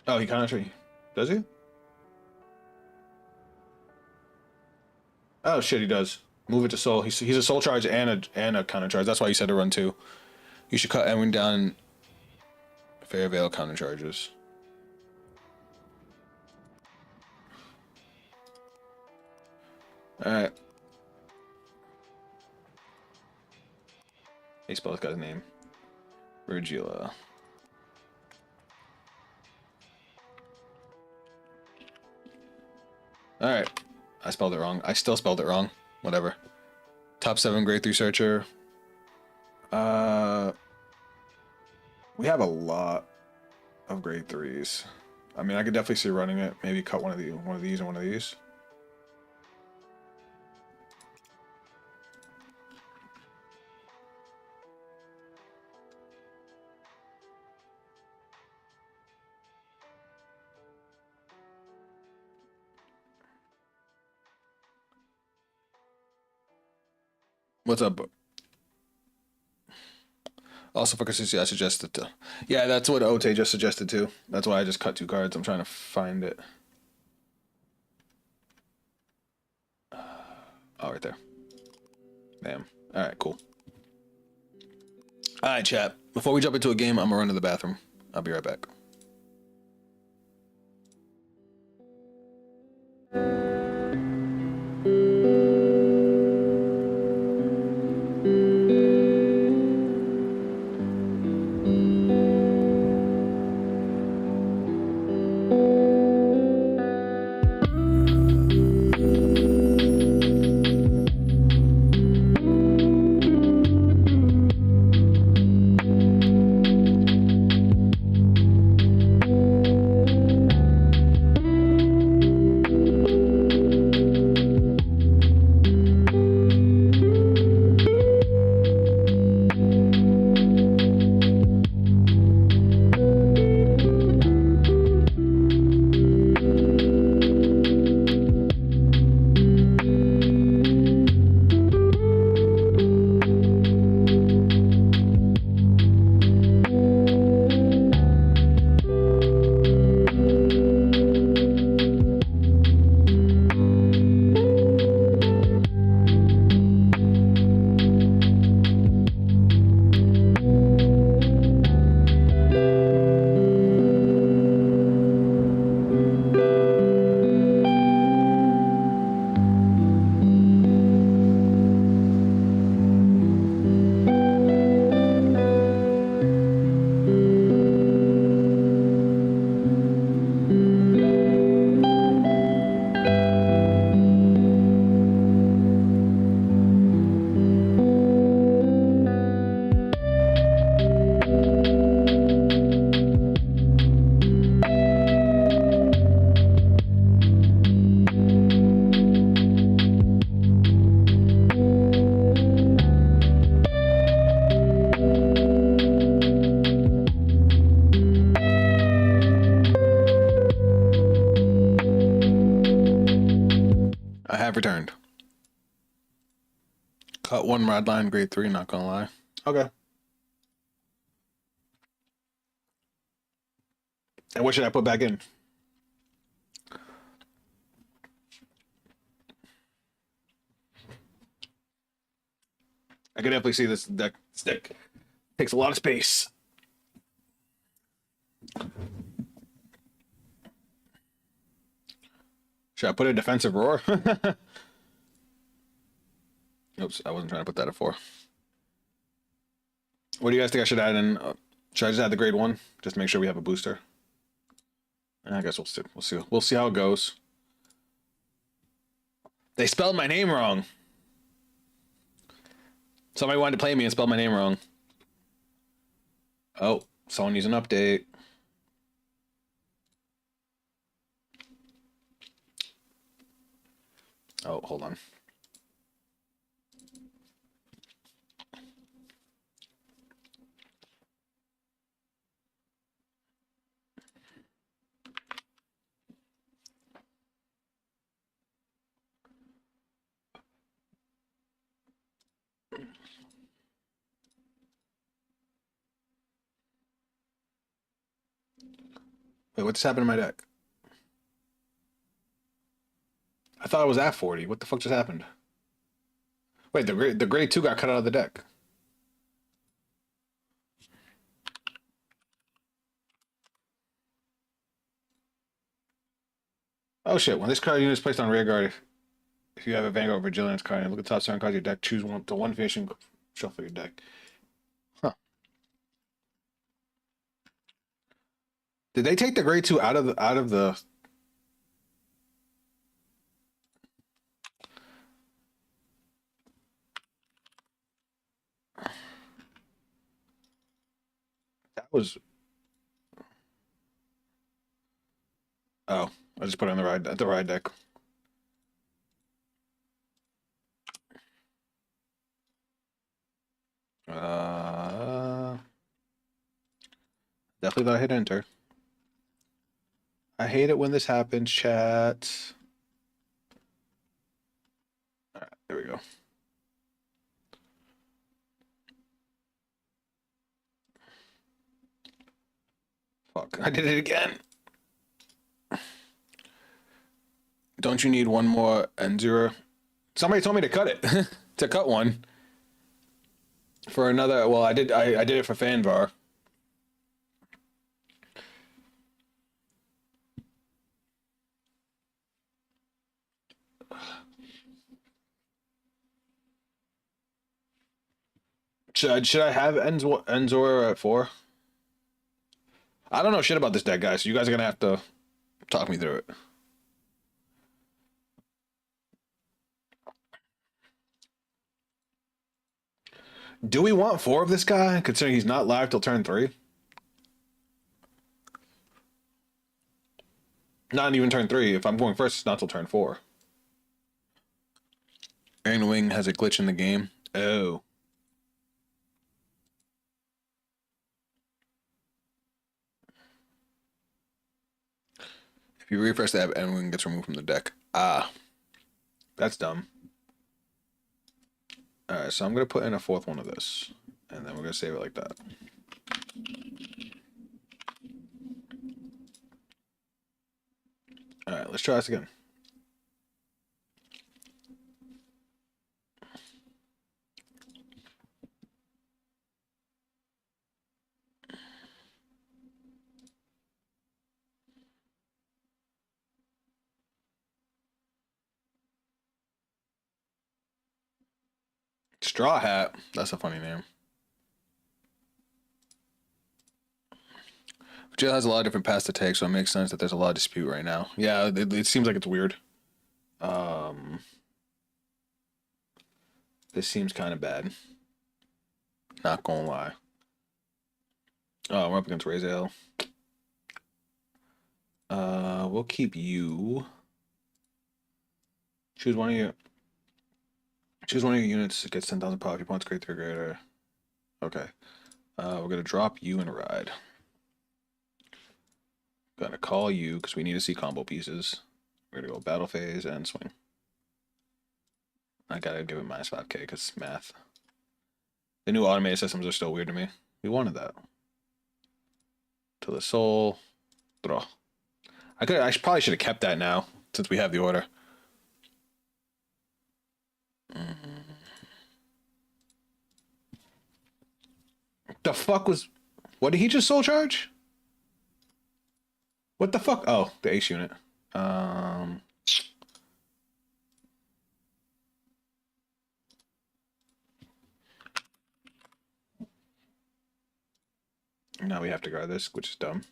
Oh, he country. Does he? Oh shit, he does. Move it to soul. He's a soul charge and a counter charge. That's why you said to run two. You should cut Edwin down. Fair Veil counter charges. All right. He spelled got his name. Virgila. All right. I spelled it wrong. I still spelled it wrong. Whatever. Top 7 grade 3 searcher. Uh, we have a lot of grade 3s. I mean, I could definitely see running it. Maybe cut one of these and one of these. What's up? Also for consistency, I suggested to. Yeah, that's what Ote just suggested too. That's why I just cut 2 cards. I'm trying to find it. Oh, right there. Damn. All right, cool. All right, chat. Before we jump into a game, I'm gonna run to the bathroom. I'll be right back. I have returned. Cut 1 red line, grade 3. Not gonna lie. Okay. And what should I put back in? I can definitely see this deck. This deck takes a lot of space. Should I put a defensive roar? Oops, I wasn't trying to put that at 4. What do you guys think I should add in? Should I just add the grade 1? Just to make sure we have a booster. I guess we'll see. We'll see. We'll see how it goes. They spelled my name wrong. Somebody wanted to play me and spelled my name wrong. Oh, someone needs an update. Oh, hold on. Wait, what just happened to my deck? I thought it was at 40. What the fuck just happened? Wait, the grade 2 got cut out of the deck. Oh shit, when this card unit is placed on rear guard, if you have a Vanguard Vigilance card and look at the top 7 cards of your deck, choose one finishing shuffle your deck. Huh. Did they take the grade 2 out of the that was oh, I just put it on the ride deck. Uh Definitely thought I hit enter. I hate it when this happens, chat. Alright, there we go. Fuck, I did it again. Don't you need one more N0? Somebody told me to cut it. To cut one. For another, well, I did it for Fanvar. Should I have Enzor at 4? I don't know shit about this deck, guys. So you guys are gonna have to talk me through it. Do we want 4 of this guy, considering he's not live till turn 3? Not even turn 3. If I'm going first, it's not till turn 4. Iron Wing has a glitch in the game. Oh. If you refresh the app, Iron Wing gets removed from the deck. Ah. That's dumb. Alright, so I'm going to put in a 4th one of this. And then we're going to save it like that. Alright, let's try this again. Straw Hat. That's a funny name. Jail has a lot of different paths to take, so it makes sense that there's a lot of dispute right now. Yeah, it seems like it's weird. This seems kind of bad. Not gonna lie. Oh, we're up against Razel. We'll keep you. Choose one of your. Choose one of your units. It gets 10,000 power. If your opponent's grade 3 or greater. Okay. We're gonna drop you and ride. Gonna call you because we need to see combo pieces. We're gonna go battle phase and swing. I gotta give it minus 5k because math. The new automated systems are still weird to me. We wanted that. To the soul. Draw. I probably should have kept that now since we have the order. The fuck was? What did he just soul charge? What the fuck? Oh, the ace unit. Now we have to guard this, which is dumb.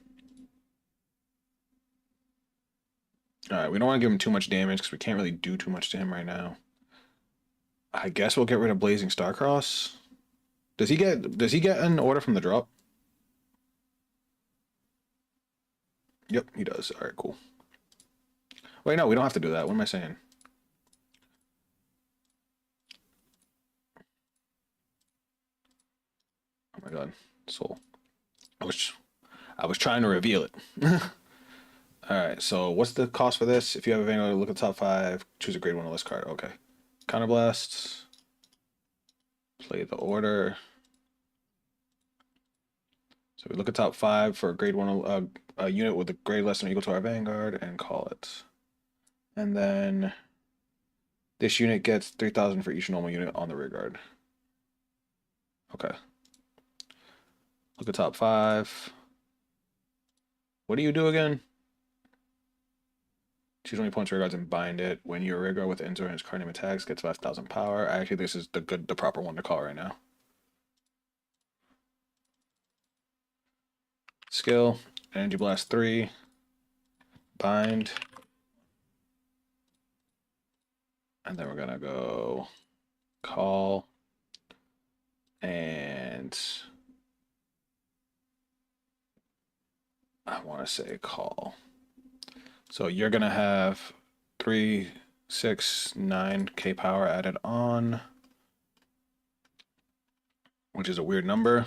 Alright, we don't want to give him too much damage because we can't really do too much to him right now. I guess we'll get rid of Blazing Starcross. Does he get an order from the drop? Yep, he does. Alright, cool. Wait, no, we don't have to do that. What am I saying? Oh my god. Soul. I was trying to reveal it. Alright, so what's the cost for this? If you have a Vanguard, look at the top 5, choose a grade 1 or less card. Okay. Counterblast. Play the order. So we look at top 5 for a grade 1 a unit with a grade less than or equal to our Vanguard and call it. And then this unit gets 3,000 for each normal unit on the rear guard. Okay. Look at top 5. What do you do again? Choose only points rear guards and bind it. When your rear guard with Enzor and its card name attacks, gets 5,000 power. Actually, this is the proper one to call right now. Skill, Energy Blast 3, bind. And then we're gonna go call and I want to say call. So you're gonna have 3, 6, 9k power added on, which is a weird number.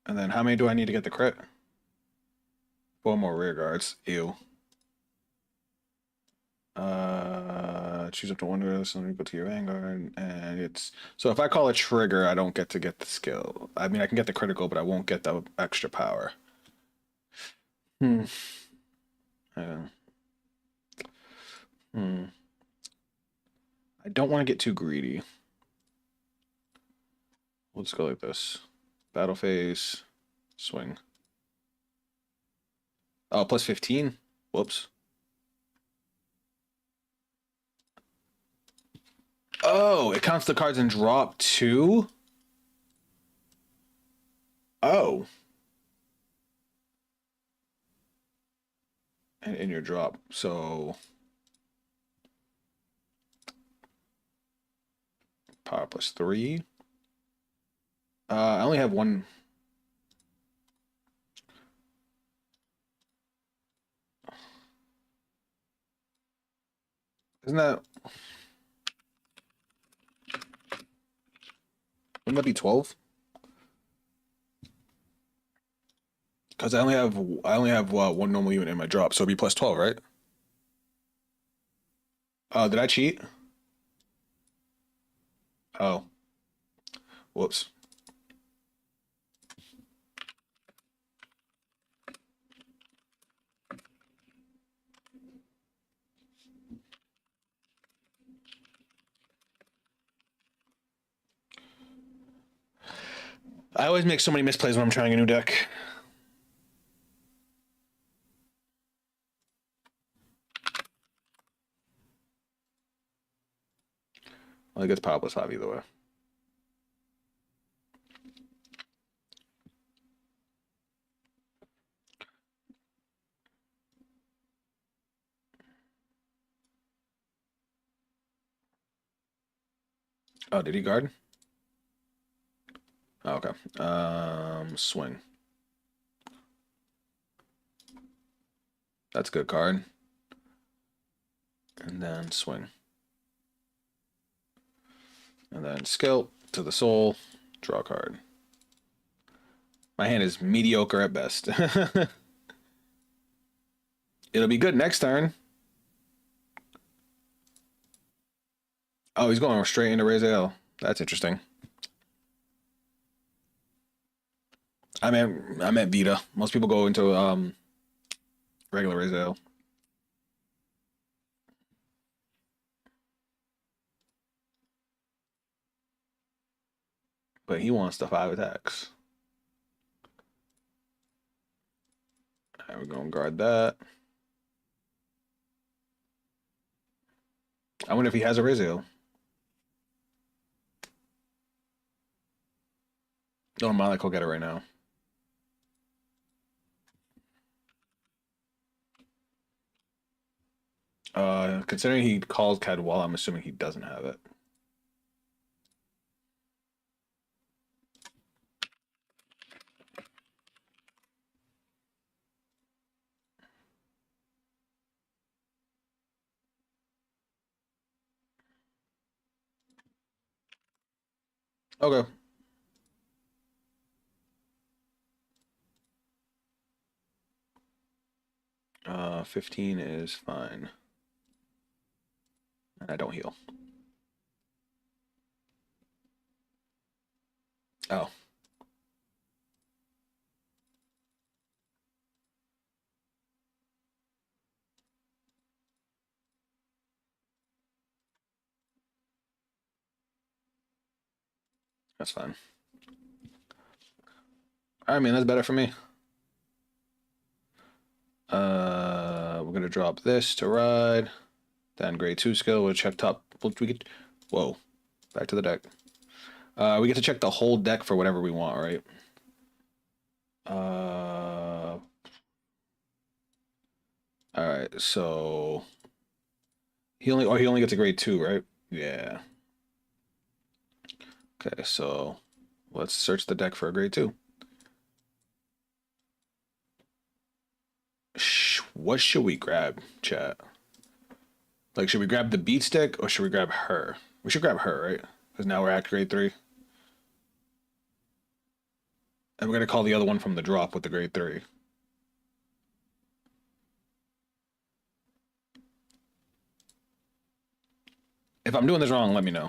And then how many do I need to get the crit? 4 more rear guards. Ew. Choose up to one guard, so equal to your Vanguard, and it's so if I call a trigger, I don't get to get the skill. I mean, I can get the critical, but I won't get the extra power. Hmm. I don't want to get too greedy. We'll just go like this. Battle phase, swing. Oh, plus 15? Whoops. Oh, it counts the cards in drop too? Oh. And in your drop. So power plus 3. I only have one. Isn't that? Wouldn't that be 12? Because I only have one normal unit in my drop, so it'd be plus 12, right? Did I cheat? Oh, whoops. I always make so many misplays when I'm trying a new deck. Well, it gets power plus 5 either way. Oh, did he guard? Oh, okay. Swing. That's a good card. And then swing. And then skill to the soul, draw a card. My hand is mediocre at best. It'll be good next turn. Oh, he's going straight into Raziel. That's interesting. I meant Vita. Most people go into regular Raziel. But he wants the 5 attacks. Alright, we're gonna guard that. I wonder if he has a Raziel. No, Malik will get it right now. Considering he calls Cadwalla, I'm assuming he doesn't have it. Okay. 15 is fine. And I don't heal. Oh. That's fine. All right, man, that's better for me. We're gonna drop this to ride. Then grade 2 skill, we'll check top. We get, whoa, back to the deck. We get to check the whole deck for whatever we want, right? All right, so he only gets a grade 2, right? Yeah. Okay, so let's search the deck for a grade 2. What should we grab, chat? Like, should we grab the beat stick or should we grab her? We should grab her, right? Because now we're at grade 3. And we're gonna call the other one from the drop with the grade 3. If I'm doing this wrong, let me know.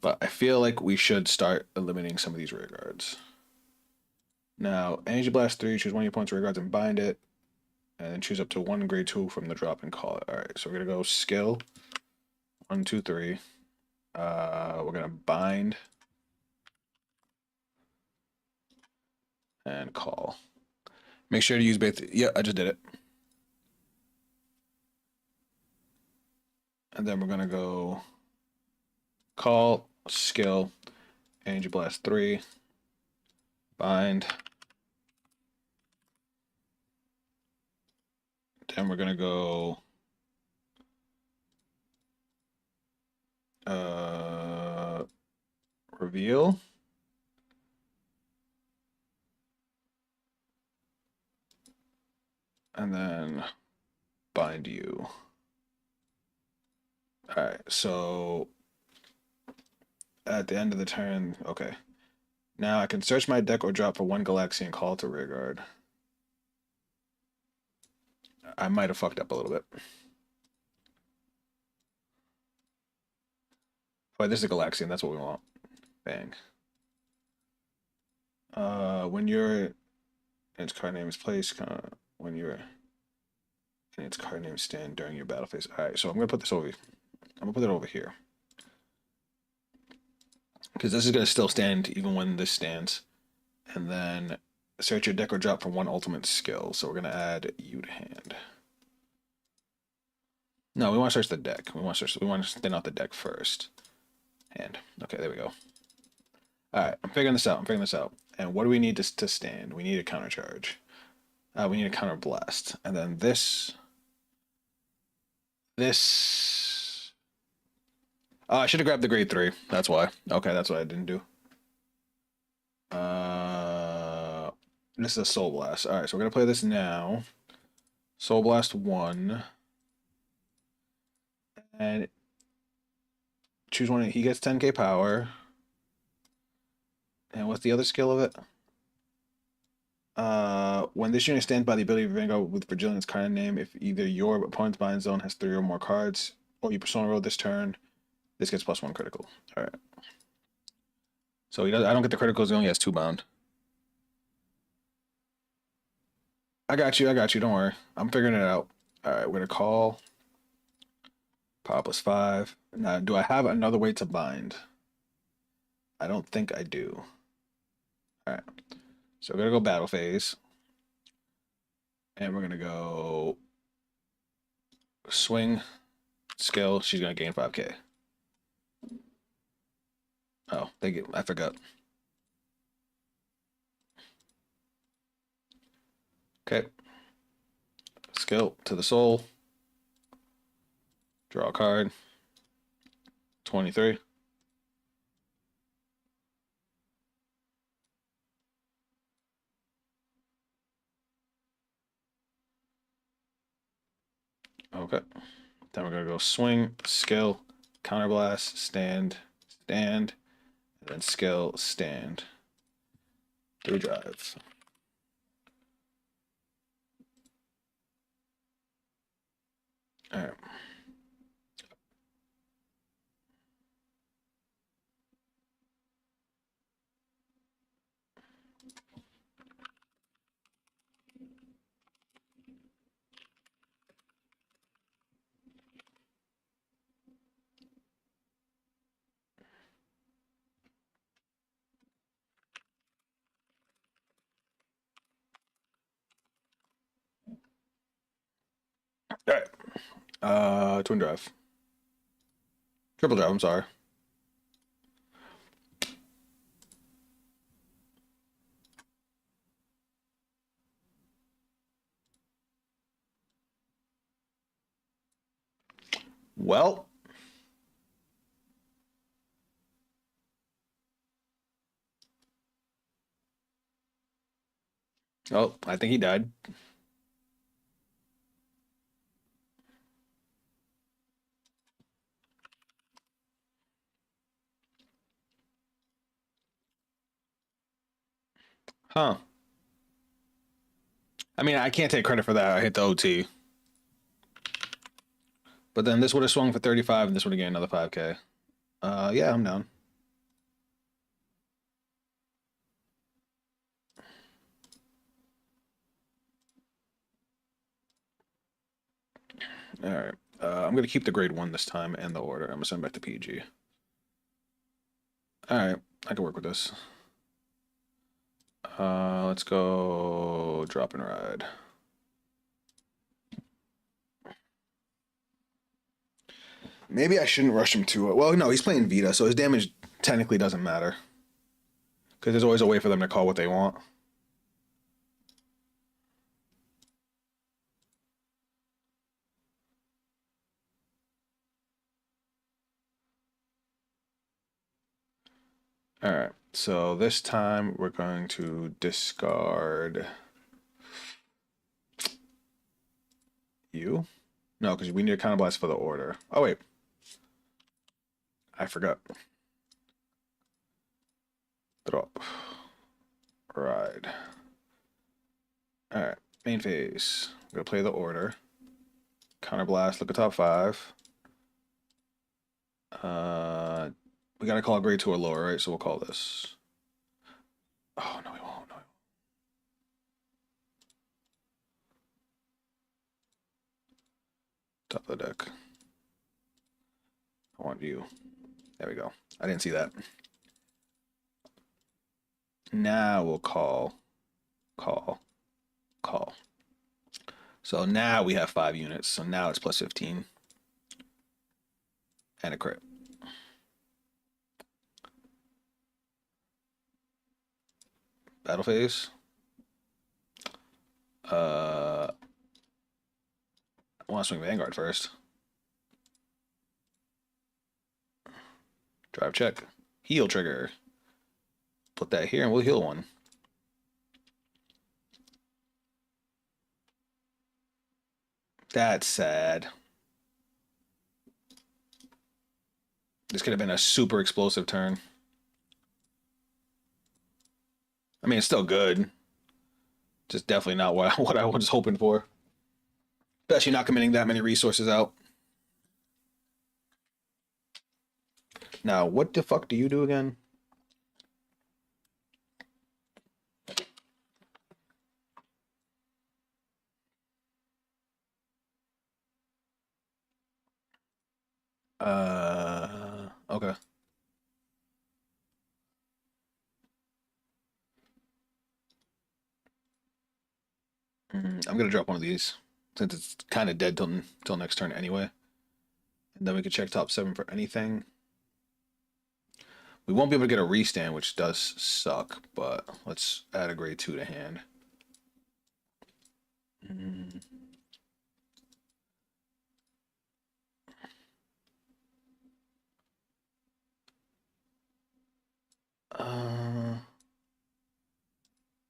But I feel like we should start eliminating some of these rear guards. Now, Energy Blast 3, choose one of your opponent's rear guards and bind it. And then choose up to 1 grade 2 from the drop and call it. Alright, so we're gonna go skill. 1, 2, 3. We're gonna bind and call. Make sure to use both. Yeah, I just did it. And then we're gonna go call, skill, Energy Blast 3, bind. Then we're gonna go reveal. And then bind you. Alright, so at the end of the turn, okay. Now I can search my deck or drop for 1 Galaxy and call it to rearguard. I might have fucked up a little bit. Oh, this is a Galaxy, and that's what we want. Bang. When your its card name is placed, when you're in its card name stand during your battle phase. All right, so I'm gonna put this over. I'm gonna put it over here because this is gonna still stand even when this stands. And then search your deck or drop for 1 ultimate skill. So we're gonna add you to hand. No, we want to search the deck. We want to thin out the deck first. Hand. Okay, there we go. All right, I'm figuring this out. And what do we need to stand? We need a counter charge. We need a counter blast. And then this. I should have grabbed the grade 3. That's why. Okay, that's what I didn't do. This is a Soul Blast. All right, so we're gonna play this now. Soul Blast 1. And choose one. He gets 10k power. And what's the other skill of it? When this unit stands by the ability of Vanguard with Vigilance card name, if either your opponent's bind zone has 3 or more cards, or you persona roll this turn, this gets +1 critical. All right. So he does. I don't get the criticals. He only has 2 bound. I got you. Don't worry. I'm figuring it out. All right. We're gonna call. Power +5. Now, do I have another way to bind? I don't think I do. All right. So we're gonna go battle phase. And we're gonna go swing, skill. She's gonna gain 5k. Oh, I forgot. Okay. Skill to the soul. Draw a card. 23. Okay. Then we're gonna go swing, skill, counterblast, stand, and then skill, stand. 3 drives. All right. All right. Twin drive. Triple drive, I'm sorry. Well, oh, I think he died. Huh. I mean, I can't take credit for that. I hit the OT. But then this would have swung for 35 and this would have gained another 5K. Yeah, I'm down. All right. I'm going to keep the grade 1 this time and the order. I'm going to send back to PG. All right. I can work with this. Let's go drop and ride. Maybe I shouldn't rush him to it. Well, no, he's playing Vita, so his damage technically doesn't matter. Because there's always a way for them to call what they want. All right. So this time we're going to discard you. No, because we need a counterblast for the order. Oh, wait. I forgot. Drop. Ride. All right. Main phase. I'm going to play the order. Counterblast. Look at top 5. We got to call grade 2 or lower, right? So we'll call this. Oh, no, we won't. No. Top of the deck. I want you. There we go. I didn't see that. Now we'll call. So now we have 5 units. So now it's plus 15. And a crit. Battle phase. I want to swing Vanguard first. Drive check. Heal trigger. Put that here and we'll heal one. That's sad. This could have been a super explosive turn. I mean, it's still good. Just definitely not what I was hoping for. Especially not committing that many resources out. Now, what the fuck do you do again? Okay. I'm gonna drop one of these since it's kind of dead till next turn anyway. And then we can check top 7 for anything. We won't be able to get a restand, which does suck, but let's add a grade 2 to hand.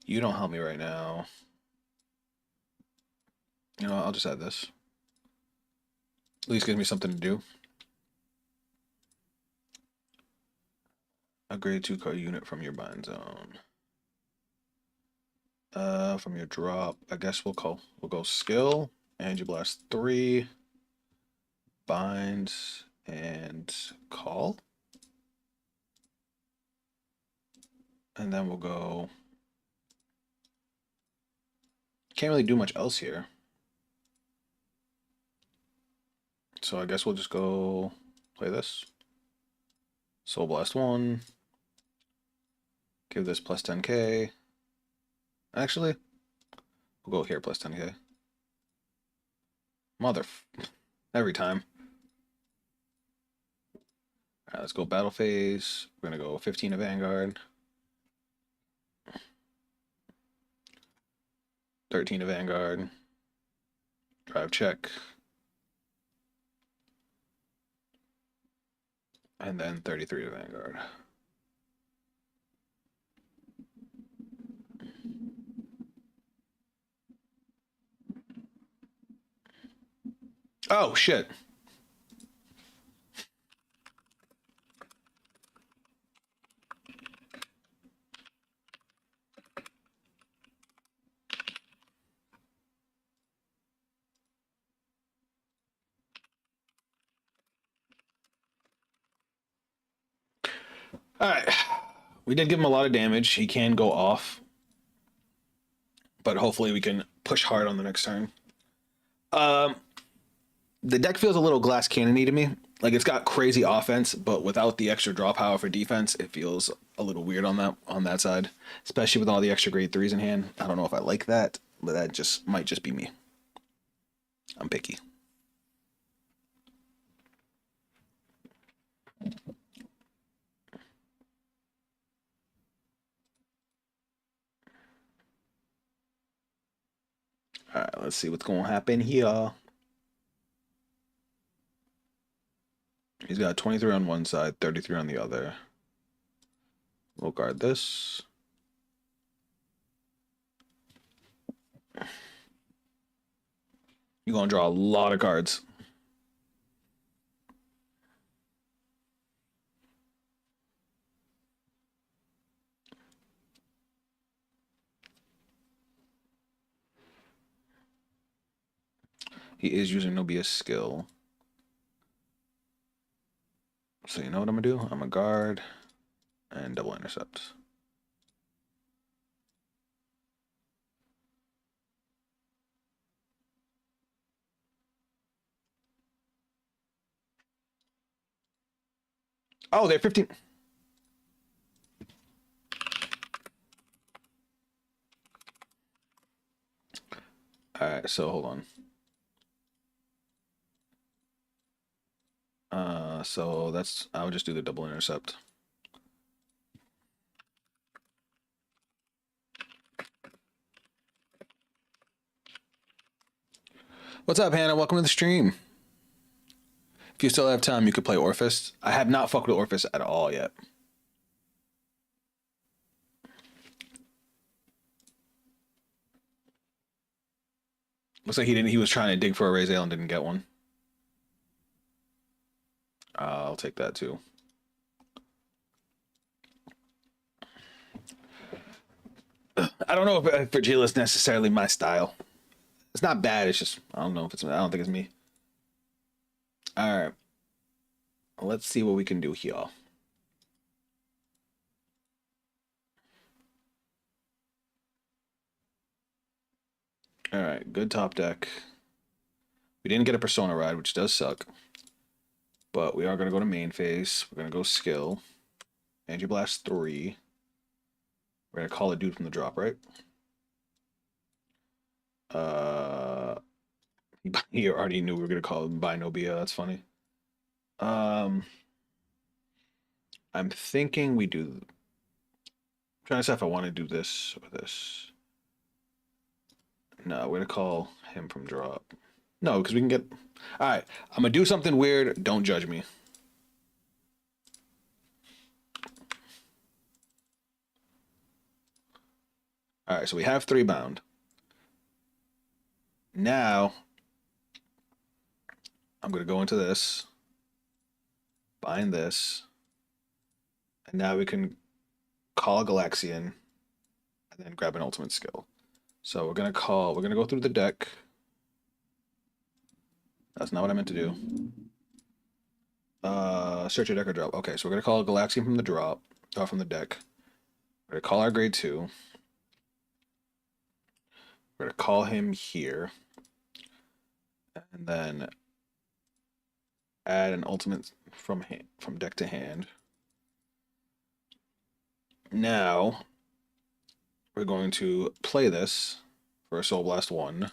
You don't help me right now. You know, I'll just add this. At least gives me something to do. A grade 2 card unit from your bind zone. From your drop, I guess we'll go skill, and you blast 3, bind, and call. And then we'll go. Can't really do much else here. So I guess we'll just go play this. Soul Blast 1. Give this plus 10k. Actually, we'll go here plus 10k. Mother. Every time. All right, let's go battle phase. We're gonna go 15 of Vanguard, 13 of Vanguard, drive check, and then 33 of Vanguard. Oh shit. All right. We did give him a lot of damage. He can go off, but hopefully we can push hard on the next turn. Um, the deck feels a little glass cannony to me. Like it's got crazy offense, but without the extra draw power for defense, it feels a little weird on that side. Especially with all the extra grade threes in hand. I don't know if I like that, but that just might just be me. I'm picky. All right, let's see what's going to happen here. He's got 23 on one side, 33 on the other. We'll guard this. You're going to draw a lot of cards. He is using Nobia's skill. So you know what I'm going to do? I'm going to guard and double intercept. Oh, they're 15. All right, so hold on. So that's, I would just do the double intercept. What's up, Hannah? Welcome to the stream. If you still have time, you could play Orphis. I have not fucked with Orphis at all yet. Looks like he didn't. He was trying to dig for a Razel and didn't get one. I'll take that too. I don't know if Virgil is necessarily my style. It's not bad. It's just I don't know if it's. I don't think it's me. All right. Let's see what we can do here. All right. Good top deck. We didn't get a Persona ride, which does suck. But we are going to go to main phase. We're going to go skill. Anti-Blast 3. We're going to call a dude from the drop, right? He already knew we were going to call him by Nobia. That's funny. I'm thinking we do... I'm trying to decide if I want to do this or this. No, we're going to call him from drop. No, because we can get... All right, I'm going to do something weird. Don't judge me. All right, so we have 3 bound. Now, I'm going to go into this, bind this, and now we can call a Galaxian and then grab an ultimate skill. So we're going to go through the deck. That's not what I meant to do. Search your deck or drop. Okay, so we're going to call a Galaxian from the drop, or from the deck. We're going to call our grade 2. We're going to call him here. And then add an ultimate from deck to hand. Now we're going to play this for a Soul Blast 1.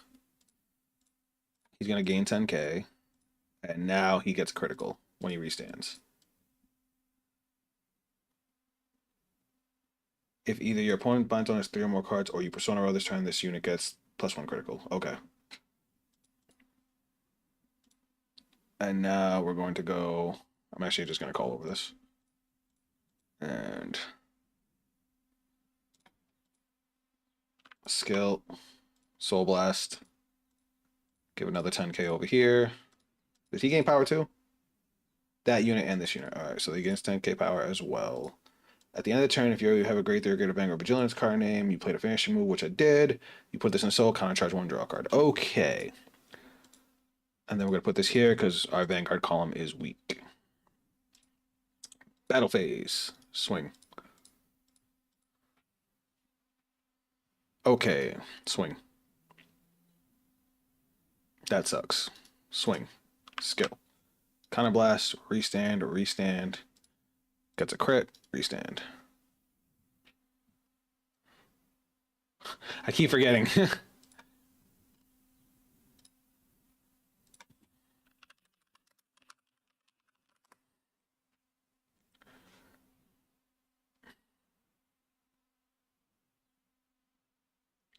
He's gonna gain 10k, and now he gets critical when he restands. If either your opponent binds on his 3 or more cards, or you persona roll this turn, this unit gets +1 critical. Okay. And now we're going to go. I'm actually just going to call over this. And skill, Soul Blast. Give another 10k over here. Did he gain power too? That unit and this unit. Alright, so he gains 10k power as well. At the end of the turn, if you have a Great Theory, Greater Vanguard Vigilance card name, you played a finishing move, which I did. You put this in Soul, counter-charge 1, draw a card. Okay. And then we're going to put this here because our Vanguard column is weak. Battle phase. Swing. Okay. Swing. That sucks. Swing. Skill. Counter blast. Restand. Restand. Gets a crit. Restand. I keep forgetting.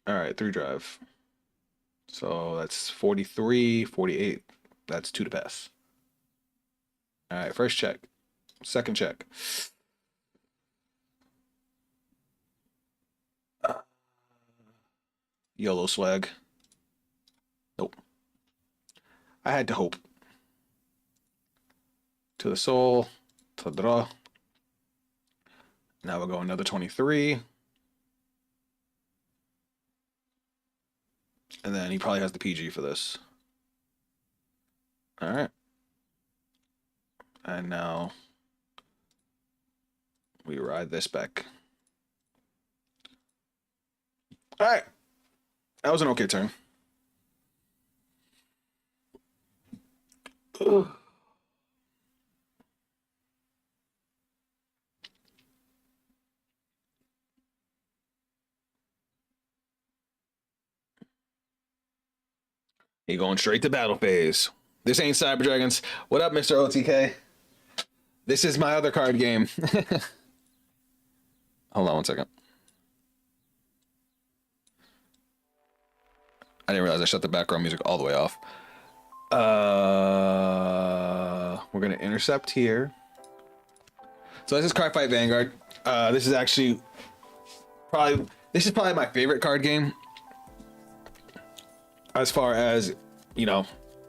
All right, 3 drive. So that's 43, 48. That's 2 to pass. All right, first check. Second check. YOLO swag. Nope. I had to hope. To the soul. To the draw. Now we'll go another 23. And then he probably has the PG for this. All right. And now we ride this back. All right. That was an okay turn. Ugh. He going straight to battle phase. This ain't Cyber Dragons. What up, Mr. OTK? This is my other card game. Hold on 1 second. I didn't realize I shut the background music all the way off. We're gonna intercept here. So this is Cardfight Vanguard. This is actually probably my favorite card game. As far as, you know,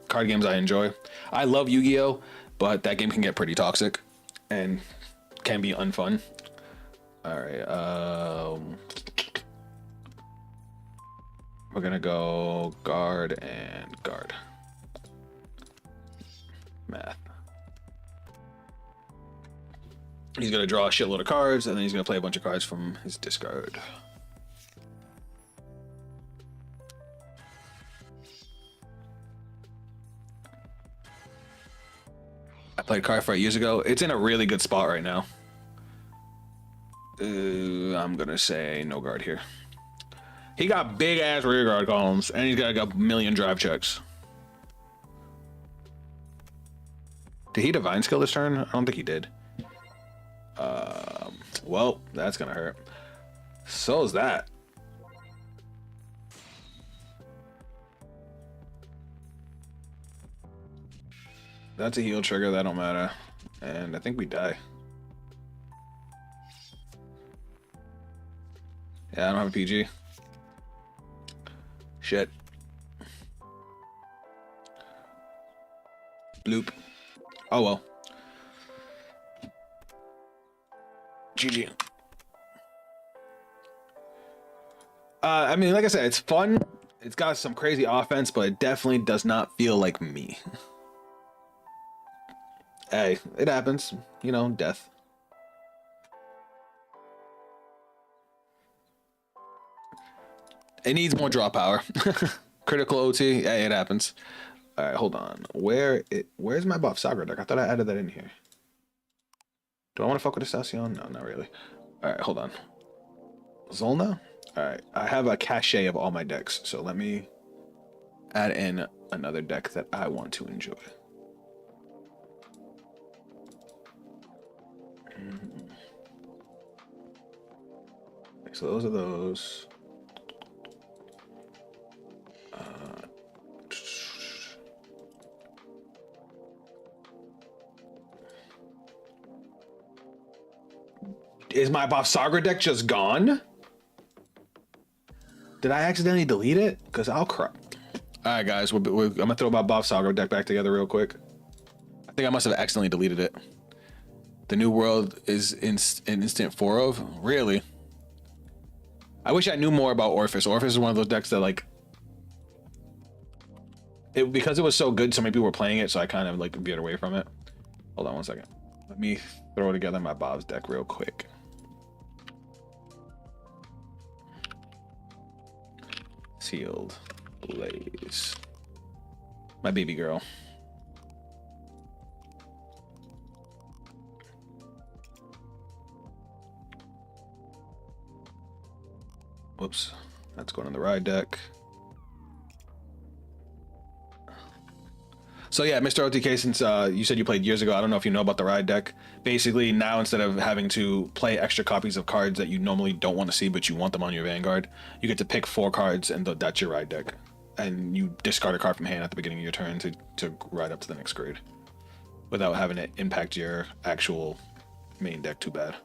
card games I enjoy. I love Yu-Gi-Oh, but that game can get pretty toxic and can be unfun. All right. We're gonna go guard and guard. Math. He's gonna draw a shitload of cards, and then he's gonna play a bunch of cards from his discard. I played Cardfight years ago. It's in a really good spot right now. I'm gonna say no guard here. He got big ass rear guard columns, and he's got like a million drive checks. Did he divine skill this turn? I don't think he did. Well, that's gonna hurt. So is that. That's a heal trigger, that don't matter. And I think we die. Yeah, I don't have a PG. Shit. Bloop. Oh well. GG. I mean, like I said, it's fun. It's got some crazy offense, but it definitely does not feel like me. Hey, it happens. You know, death. It needs more draw power. Critical OT. Yeah, it happens. All right, hold on. Where's my buff Saga deck? I thought I added that in here. Do I want to fuck with Estacion? No, not really. All right, hold on. Zolna? All right, I have a cache of all my decks, so let me add in another deck that I want to enjoy. So those are those. Is my Bofsagra deck just gone? Did I accidentally delete it? Because I'll cry. All right, guys, I'm gonna throw my Bofsagra deck back together real quick. I think I must have accidentally deleted it. The New World is in instant 4 of? Really? I wish I knew more about Orphis. Orphis is one of those decks that, like, because it was so good, so many people were playing it, so I kind of like veered away from it. Hold on one second. Let me throw together my Bob's deck real quick. Sealed Blaze. My baby girl. Whoops, that's going on the ride deck. So yeah, Mr. OTK, since you said you played years ago, I don't know if you know about the ride deck. Basically, now instead of having to play extra copies of cards that you normally don't want to see, but you want them on your Vanguard, you get to pick 4 cards, and that's your ride deck. And you discard a card from hand at the beginning of your turn to ride up to the next grade, without having it impact your actual main deck too bad.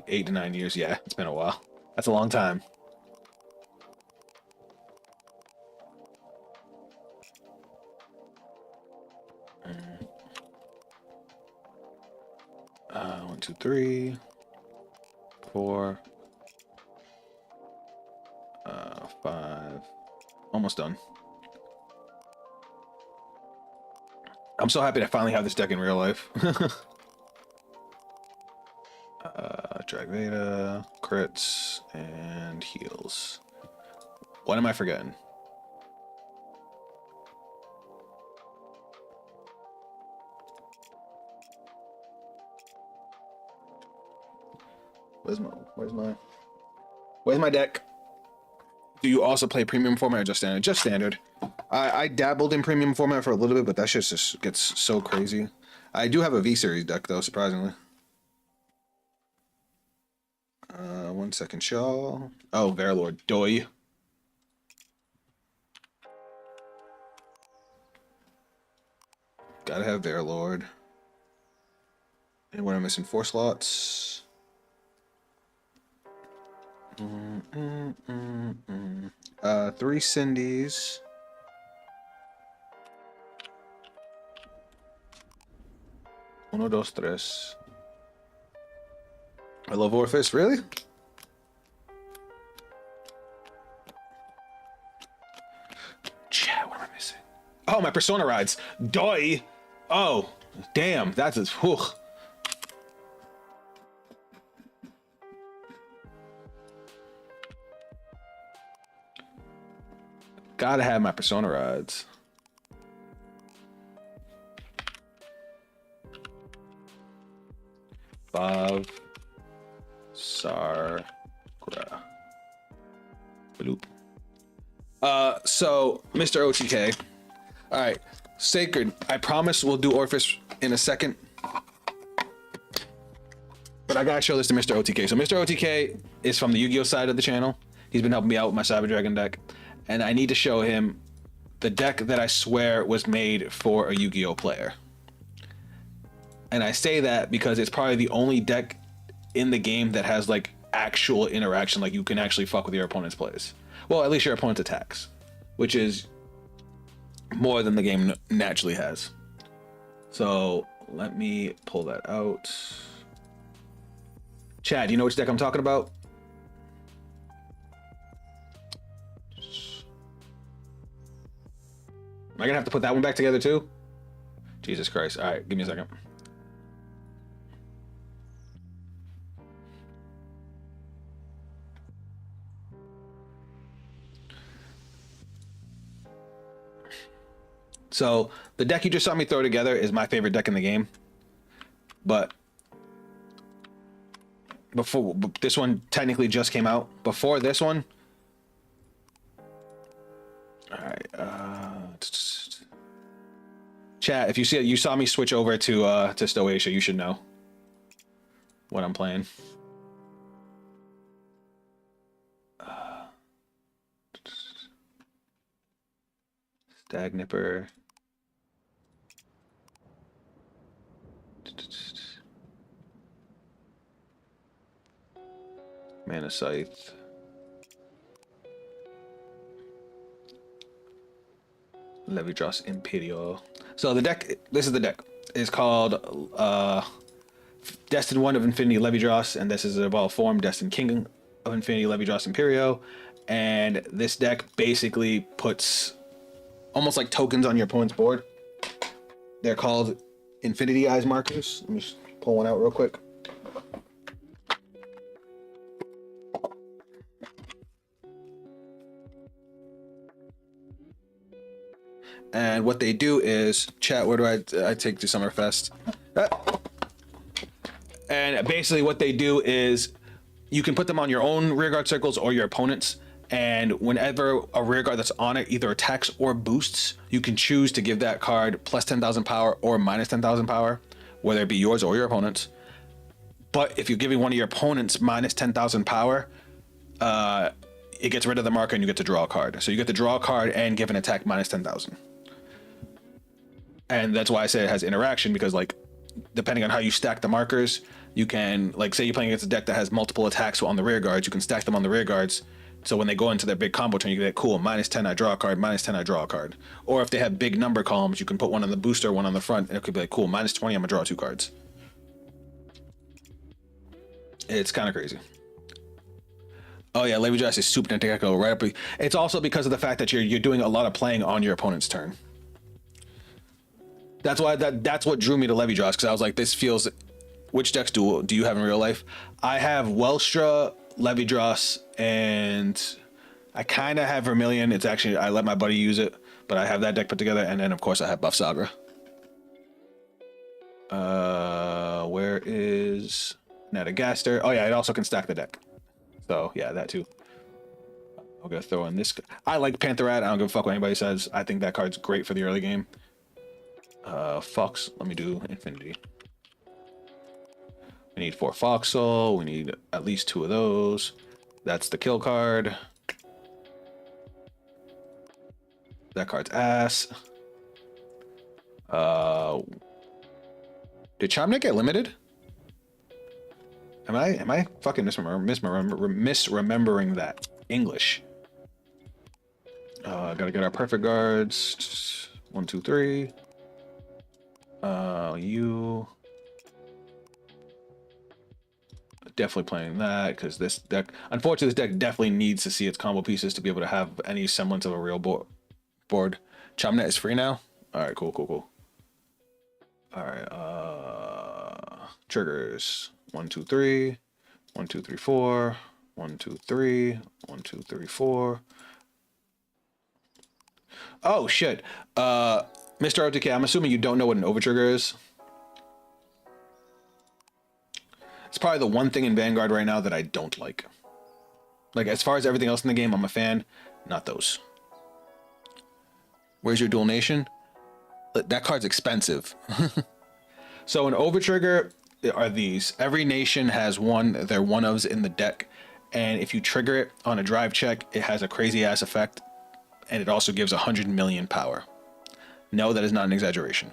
$8 to 9 years, yeah, it's been a while. That's a long time. One, two, 3, 4, 5. Almost done. I'm so happy to finally have this deck in real life. Drag Veda, crits, and heals. What am I forgetting? Where's my deck? Do you also play premium format or just standard? Just standard. I dabbled in premium format for a little bit, but that shit just gets so crazy. I do have a V-Series deck though, surprisingly. 1 second, Shaw. Oh, Verlord. Doi. Gotta have Verlord. And what am I missing? 4 slots. 3 Cindy's. Uno, dos, tres. I love Orphis, really? Chat, what am I missing? Oh, my Persona rides. Doi. Oh, damn, that's a whew. Gotta have my Persona rides. Bob Sargra. Bloop. So Mr. OTK. All right, Sacred. I promise we'll do Orphis in a second, but I gotta show this to Mr. OTK. So Mr. OTK is from the Yu-Gi-Oh side of the channel. He's been helping me out with my Cyber Dragon deck, and I need to show him the deck that I swear was made for a Yu-Gi-Oh player. And I say that because it's probably the only deck in the game that has like actual interaction, like you can actually fuck with your opponent's plays. Well, at least your opponent's attacks, which is more than the game naturally has. So let me pull that out. Chad, do you know which deck I'm talking about? Am I gonna have to put that one back together too? Jesus Christ. All right, give me a second. So the deck you just saw me throw together is my favorite deck in the game, but before this one technically just came out. Before this one. All right. Chat, if you see it, you saw me switch over to Stoatia, you should know what I'm playing. Stag Nipper. Mana Scythe. Levidros Imperial. So the deck, this is the deck. It's called Destined 1 of Infinity Levidros, and this is a evolved form, Destined King of Infinity Levidros Imperio. And this deck basically puts almost like tokens on your opponent's board. They're called Infinity Eyes markers. Let me just pull one out real quick. And what they do is, chat, where do I take to Summerfest? And basically what they do is you can put them on your own rearguard circles or your opponent's. And whenever a rearguard that's on it either attacks or boosts, you can choose to give that card plus 10,000 power or minus 10,000 power, whether it be yours or your opponent's. But if you're giving one of your opponents minus 10,000 power, it gets rid of the marker and you get to draw a card. So you get to draw a card and give an attack minus 10,000. And that's why I say it has interaction, because like depending on how you stack the markers, you can, like, say you're playing against a deck that has multiple attacks on the rear guards, you can stack them on the rear guards. So when they go into their big combo turn, you get cool, minus 10, I draw a card, minus 10, I draw a card. Or if they have big number columns, you can put one on the booster, one on the front, and it could be like, cool, minus 20, I'm gonna draw 2 cards. It's kind of crazy. Oh yeah, Levidros is super Nintendo right up. It's also because of the fact that you're doing a lot of playing on your opponent's turn. That's why that's what drew me to Levidros, because I was like, this feels. Which decks do you have in real life? I have Welstra, Levidros, and I kind of have Vermilion. It's actually, I let my buddy use it, but I have that deck put together, and then of course I have Buff Sagra. Where is Natagaster? Oh yeah, it also can stack the deck. So yeah, that too. I'm gonna throw in this. I like Pantherad. I don't give a fuck what anybody says. I think that card's great for the early game. Fox. Let me do Infinity. We need 4 Foxhole. We need at least 2 of those. That's the kill card. That card's ass. Did Chomnick get limited? Am I fucking misremembering that? English. Gotta get our perfect guards. 1, 2, 3. You. Definitely playing that, because this deck, unfortunately, this deck definitely needs to see its combo pieces to be able to have any semblance of a real board. Chomnet is free now. All right, cool. All right, triggers 1, 2, 3, 1, 2, 3, 4, 1, 2, 3, 1, 2, 3, 4. Oh shit, Mr. OTK, I'm assuming you don't know what an overtrigger is. It's probably the one thing in Vanguard right now that I don't like. Like, as far as everything else in the game, I'm a fan. Not those. Where's your dual nation? That card's expensive. So an overtrigger are these. Every nation has one. They're one-ofs in the deck. And if you trigger it on a drive check, it has a crazy-ass effect. And it also gives 100 million power. No, that is not an exaggeration.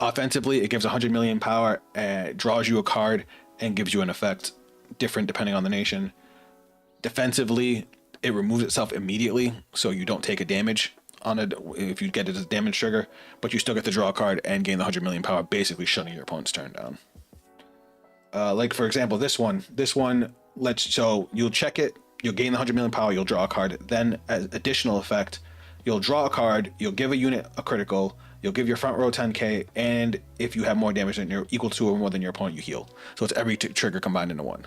Offensively, it gives 100 million power, and draws you a card, and gives you an effect different depending on the nation. Defensively, it removes itself immediately, so you don't take a damage on it if you get it as a damage trigger, but you still get to draw a card and gain the 100 million power, basically shutting your opponent's turn down. Like for example, this one so you'll check it, you'll gain the 100 million power, you'll draw a card, then as additional effect, you'll draw a card, you'll give a unit a critical, you'll give your front row 10k, and if you have more damage than you're equal to or more than your opponent, you heal. So it's every trigger combined into one.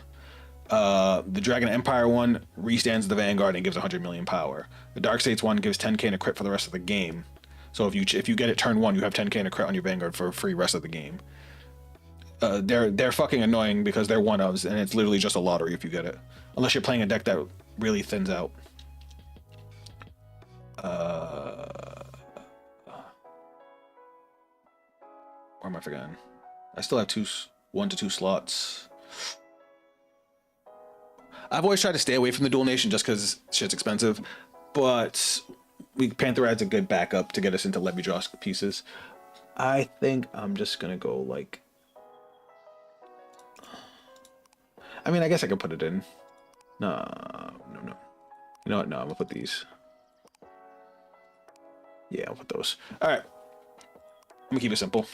The Dragon Empire one restands the Vanguard and gives 100 million power. The Dark States one gives 10k and a crit for the rest of the game. So if you get it turn 1, you have 10k and a crit on your Vanguard for free rest of the game. They're fucking annoying because they're one ofs, and it's literally just a lottery if you get it, unless you're playing a deck that really thins out. Or am I forgetting? I still have 1 to 2 slots. I've always tried to stay away from the dual nation just because shit's expensive, but Panther Rad's a good backup to get us into levy draw pieces. I think I'm just gonna go like. I mean, I guess I could put it in. No. You know what? No, I'm gonna put these. Yeah, I'll put those. All right. I'm gonna keep it simple.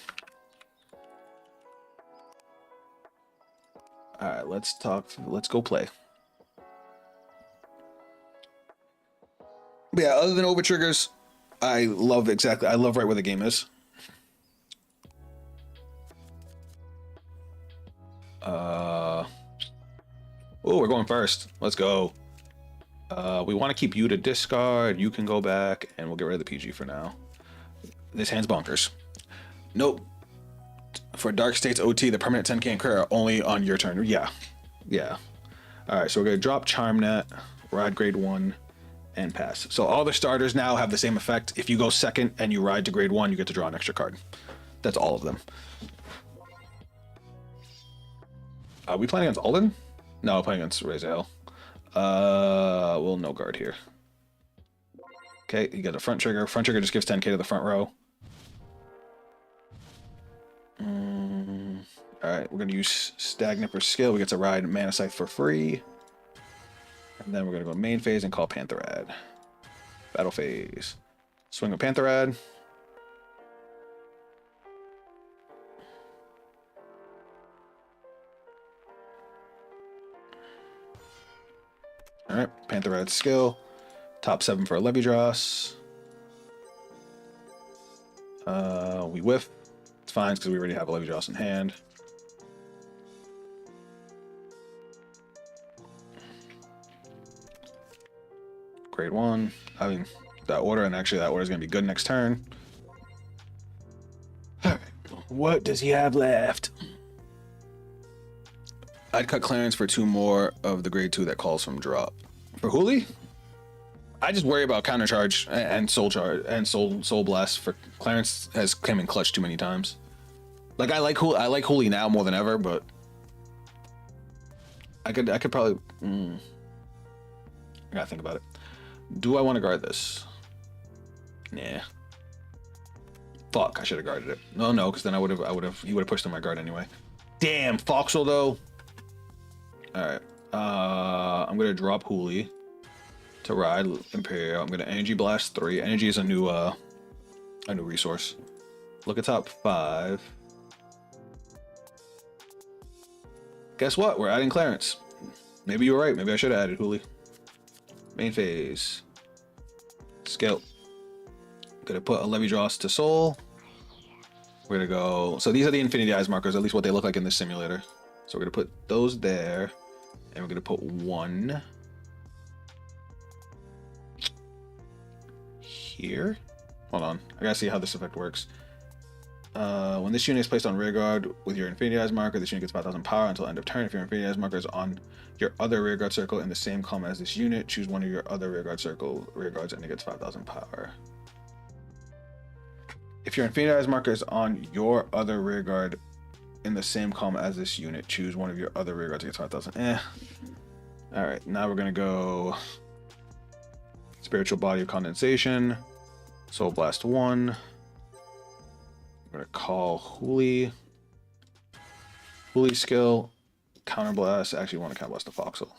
All right, let's talk. Let's go play. But yeah, other than over triggers, I love right where the game is. Oh, we're going first. Let's go. We want to keep you to discard. You can go back, and we'll get rid of the PG for now. This hand's bonkers. Nope. For Dark States OT, the permanent 10k and crit are only on your turn. Yeah. All right, so we're gonna drop Charmnet, ride grade 1, and pass. So all the starters now have the same effect. If you go second and you ride to grade 1, you get to draw an extra card. That's all of them. Are we playing against Alden? No, we're playing against Razor. Well, no guard here. Okay, you got a front trigger. Front trigger just gives 10k to the front row. All right, we're going to use Stagnant for skill. We get to ride Mana Scythe for free. And then we're going to go main phase and call Pantherad. Battle phase. Swing with Pantherad. All right, Pantherad skill. Top 7 for a Levy Dross. We whiff. It's fine because we already have a Levy Dross in hand. Grade 1. I mean, that order, and actually that order is going to be good next turn. All right. What does he have left? I'd cut Clarence for 2 more of the grade 2 that calls from drop. For Hooli? I just worry about countercharge and soul charge and soul blast. For Clarence has come in clutch too many times. Like I like Hooli now more than ever, but I could probably. I gotta think about it. Do I want to guard this? Nah. Fuck! I should have guarded it. No, because then he would have pushed on my guard anyway. Damn, Foxel though. All right. I'm gonna drop Hooli to ride Imperial. I'm gonna Energy Blast 3. Energy is a new resource. Look at top 5. Guess what? We're adding Clarence. Maybe you were right. Maybe I should have added Hooli. Main phase. Skill. Gonna put a Levy Dross to Soul. We're gonna go. So these are the Infinity Eyes markers, at least what they look like in this simulator. So we're gonna put those there, and we're gonna put 1 here. Hold on, I gotta see how this effect works. When this unit is placed on rearguard with your Infinity Eyes marker, this unit gets 5,000 power until end of turn. If your Infinity Eyes marker is on your other rearguard circle in the same column as this unit, choose one of your other rearguards, and it gets 5,000 power. If your Infinity Eyes marker is on your other rearguard in the same column as this unit, choose one of your other rearguards to get 5,000. All right, now we're gonna go Spiritual Body of Condensation, Soul Blast 1. We're gonna call Hooli. Hooli skill, Counterblast. Actually, want to Counterblast the Foxel.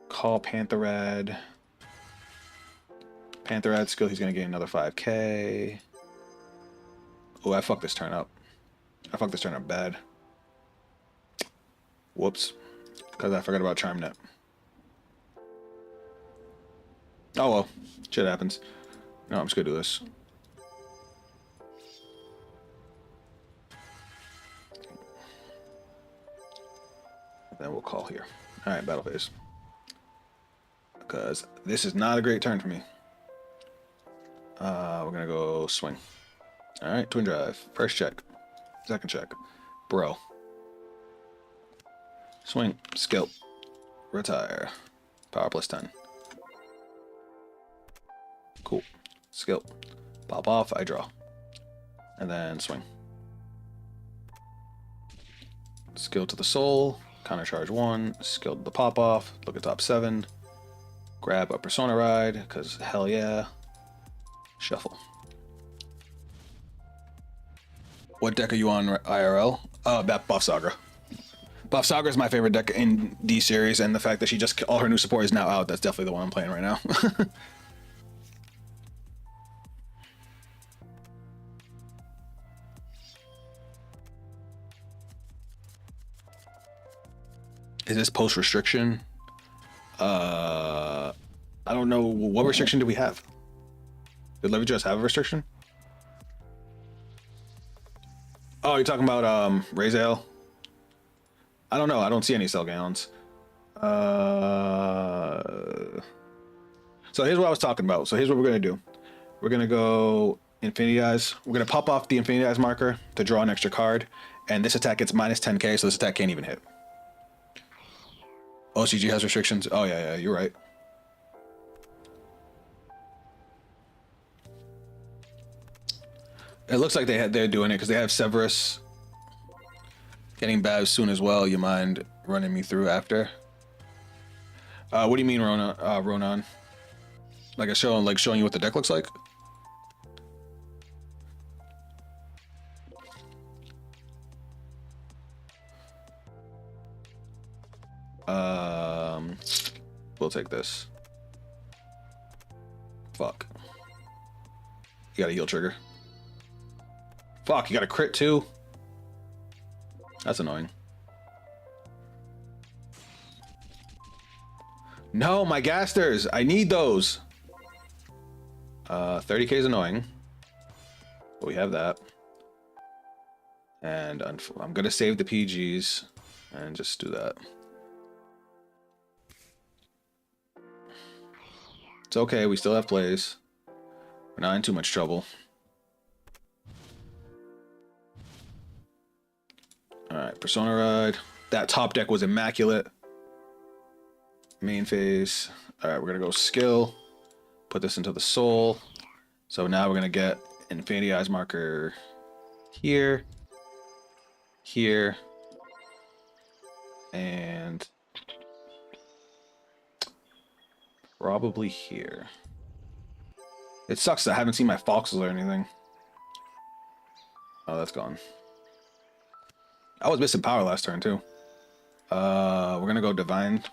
Call Pantherad. Pantherad skill, he's gonna gain another 5k. Oh, I fucked this turn up. I fucked this turn up bad. Whoops. Because I forgot about Charmnet. Oh well. Shit happens. No, I'm just gonna do this. Then we'll call here. Alright, battle phase. Because this is not a great turn for me. We're gonna go swing. Alright, twin drive. First check. Second check. Bro. Swing. Skill. Retire. Power plus 10. Cool. Skill. Pop off. I draw. And then swing. Skill to the soul. Counter charge 1. Skill to the pop off. Look at top 7. Grab a Persona Ride, because hell yeah. Shuffle. What deck are you on IRL? That Buff Saga. Buff Saga is my favorite deck in D series, and the fact that she just all her new support is now out, that's definitely the one I'm playing right now. Is this post restriction? I don't know. What restriction do we have? Did Levy just have a restriction? Oh, you're talking about Razel? I don't know. I don't see any cell gallons. So here's what I was talking about. So here's what we're gonna do. We're gonna go Infinity Eyes. We're gonna pop off the Infinity Eyes marker to draw an extra card, and this attack gets minus 10k, so this attack can't even hit. OCG has restrictions. Oh yeah, you're right. It looks like they're doing it because they have Severus getting bad soon as well. You mind running me through after? What do you mean, Ronan? Like showing you what the deck looks like? We'll take this. Fuck. You got a heal trigger. Fuck, you got a crit too? That's annoying. No, my Gasters! I need those! 30k is annoying. But we have that. And I'm gonna save the PGs and just do that. It's okay, we still have plays. We're not in too much trouble. Alright, Persona Ride. That top deck was immaculate. Main phase. Alright, we're gonna go skill. Put this into the soul. So now we're gonna get Infinity Eyes marker here. Here. And probably here. It sucks that I haven't seen my foxes or anything. Oh, that's gone. I was missing power last turn too. We're gonna go divine.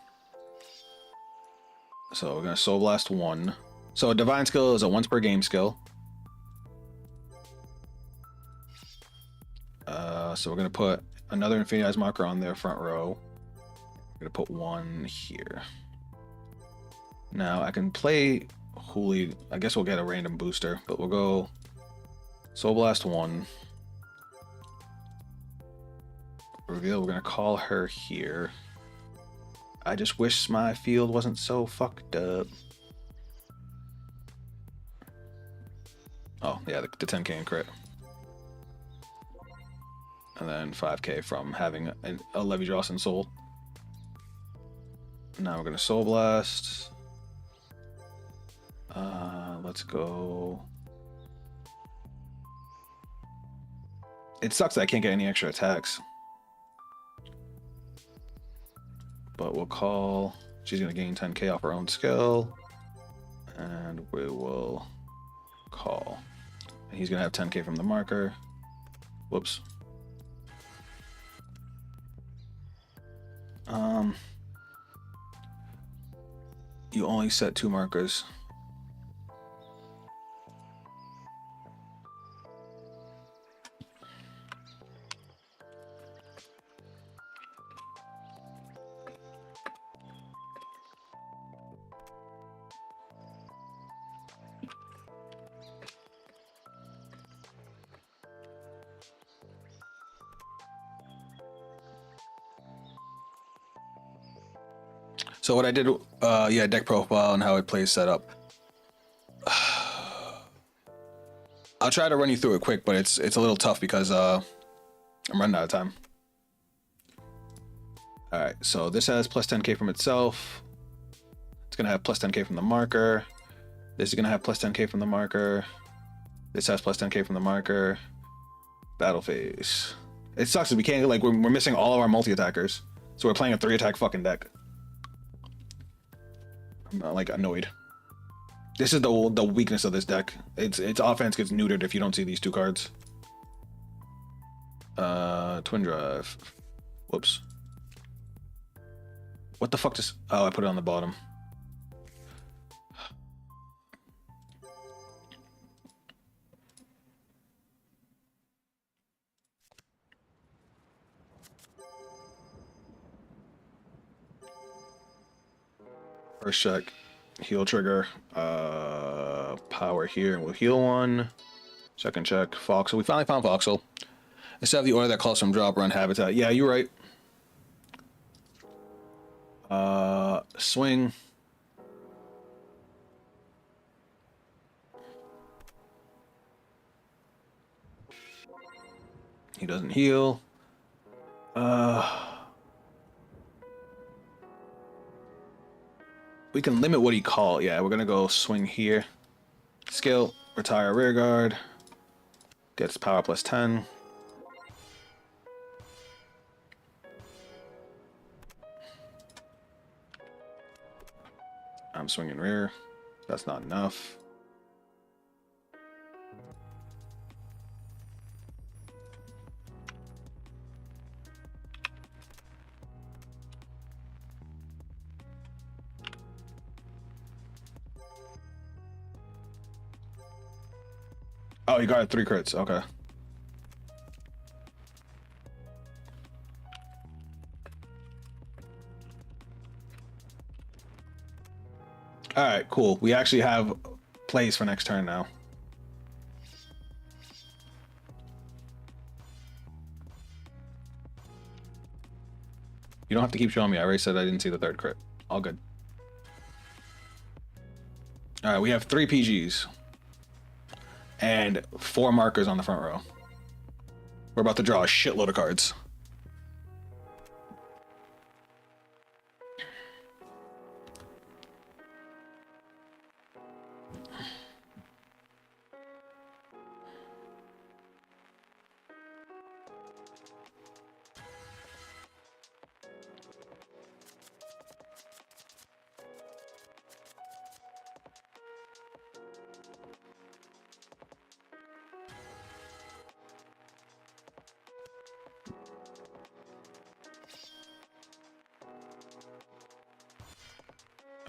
So we're gonna soul blast 1. So a divine skill is a once per game skill. So we're gonna put another Infinity Eyes marker on their front row. We're gonna put 1 here. Now I can play Hooli. I guess we'll get a random booster, but we'll go Soul Blast 1. Reveal, we're gonna call her here. I just wish my field wasn't so fucked up. Oh, yeah, the 10k in crit. And then 5k from having a Levy Drawson Soul. Now we're gonna Soul Blast. Let's go. It sucks that I can't get any extra attacks. But we'll call. She's gonna gain 10k off her own skill. And we will call. And he's gonna have 10k from the marker. Whoops. You only set 2 markers. So what I did, yeah, deck profile and how it plays setup. I'll try to run you through it quick, but it's a little tough because I'm running out of time. All right, so this has plus 10k from itself. It's gonna have plus 10k from the marker. This is gonna have plus 10k from the marker. This has plus 10k from the marker. Battle phase. It sucks that we can't, like, we're missing all of our multi-attackers. So we're playing a 3-attack fucking deck. I'm like annoyed. This is the weakness of this deck. Its offense gets neutered if you don't see these 2 cards. Twin Drive. Whoops. What the fuck does... Oh, I put it on the bottom. First check. Heal trigger. Power here. We'll heal 1. Second check. Foxel. We finally found Foxel. Instead of the order that calls from drop, run habitat. Yeah, you're right. Swing. He doesn't heal. We can limit what he call. Yeah, we're gonna go swing here. Skill. Retire rear guard. Gets power plus 10. I'm swinging rear. That's not enough. Oh, you got 3 crits. Okay. All right, cool. We actually have plays for next turn now. You don't have to keep showing me. I already said I didn't see the 3rd crit. All good. All right, we have 3 PGs and 4 markers on the front row. We're about to draw a shitload of cards.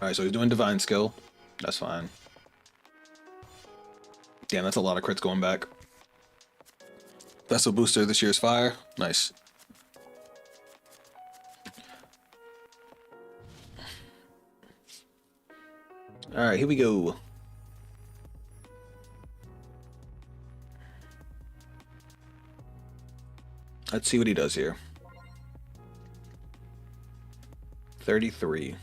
Alright, so he's doing Divine Skill. That's fine. Damn, that's a lot of crits going back. Vessel Booster this year's fire. Nice. Alright, here we go. Let's see what he does here. 33.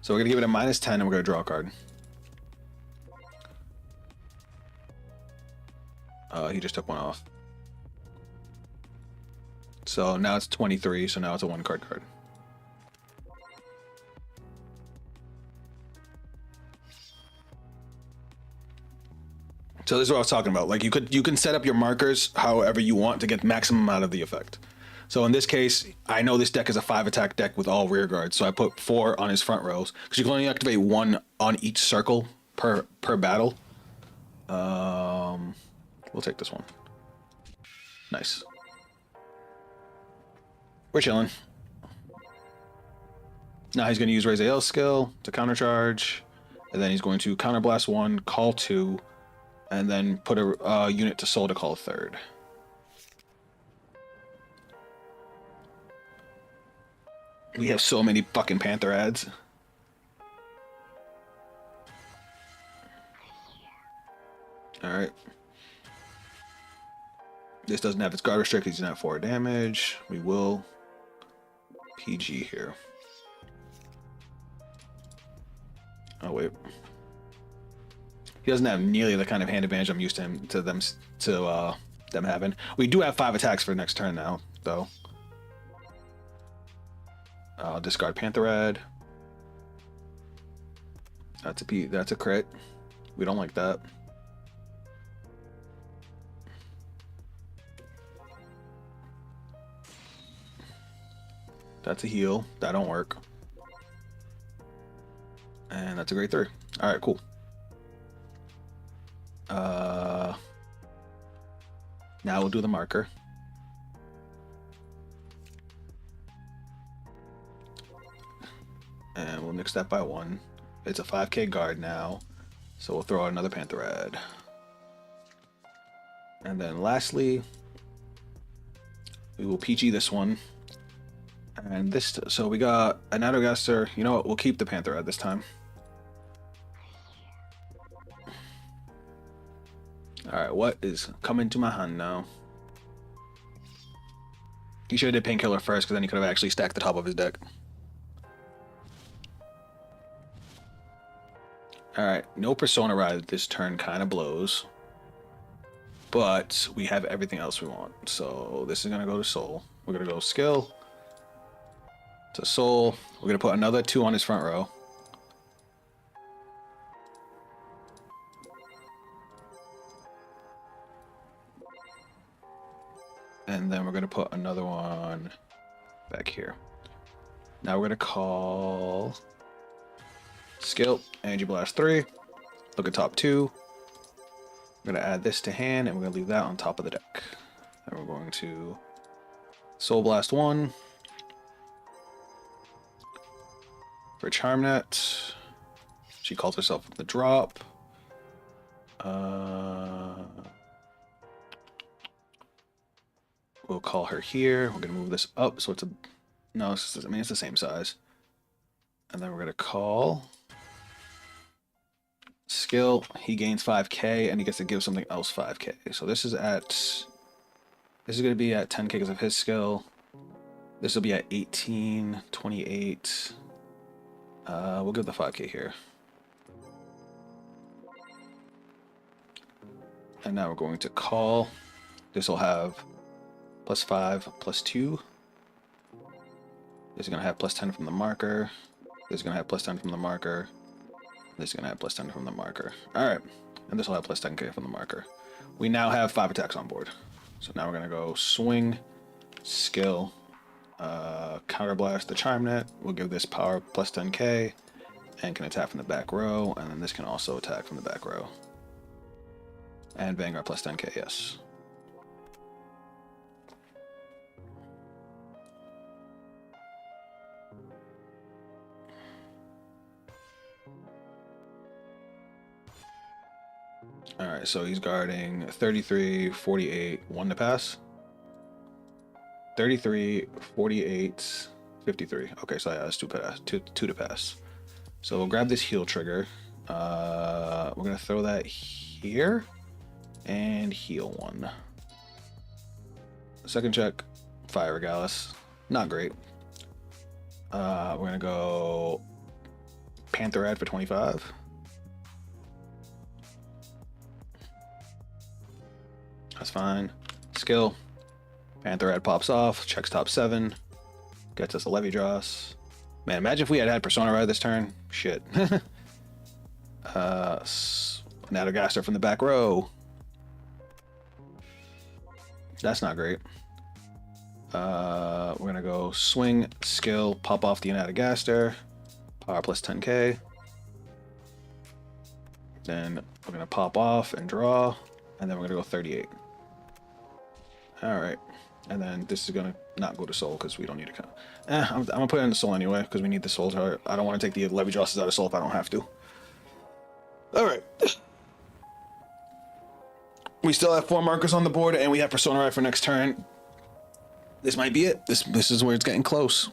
So we're going to give it a -10 and we're going to draw a card. He just took one off. So now it's 23, so now it's a 1-card card. So this is what I was talking about. Like you can set up your markers however you want to get maximum out of the effect. So in this case, I know this deck is a 5-attack deck with all rear guards, so I put 4 on his front rows because you can only activate 1 on each circle per battle. We'll take this one. Nice. We're chilling. Now he's going to use Raziel's skill to countercharge, and then he's going to counterblast 1, call 2, and then put a unit to soul to call a 3rd. We have so many fucking Panther ads. Alright. This doesn't have its guard restrict, he's not 4 damage. We will PG here. Oh wait. He doesn't have nearly the kind of hand advantage I'm used to them having. We do have 5 attacks for next turn now, though. I'll discard Panther Red. That's a crit. We don't like that. That's a heal. That don't work. And that's a grade 3. Alright, cool. Now we'll do the marker. And we'll nix that by 1. It's a 5k guard now. So we'll throw out another Panther Red. And then lastly, we will PG this one. And this, so we got an Addergaster. You know what? We'll keep the Panther Red this time. Alright, what is coming to my hand now? He should have did Painkiller first, because then he could have actually stacked the top of his deck. Alright, no Persona Ride this turn kind of blows. But we have everything else we want. So this is going to go to Soul. We're going to go Skill to Soul. We're going to put another 2 on his front row. And then we're going to put another one back here. Now we're going to call Skill, Energy Blast 3. Look at top 2. We're going to add this to hand, and we're going to leave that on top of the deck. And we're going to Soul Blast 1. For Charmnet. She calls herself the drop. We'll call her here. We're going to move this up so it's a... No, it's the same size. And then we're going to call Skill. He gains 5k and he gets to give something else 5k. So this is going to be at 10k because of his skill. This will be at 18, 28. We'll give the 5k here. And now we're going to call. This will have +5, +2. This is going to have +10 from the marker. This is going to have +10 from the marker. This is going to have +10 from the marker. Alright. And this will have +10k from the marker. We now have 5 attacks on board. So now we're going to go Swing, Skill, Counterblast the Charmnet. We'll give this power +10k and can attack from the back row. And then this can also attack from the back row. And Vanguard +10k, yes. Alright, so he's guarding 33, 48, 1 to pass. 33, 48, 53. Okay, so yeah, that's 2 to pass. So we'll grab this heal trigger. We're going to throw that here. And heal 1. Second check, Fire Regalis. Not great. We're going to go Panther Red for 25. That's fine. Skill. Panther Red pops off. Checks top 7. Gets us a Levy Dross. Man, imagine if we had Persona Ride this turn. Shit. Nattergaster from the back row. That's not great. We're going to go Swing, Skill, pop off the Nattergaster. Power +10k. Then we're going to pop off and draw. And then we're going to go 38. Alright. And then this is going to not go to Soul because we don't need to count. I'm going to put it in the Soul anyway because we need the Soul. I don't want to take the Levy Josses out of Soul if I don't have to. Alright. We still have 4 markers on the board and we have Persona Ride for next turn. This might be it. This is where it's getting close.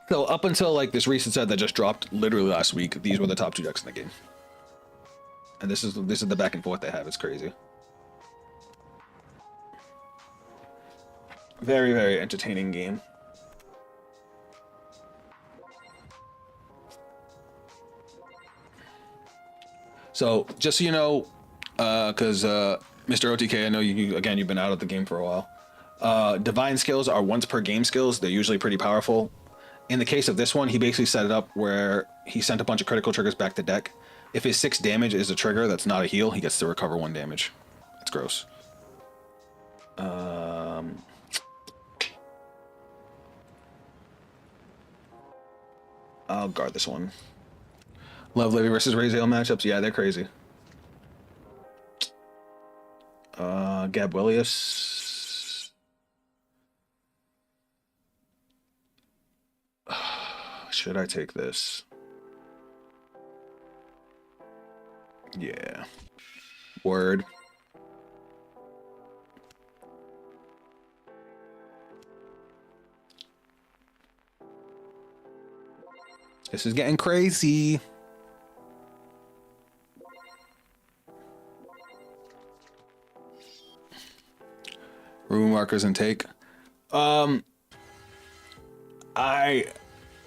So up until like this recent set that just dropped literally last week, these were the top 2 decks in the game. And this is the back and forth they have. It's crazy. Very, very entertaining game. So just so you know, because Mr. OTK, I know you've been out of the game for a while. Divine skills are once per game skills. They're usually pretty powerful. In the case of this one, he basically set it up where he sent a bunch of critical triggers back to deck. If his 6 damage is a trigger that's not a heal, he gets to recover 1 damage. That's gross. I'll guard this one. Love Livy versus Raziel matchups. Yeah, they're crazy. Gab Willius. Should I take this? Yeah. Word. This is getting crazy. Room markers and take. I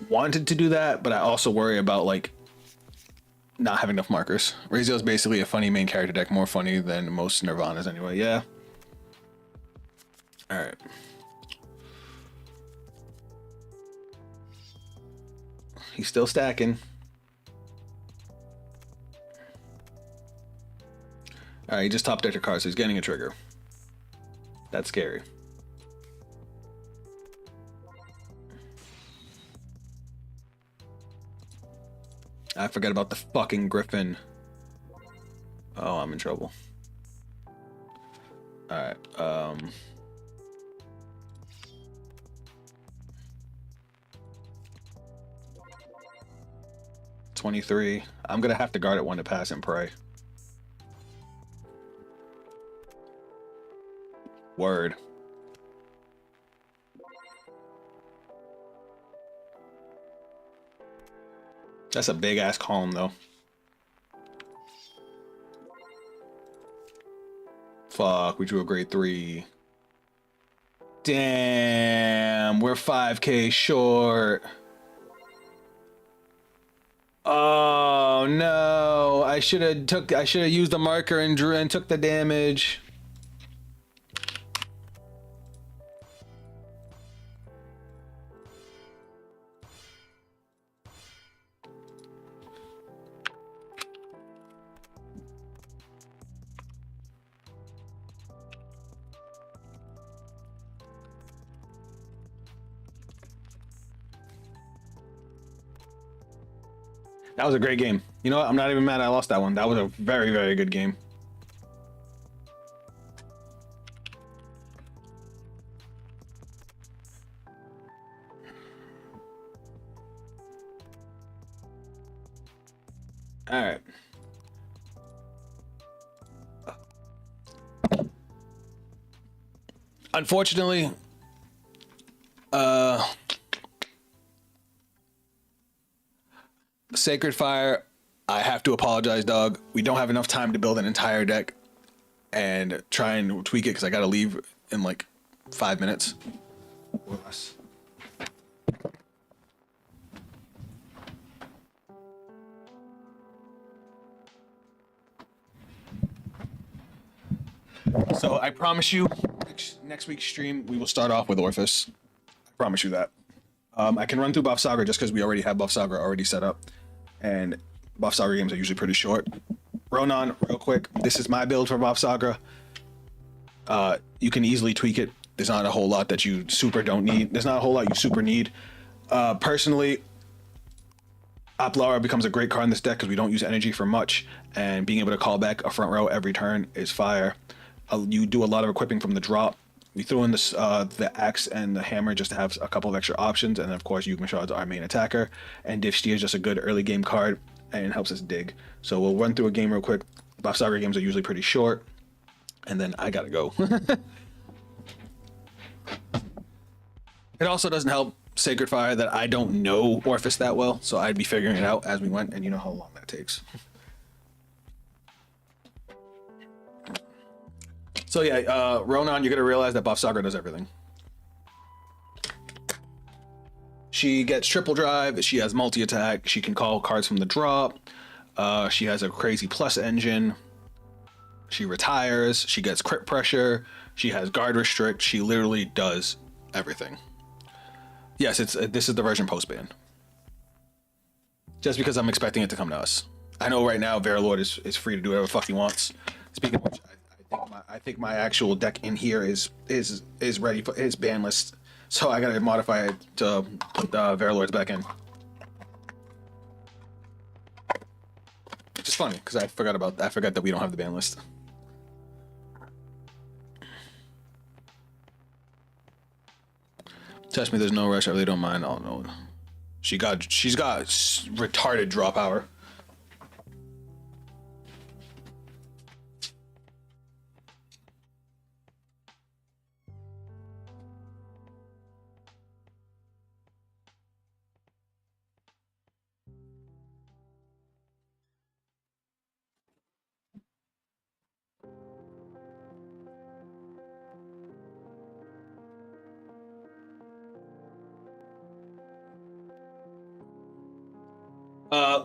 wanted to do that, but I also worry about like not having enough markers. Raziel is basically a funny main character deck, more funny than most Nirvanas anyway. Yeah. All right. He's still stacking. All right, he just top decked a card, so he's getting a trigger. That's scary. I forgot about the fucking Griffin. Oh, I'm in trouble. All right. 23. I'm gonna have to guard it when to pass and pray. Word. That's a big ass column though. Fuck, we drew a grade 3. Damn, we're 5K short. Oh no, I should have used the marker and took the damage. That was a great game. You know what? I'm not even mad I lost that one. That was a very, very good game. All right. Unfortunately, Sacred Fire, I have to apologize, dog. We don't have enough time to build an entire deck and try and tweak it because I got to leave in like 5 minutes or less. So I promise you, next week's stream, we will start off with Orphis. I promise you that. I can run through Buff Saga just because we already have Buff Saga already set up. And Buff Saga games are usually pretty short. Ronan, real quick, this is my build for Buff Saga. You can easily tweak it. There's not a whole lot that you super don't need. There's not a whole lot you super need. Personally, Oplara becomes a great card in this deck because we don't use energy for much. And being able to call back a front row every turn is fire. You do a lot of equipping from the drop. We throw in this, the axe and the hammer just to have a couple of extra options, and then of course Yugma Shard's our main attacker, and Difshti is just a good early game card and it helps us dig. So we'll run through a game real quick. Buff Saga games are usually pretty short, and then I gotta go. It also doesn't help Sacred Fire that I don't know Orphis that well, so I'd be figuring it out as we went, and you know how long that takes. So yeah, Ronan, you're gonna realize that Buff Saga does everything. She gets triple drive, she has multi-attack, she can call cards from the drop. She has a crazy plus engine. She retires. She gets crit pressure. She has guard restrict. She literally does everything. Yes, this is the version post ban. Just because I'm expecting it to come to us. I know right now Verilord is free to do whatever the fuck he wants. Speaking of which, I think my actual deck in here is ready for his ban list. So I gotta modify it to put the Verilords back in. Which is funny because I forgot that we don't have the ban list. Test me, there's no rush. I really don't mind. Oh no, she's got retarded draw power.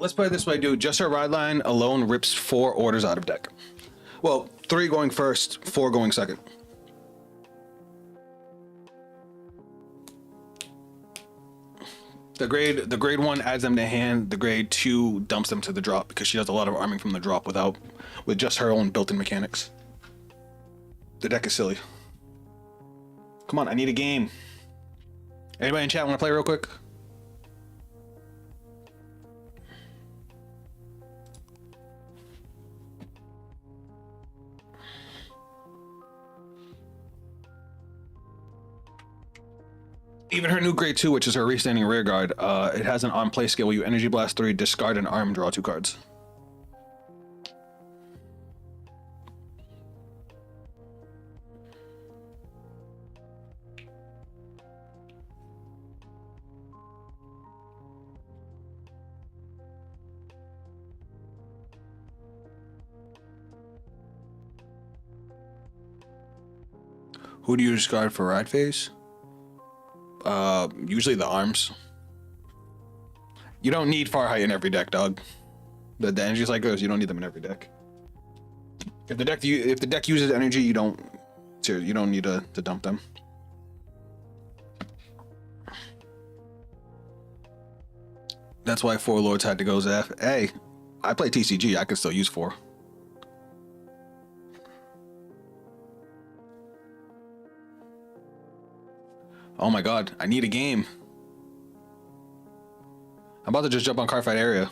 Let's play it this way, dude. Just her ride line alone rips 4 orders out of deck. Well, 3 going first, 4 going second. The grade 1 adds them to hand. The grade 2 dumps them to the drop because she does a lot of arming from the drop with just her own built-in mechanics. The deck is silly. Come on, I need a game. Anybody in chat want to play real quick? Even her new grade 2, which is her restanding rear guard, it has an on play skill where you energy blast 3, discard an arm, draw 2 cards. Who do you discard for ride phase? Usually the arms. You don't need far height in every deck, dog. The energy cycles, you don't need them in every deck. If the deck uses energy, you don't need to dump them. That's why 4 lords had to go Zeph. Hey, I play TCG. I could still use 4. Oh my god, I need a game. I'm about to just jump on Cardfight area.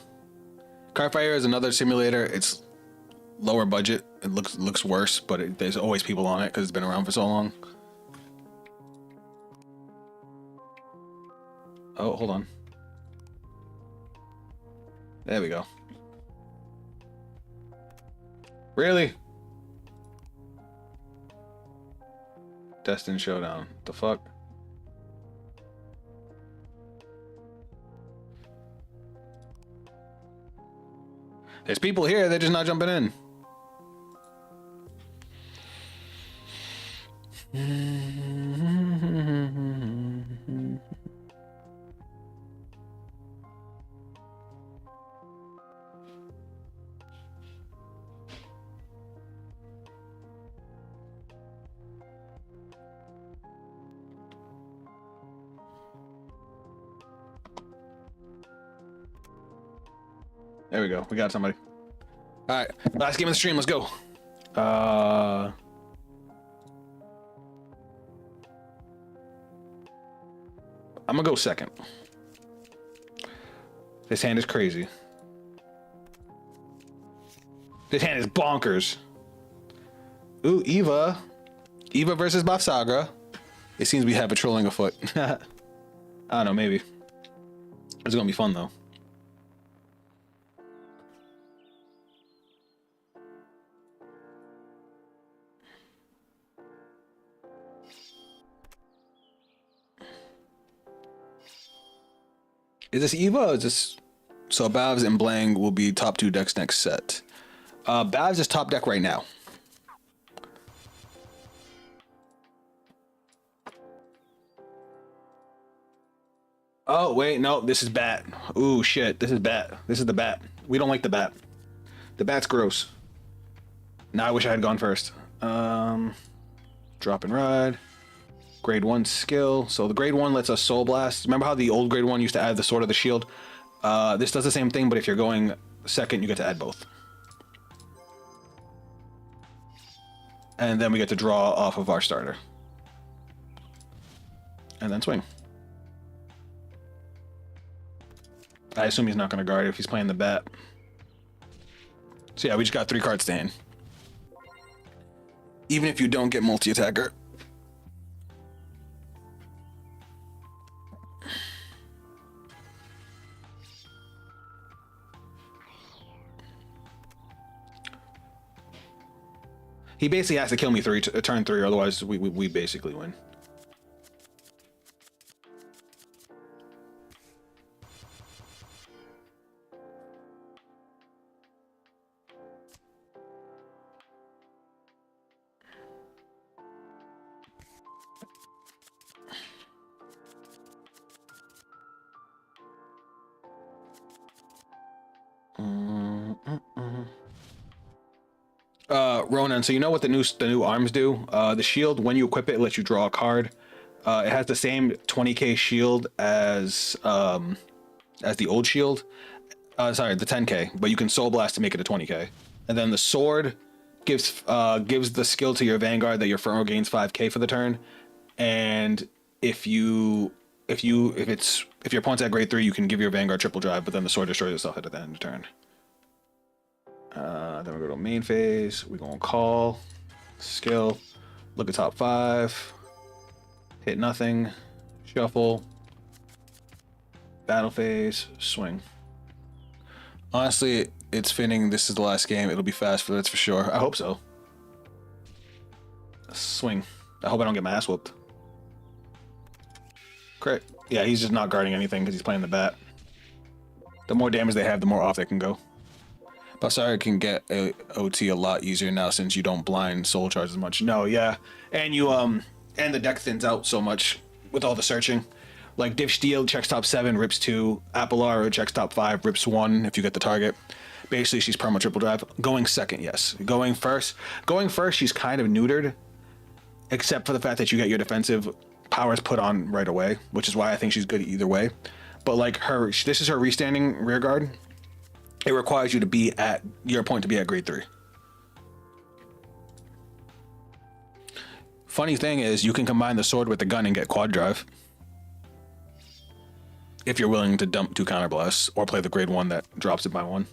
Cardfight area is another simulator. It's lower budget. It looks worse, but there's always people on it because it's been around for so long. Oh, hold on. There we go. Really? Destined Showdown. The fuck? There's people here, they're just not jumping in. There we go. We got somebody. All right, last game of the stream. Let's go. I'm gonna go second. This hand is crazy. This hand is bonkers. Ooh, Eva. Eva versus Bafsagra. It seems we have a trolling afoot. I don't know, maybe. It's gonna be fun though. Is this Eva or is this... So Bavs and Blang will be top 2 decks next set. Bavs is top deck right now. Oh, wait, no, this is bat. Ooh, shit, this is bat. This is the bat. We don't like the bat. The bat's gross. Now I wish I had gone first. Drop and ride. Grade 1 skill. So the grade 1 lets us soul blast. Remember how the old grade 1 used to add the sword of the shield? This does the same thing, but if you're going second, you get to add both. And then we get to draw off of our starter. And then swing. I assume he's not going to guard if he's playing the bat. So yeah, we just got 3 cards to hand. Even if you don't get multi-attacker. He basically has to kill me turn 3, otherwise we basically win. Ronan, so you know what the new arms do? The shield, when you equip it, it lets you draw a card. It has the same 20k shield as the old shield. Sorry, the 10k, but you can soul blast to make it a 20k. And then the sword gives the skill to your Vanguard that your front row gains 5k for the turn. And if your opponent's at grade 3, you can give your Vanguard triple drive, but then the sword destroys itself at the end of the turn. Then we go to main phase. We're gonna call, skill, look at top 5, hit nothing, shuffle, battle phase, swing. Honestly, it's fitting. This is the last game. It'll be fast, that's for sure. I hope so. Swing. I hope I don't get my ass whooped. Crit. Yeah, he's just not guarding anything because he's playing the bat. The more damage they have, the more off they can go. Basara can get a OT a lot easier now since you don't blind soul charge as much. No, yeah, and you and the deck thins out so much with all the searching. Like Div Steel checks top 7, rips 2. Apolara checks top 5, rips 1 if you get the target. Basically, she's perma triple drive. Going second, yes. Going first, she's kind of neutered, except for the fact that you get your defensive powers put on right away, which is why I think she's good either way. But like this is her restanding rear guard. It requires you to be at your point to be at grade 3. Funny thing is, you can combine the sword with the gun and get quad drive. If you're willing to dump 2 counterblasts or play the grade 1 that drops it by 1.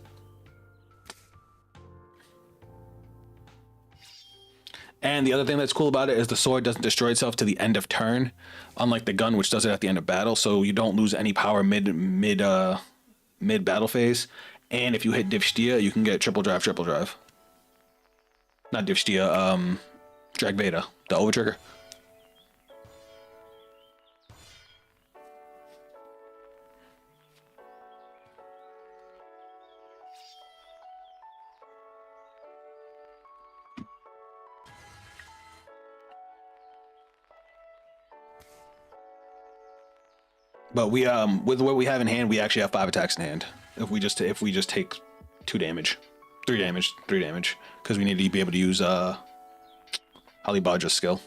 And the other thing that's cool about it is the sword doesn't destroy itself to the end of turn, unlike the gun, which does it at the end of battle. So you don't lose any power mid battle phase. And if you hit Div Stia, you can get triple drive. Not Div Stia, Drag Veda, the over trigger. But we with what we have in hand, we actually have 5 attacks in hand. If we just take 2 damage, 3 damage, because we need to be able to use Holly Badra's skill.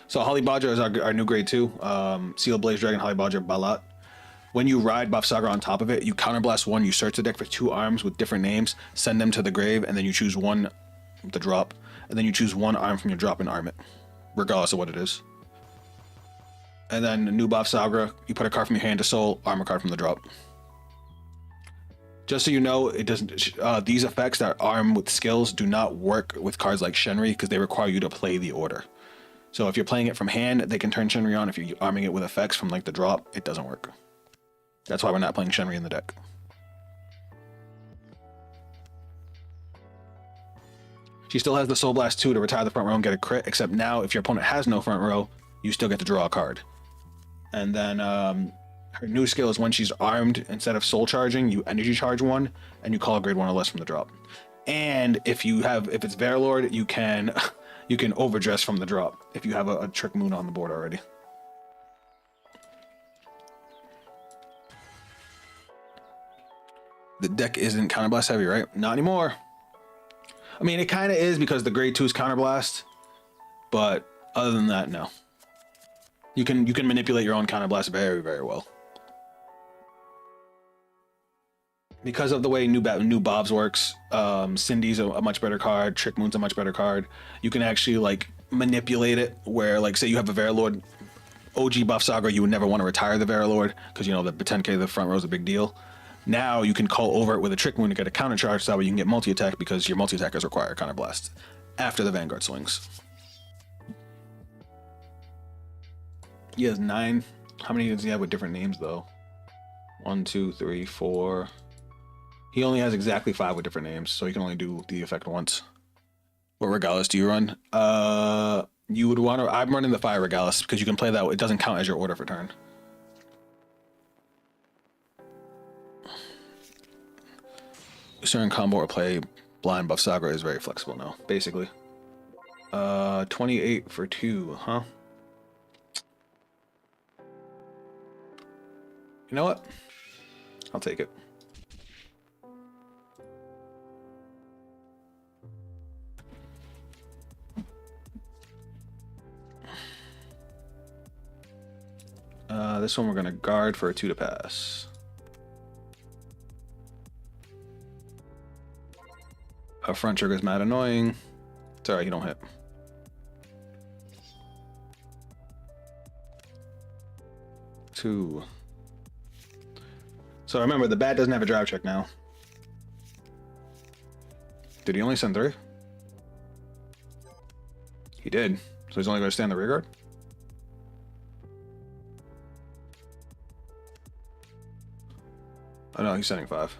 So Holly Badra is our new grade 2, Seal Blaze Dragon Holly Badra Balat. When you ride Buff Saga on top of it, you counterblast 1, you search the deck for 2 arms with different names, send them to the grave, and then you choose 1 the drop, and then you choose 1 arm from your drop and arm it, regardless of what it is. And then new Buff Saga, you put a card from your hand to soul, arm a card from the drop. Just so you know, it doesn't. These effects that arm with skills do not work with cards like Shenri because they require you to play the order. So if you're playing it from hand, they can turn Shenri on. If you're arming it with effects from like the drop, it doesn't work. That's why we're not playing Shenri in the deck. She still has the Soul Blast 2 to retire the front row and get a crit, except now if your opponent has no front row, you still get to draw a card. And then her new skill is when she's armed, instead of soul charging, you energy charge 1 and you call a grade 1 or less from the drop. And if it's Verlord, you can overdress from the drop if you have a trick moon on the board already. The deck isn't counterblast heavy, right? Not anymore. I mean, it kind of is because the grade 2 is counterblast, but other than that, no. You can manipulate your own counterblast very, very well. Because of the way new Bob's works, Cindy's a much better card. Trick Moon's a much better card. You can actually like manipulate it where, like, say you have a Verilord, OG buff Saga, you would never want to retire the Verilord because you know the 10k the front row is a big deal. Now you can call over it with a Trick Moon to get a counter charge, so that way you can get multi attack because your multi attackers require counter blast after the Vanguard swings. He has 9. How many does he have with different names though? 1, 2, 3, 4. He only has exactly 5 with different names, so he can only do the effect once. What Regalis do you run? You would want to. I'm running the Fire Regalis because you can play that. It doesn't count as your order for turn. Certain combo or play blind buff Saga is very flexible now, basically. 28 for 2, huh? You know what? I'll take it. This one we're gonna guard for a 2 to pass. Our front trigger is mad annoying. It's alright, you don't hit. Two. So remember, the bat doesn't have a drive check now. Did he only send 3? He did. So he's only going to stand the rear guard? Oh no, he's sending 5.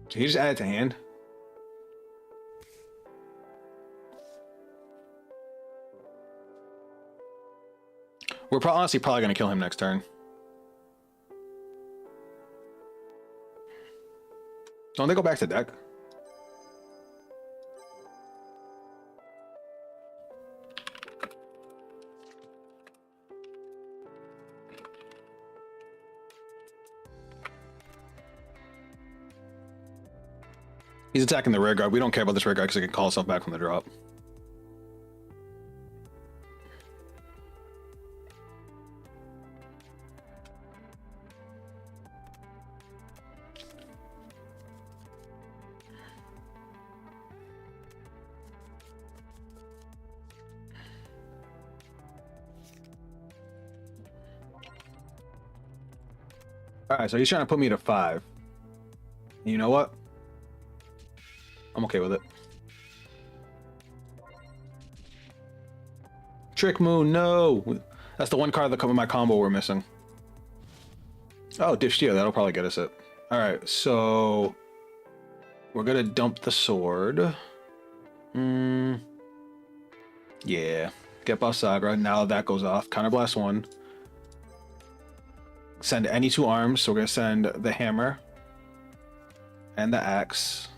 Did he just add it to hand? We're honestly probably going to kill him next turn. Don't they go back to deck? He's attacking the rear guard. We don't care about this rear guard because it can call itself back from the drop. Alright, so he's trying to put me to 5. You know what? I'm okay with it. Trick Moon, no! That's the one card that comes in my combo we're missing. Oh, Dish Steel, that'll probably get us it. Alright, so we're gonna dump the sword. Yeah. Get buff Sagra. Now that goes off. Counterblast 1. Send any 2 arms, so we're gonna send the hammer and the axe.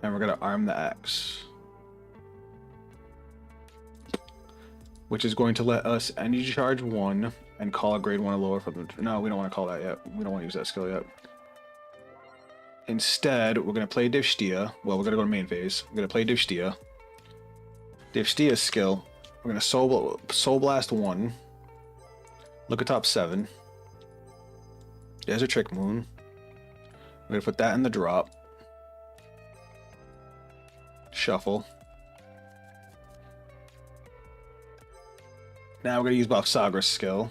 And we're gonna arm the axe, which is going to let us energy charge 1 and call a grade 1 or lower from the. No, we don't want to call that yet. We don't want to use that skill yet. Instead, we're gonna play Divstia. Well, we're gonna go to main phase. We're gonna play Divstia. Divstia's skill. We're gonna soul blast 1. Look at top 7. There's a Trick Moon. We're gonna put that in the drop. Shuffle. Now we're gonna use buff Sagra's skill,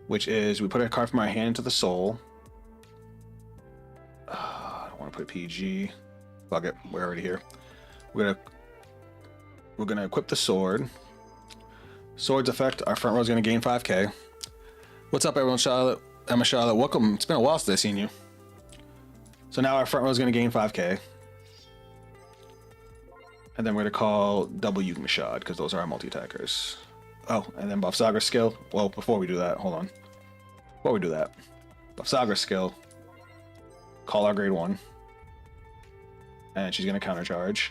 which is we put a card from our hand to the soul. I don't want to put PG. Fuck it, we're already here. We're gonna equip the sword. Sword's effect. Our front row is gonna gain 5k. What's up, everyone? Charlotte, Emma, Charlotte, welcome. It's been a while since I've seen you. So now our front row is gonna gain 5k. And then we're going to call double Yug Mashad because those are our multi-attackers. Oh, and then buff Sagra's skill. Well, before we do that, hold on. Before we do that, buff Sagra's skill. Call our grade 1. And she's going to countercharge.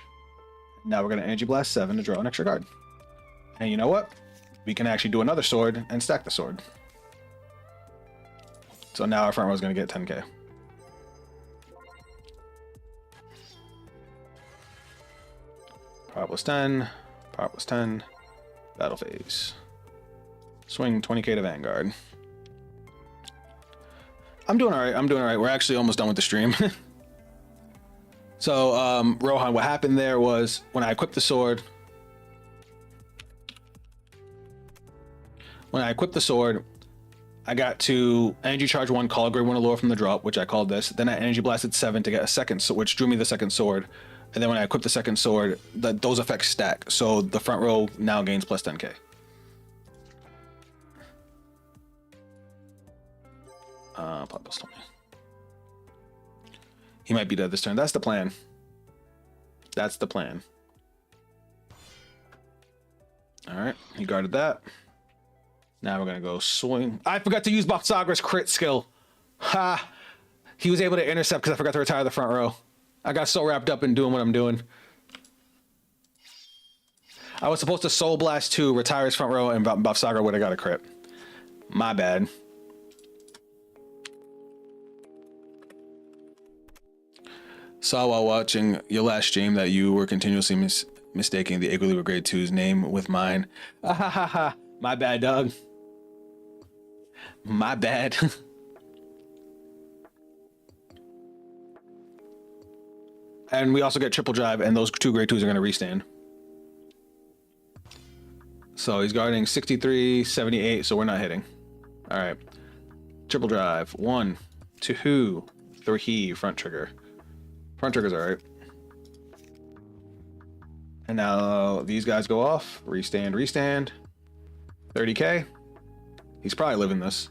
Now we're going to Energy Blast 7 to draw an extra card. And you know what? We can actually do another sword and stack the sword. So now our front row is going to get 10k. Power plus 10. Power plus 10. Battle phase. Swing 20k to Vanguard. I'm doing all right. I'm doing all right. We're actually almost done with the stream. So, Rohan, what happened there was when I equipped the sword. I got to energy charge 1, call grade 1 allure from the drop, which I called this. Then I energy blasted 7 to get a second, which drew me the second sword. And then when I equipped the second sword, those effects stack. So the front row now gains plus 10k. Plot plus 20. He might be dead this turn. That's the plan. That's the plan. All right, he guarded that. Now we're gonna go swing. I forgot to use Bafsagra's crit skill. Ha! He was able to intercept because I forgot to retire the front row. I got so wrapped up in doing what I'm doing. I was supposed to Soul Blast 2, retire his front row, and Bafsagra would have got a crit. My bad. Saw while watching your last stream that you were continuously mistaking the Igloo Grade 2's name with mine. Ah ha ha ha. My bad, dog. My bad. And we also get triple drive, and those 2 grade 2s are going to restand. So he's guarding 63, 78, so we're not hitting. All right. Triple drive. 1, 2, 3, front trigger. Front trigger's all right. And now these guys go off. Restand, restand. 30k. He's probably living this.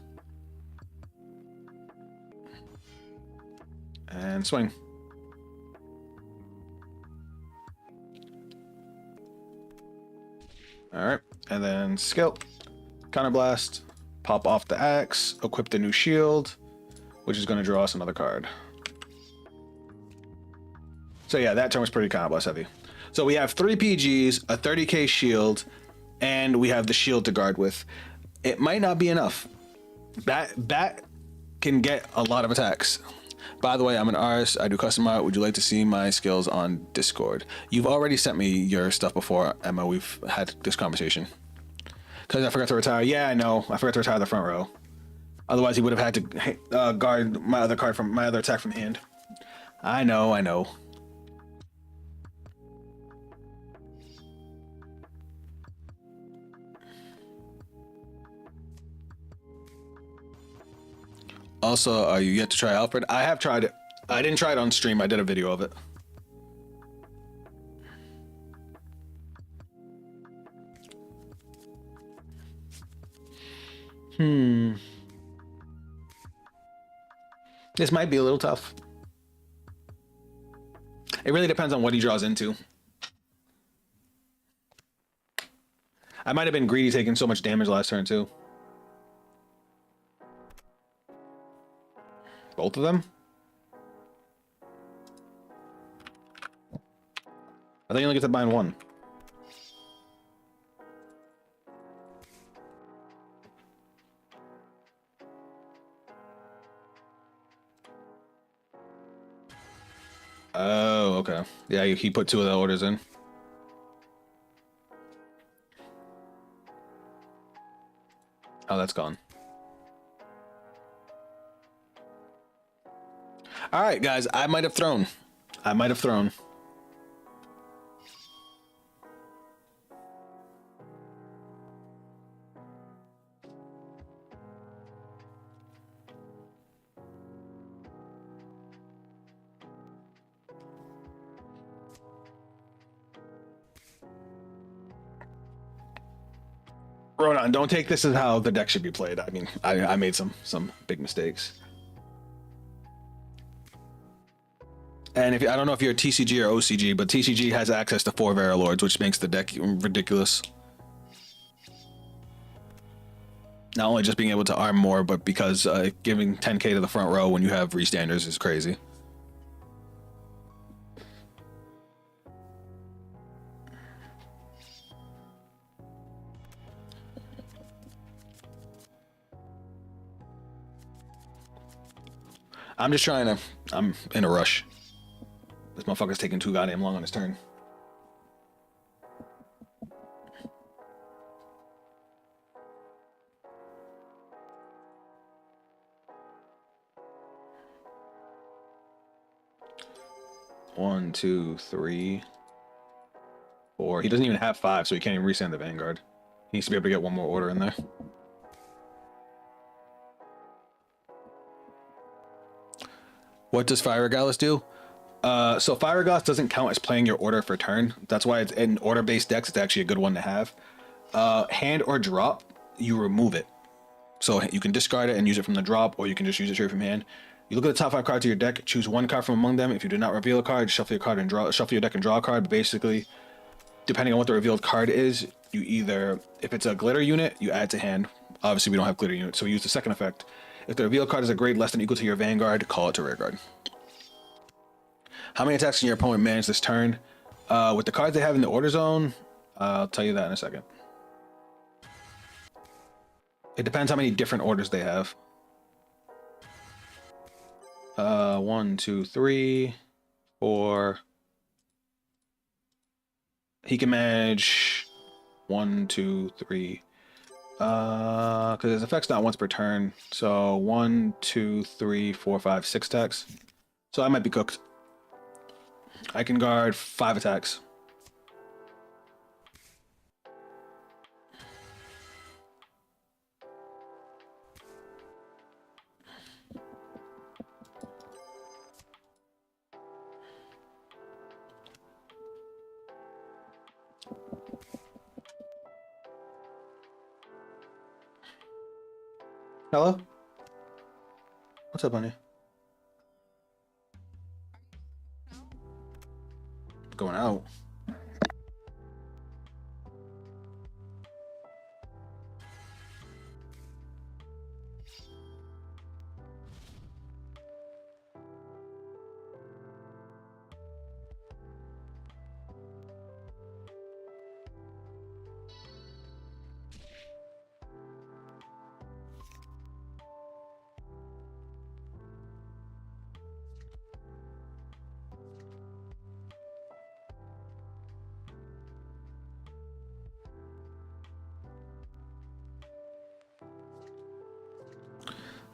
And swing. All right, and then skill, counterblast, pop off the axe, equip the new shield, which is going to draw us another card. So yeah, that turn was pretty counterblast heavy. So we have 3 PGs, a 30k shield, and we have the shield to guard with. It might not be enough. Bat can get a lot of attacks. By the way, I'm an artist. I do custom art. Would you like to see my skills on Discord? You've already sent me your stuff before, Emma. We've had this conversation. Because I forgot to retire. Yeah, I know. I forgot to retire the front row. Otherwise, he would have had to guard my other card from my other attack from hand. I know, I know. Also, are you yet to try Alfred? I have tried it. I didn't try it on stream. I did a video of it. This might be a little tough. It really depends on what he draws into. I might have been greedy taking so much damage last turn too. Both of them? I think you only get to bind one. Oh, okay. Yeah, he put 2 of the orders in. Oh, that's gone. All right, guys, I might have thrown. Ronan, don't take this as how the deck should be played. I mean, I made some big mistakes. And if I don't know if you're a TCG or OCG, but TCG has access to 4 Varalords, which makes the deck ridiculous. Not only just being able to arm more, but because giving 10k to the front row when you have restanders is crazy. I'm just trying to. I'm in a rush. This motherfucker's taking too goddamn long on his turn. One, two, three, four. He doesn't even have 5, so he can't even resend the Vanguard. He needs to be able to get one more order in there. What does Fire Regalis do? So Fire Regalis doesn't count as playing your order for turn. That's why it's in order-based decks. It's actually a good one to have. Hand or drop, you remove it. So you can discard it and use it from the drop, or you can just use it straight from hand. You look at the top 5 cards of your deck, choose one card from among them. If you do not reveal a card, shuffle your card and shuffle your deck and draw a card. But basically, depending on what the revealed card is, you either, if it's a glitter unit, you add to hand. Obviously, we don't have glitter units, so we use the second effect. If the revealed card is a grade less than or equal to your Vanguard, call it to rear guard. How many attacks can your opponent manage this turn? With the cards they have in the order zone, I'll tell you that in a second. It depends how many different orders they have. 1, 2, 3, 4. He can manage 1, 2, 3. Because his effect's not once per turn. So 1, 2, 3, 4, 5, 6 attacks. So I might be cooked. I can guard 5 attacks. Hello? What's up, honey? Going out.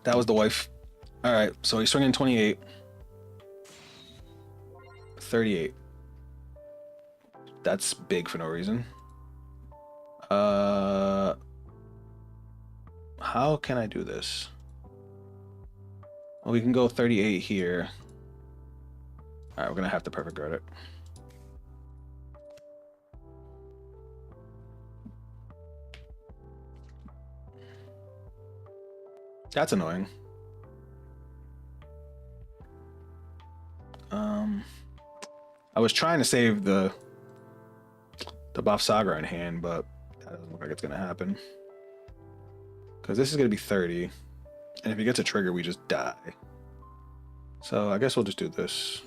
That was the wife. All right, so he's swinging 28. 38. That's big for no reason. How can I do this? Well, we can go 38 here. All right, we're gonna have to perfect guard it. That's annoying. I was trying to save the buff Saga in hand, but that doesn't look like it's gonna happen. Because this is gonna be 30, and if he gets a trigger, we just die. So I guess we'll just do this.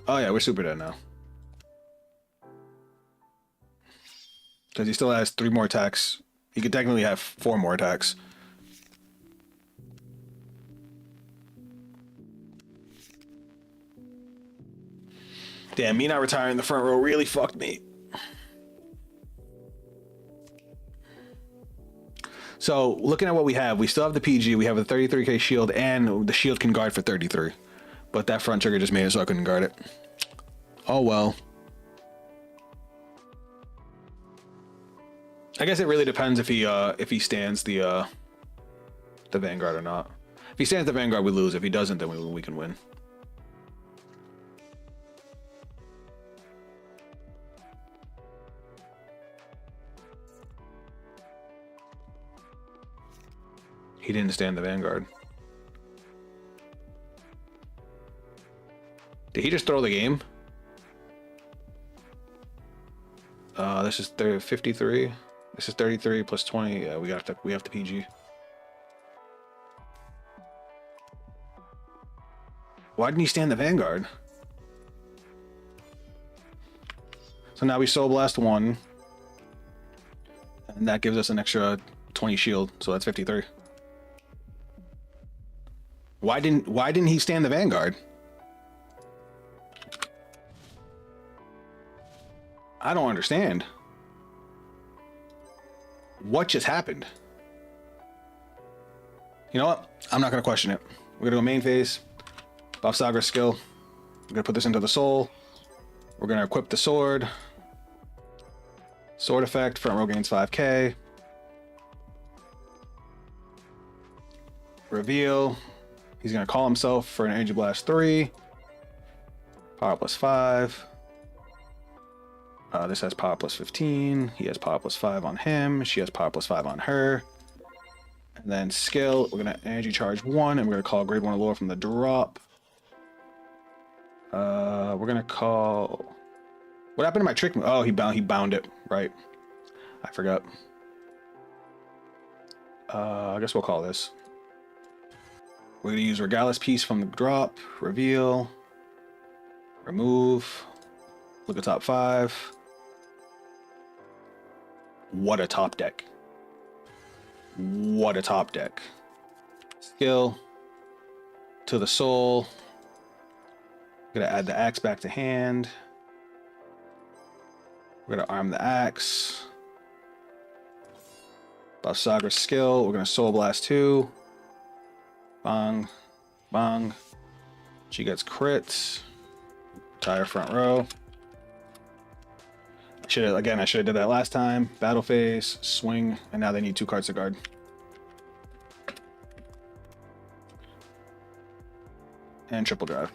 Oh yeah, we're super dead now. Because he still has 3 more attacks. He could technically have 4 more attacks. Damn, me not retiring the front row really fucked me. So, looking at what we have, we still have the PG, we have a 33k shield, and the shield can guard for 33. But that front trigger just made it so I couldn't guard it. Oh well. I guess it really depends if he stands the Vanguard or not. If he stands the Vanguard, we lose. If he doesn't, then we can win. He didn't stand the Vanguard. Did he just throw the game? This is 53. This is 33 plus 20. Yeah, we have to PG. Why didn't he stand the Vanguard? So now we Soul Blast 1. And And that gives us an extra 20 shield, so that's 53. Why didn't he stand the Vanguard? I don't understand. What just happened? You know what? I'm not gonna question it. We're gonna go main phase. Buff Sagra's skill. We're gonna put this into the soul. We're gonna equip the sword. Sword effect, front row gains 5k. Reveal. He's gonna call himself for an Energy Blast 3. Power plus 5. This has power plus 15. He has power plus 5 on him. She has power plus 5 on her. And then skill, we're gonna energy charge 1, and we're gonna call grade 1 or lower from the drop. We're gonna call. What happened to my trick? Oh, he bound it. Right. I forgot. I guess we'll call this. We're gonna use Regalis Piece from the drop. Reveal. Remove. Look at top 5. What a top deck. What a top deck. Skill. To the soul. Gonna add the axe back to hand. We're gonna arm the axe. Buff Sagra's skill. We're gonna Soul Blast 2. Bang. Bang. She gets crits. Tire front row. I should have did that last time. Battle phase, swing, and now they need 2 cards to guard. And triple drive.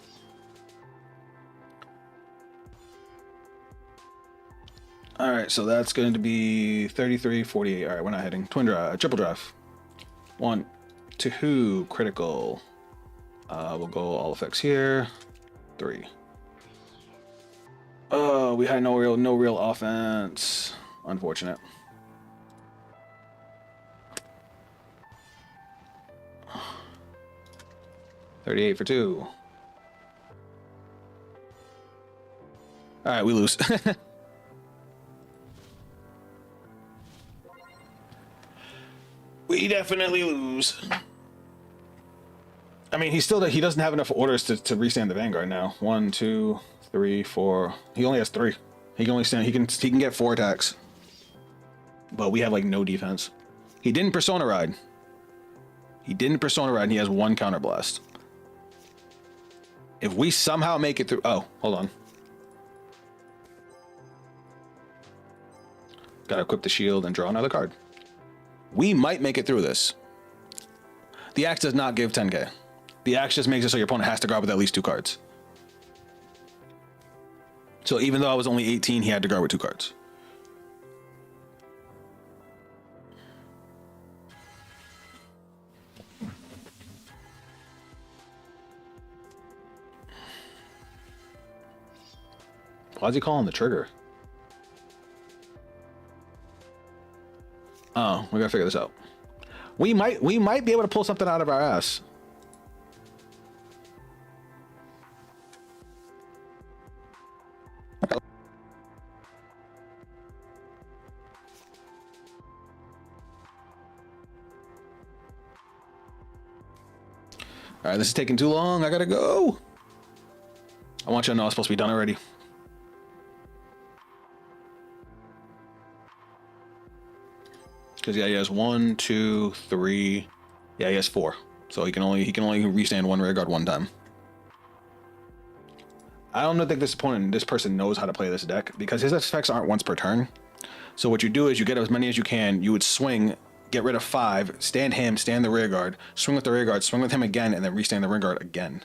All right, so that's going to be 33, 48. All right, we're not hitting. Twin drive, triple drive. 1, 2, critical. We'll go all effects here. 3. Oh, we had no real offense. Unfortunate. $38 for 2. All right, we lose. We definitely lose. I mean, he doesn't have enough orders to restand the Vanguard now. 1, 2, 3, 4. He only has 3. He can only stand. He can get 4 attacks. But we have like no defense. He didn't Persona Ride. And he has 1 counterblast. If we somehow make it through, oh, hold on. Gotta equip the shield and draw another card. We might make it through this. The axe does not give 10k. The axe just makes it so your opponent has to guard with at least 2 cards. So even though I was only 18, he had to guard with 2 cards. Why is he calling the trigger? Oh, we gotta figure this out. We might be able to pull something out of our ass. All right, this is taking too long. I gotta go. I want you to know it's supposed to be done already. Because yeah, he has 1, 2, 3. Yeah, he has 4. So he can only restand 1 rear guard 1 time. I don't think this person knows how to play this deck because his effects aren't once per turn. So what you do is you get as many as you can. You would swing, get rid of 5, stand him, stand the rear guard, swing with the rear guard, swing with him again, and then restand the rear guard again.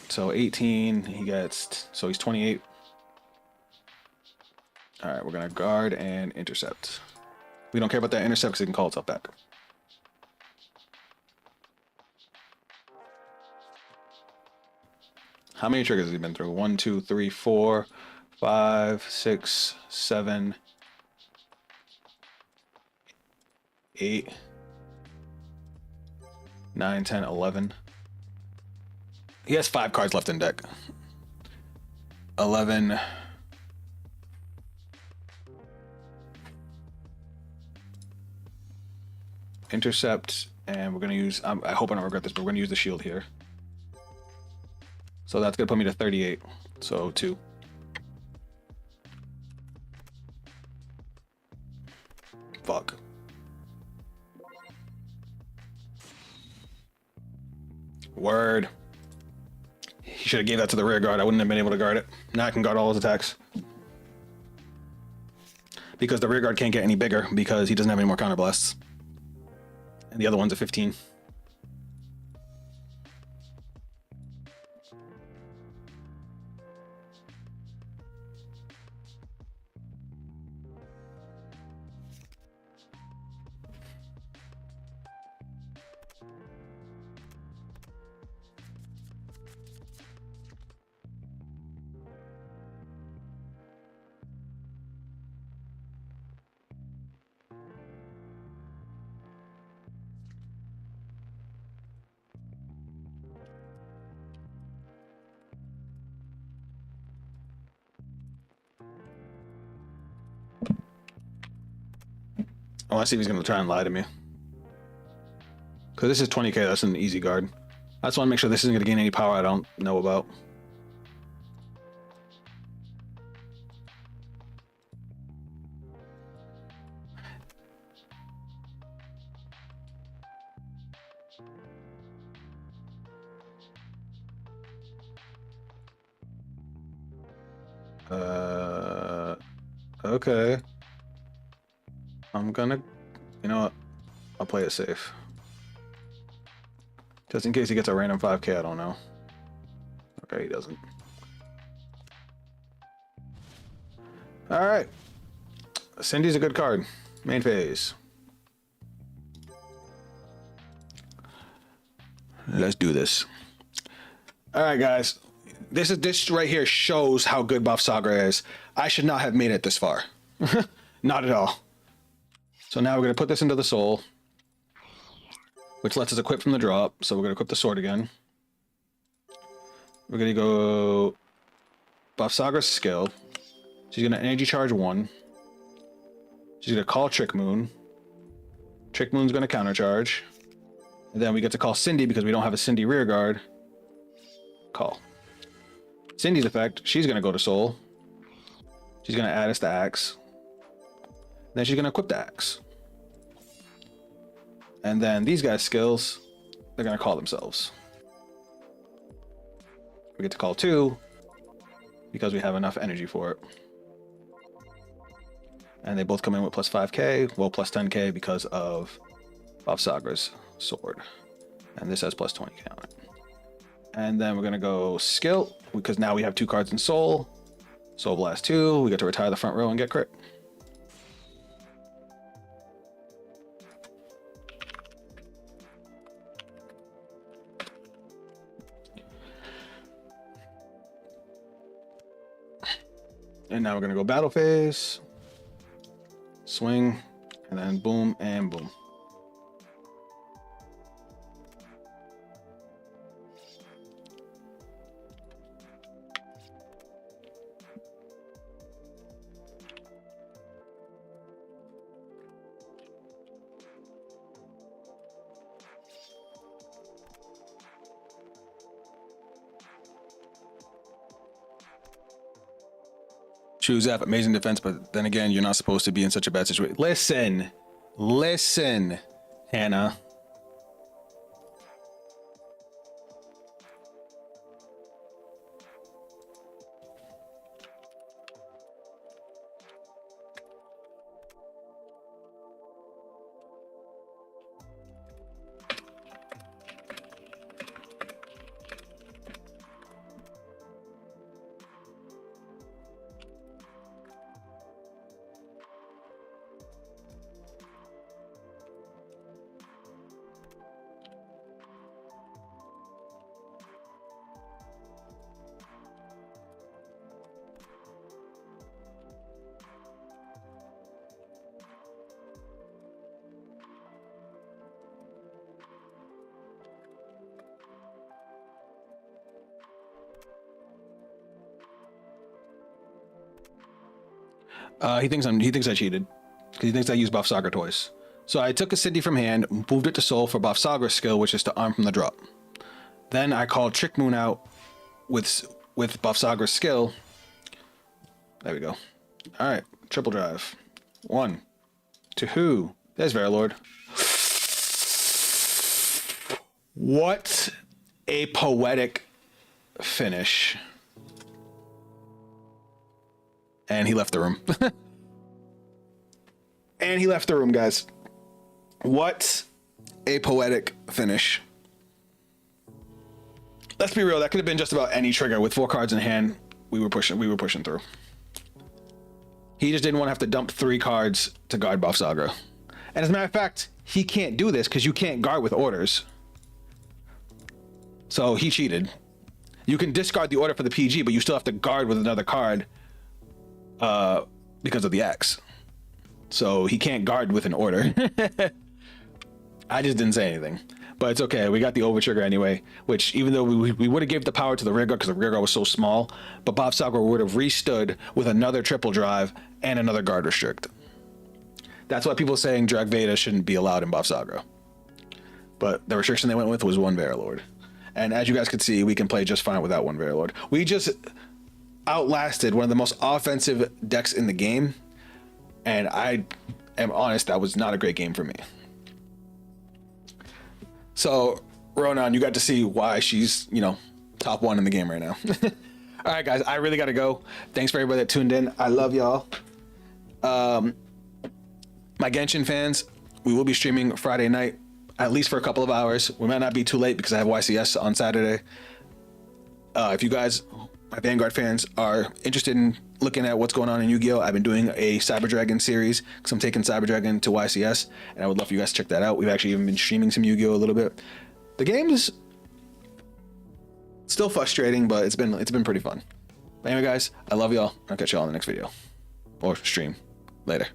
So 18, he gets, so he's 28. All right, we're gonna guard and intercept. We don't care about that intercept because it can call itself back. How many triggers has he been through? 1, 2, 3, 4, 5, 6, 7, 8, 9, 10, 11. He has 5 cards left in deck. 11. intercept, and we're gonna use. I hope I don't regret this, but we're gonna use the shield here. So that's gonna put me to 38. So 2. Fuck. Word. He should have gave that to the rear guard. I wouldn't have been able to guard it. Now I can guard all his attacks. Because the rear guard can't get any bigger because he doesn't have any more counter blasts. And the other one's a 15. I want to see if he's going to try and lie to me. Because this is 20k, that's an easy guard. I just want to make sure this isn't going to gain any power I don't know about. Okay. I'm gonna, you know what? I'll play it safe. Just in case he gets a random 5k, I don't know. Okay, he doesn't. Alright. Cindy's a good card. Main phase. Let's do this. Alright, guys. This right here shows how good Buff Sagra is. I should not have made it this far. Not at all. So now we're going to put this into the soul, which lets us equip from the drop. So we're going to equip the sword again. We're going to go Buff Sagra's skill. She's going to energy charge 1. She's going to call Trick Moon. Trick Moon's going to countercharge. And then we get to call Cindy because we don't have a Cindy rear guard. Call. Cindy's effect, she's going to go to soul. She's going to add us the axe. Then she's going to equip the axe. And then these guys' skills, they're going to call themselves. We get to call 2 because we have enough energy for it. And they both come in with plus 5k, well, plus 10k because of Buff Sagra's sword. And this has plus 20k on it. And then we're going to go skill because now we have 2 cards in soul. Soul Blast 2, we get to retire the front row and get crit. And now we're going to go battle phase, swing, and then boom and boom. Choose F, amazing defense, but then again, you're not supposed to be in such a bad situation. Listen, Hannah. He thinks I cheated because he thinks I used Buff Saga twice. So I took a Cindy from hand, moved it to soul for Bafsagra's skill, which is to arm from the drop. Then I called Trick Moon out with Bafsagra's skill. There we go. All right, triple drive. 1, 2. There's Verilord. What a poetic finish. And he left the room. And he left the room, guys. What a poetic finish. Let's be real, that could have been just about any trigger. With 4 cards in hand, we were pushing through. He just didn't want to have to dump 3 cards to guard Bafsagra. And as a matter of fact, he can't do this because you can't guard with orders. So he cheated. You can discard the order for the PG, but you still have to guard with another card because of the X. So he can't guard with an order. I just didn't say anything. But it's okay. We got the over trigger anyway, which even though we would have gave the power to the rear guard because the rear guard was so small, but Bafsagra would have restood with another triple drive and another guard restrict. That's why people saying Drag Veda shouldn't be allowed in Bafsagra. But the restriction they went with was 1 Verilord. And as you guys can see, we can play just fine without 1 Verilord. We just outlasted one of the most offensive decks in the game. And I am honest, that was not a great game for me. So, Ronan, you got to see why she's, top 1 in the game right now. All right, guys, I really got to go. Thanks for everybody that tuned in. I love y'all. My Genshin fans, we will be streaming Friday night, at least for a couple of hours. We might not be too late because I have YCS on Saturday. If you guys, my Vanguard fans, are interested in looking at what's going on in Yu-Gi-Oh! I've been doing a Cyber Dragon series because I'm taking Cyber Dragon to YCS, and I would love for you guys to check that out. We've actually even been streaming some Yu-Gi-Oh! A little bit. The game's still frustrating, but it's been pretty fun. But anyway, guys, I love y'all. I'll catch y'all in the next video or stream later.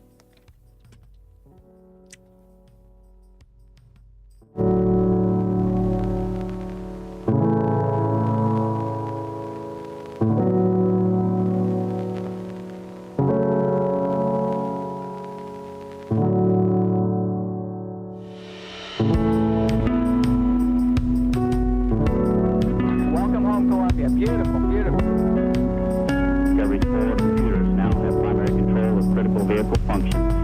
Beautiful, beautiful. Discovery 4 computers now have primary control of critical vehicle functions.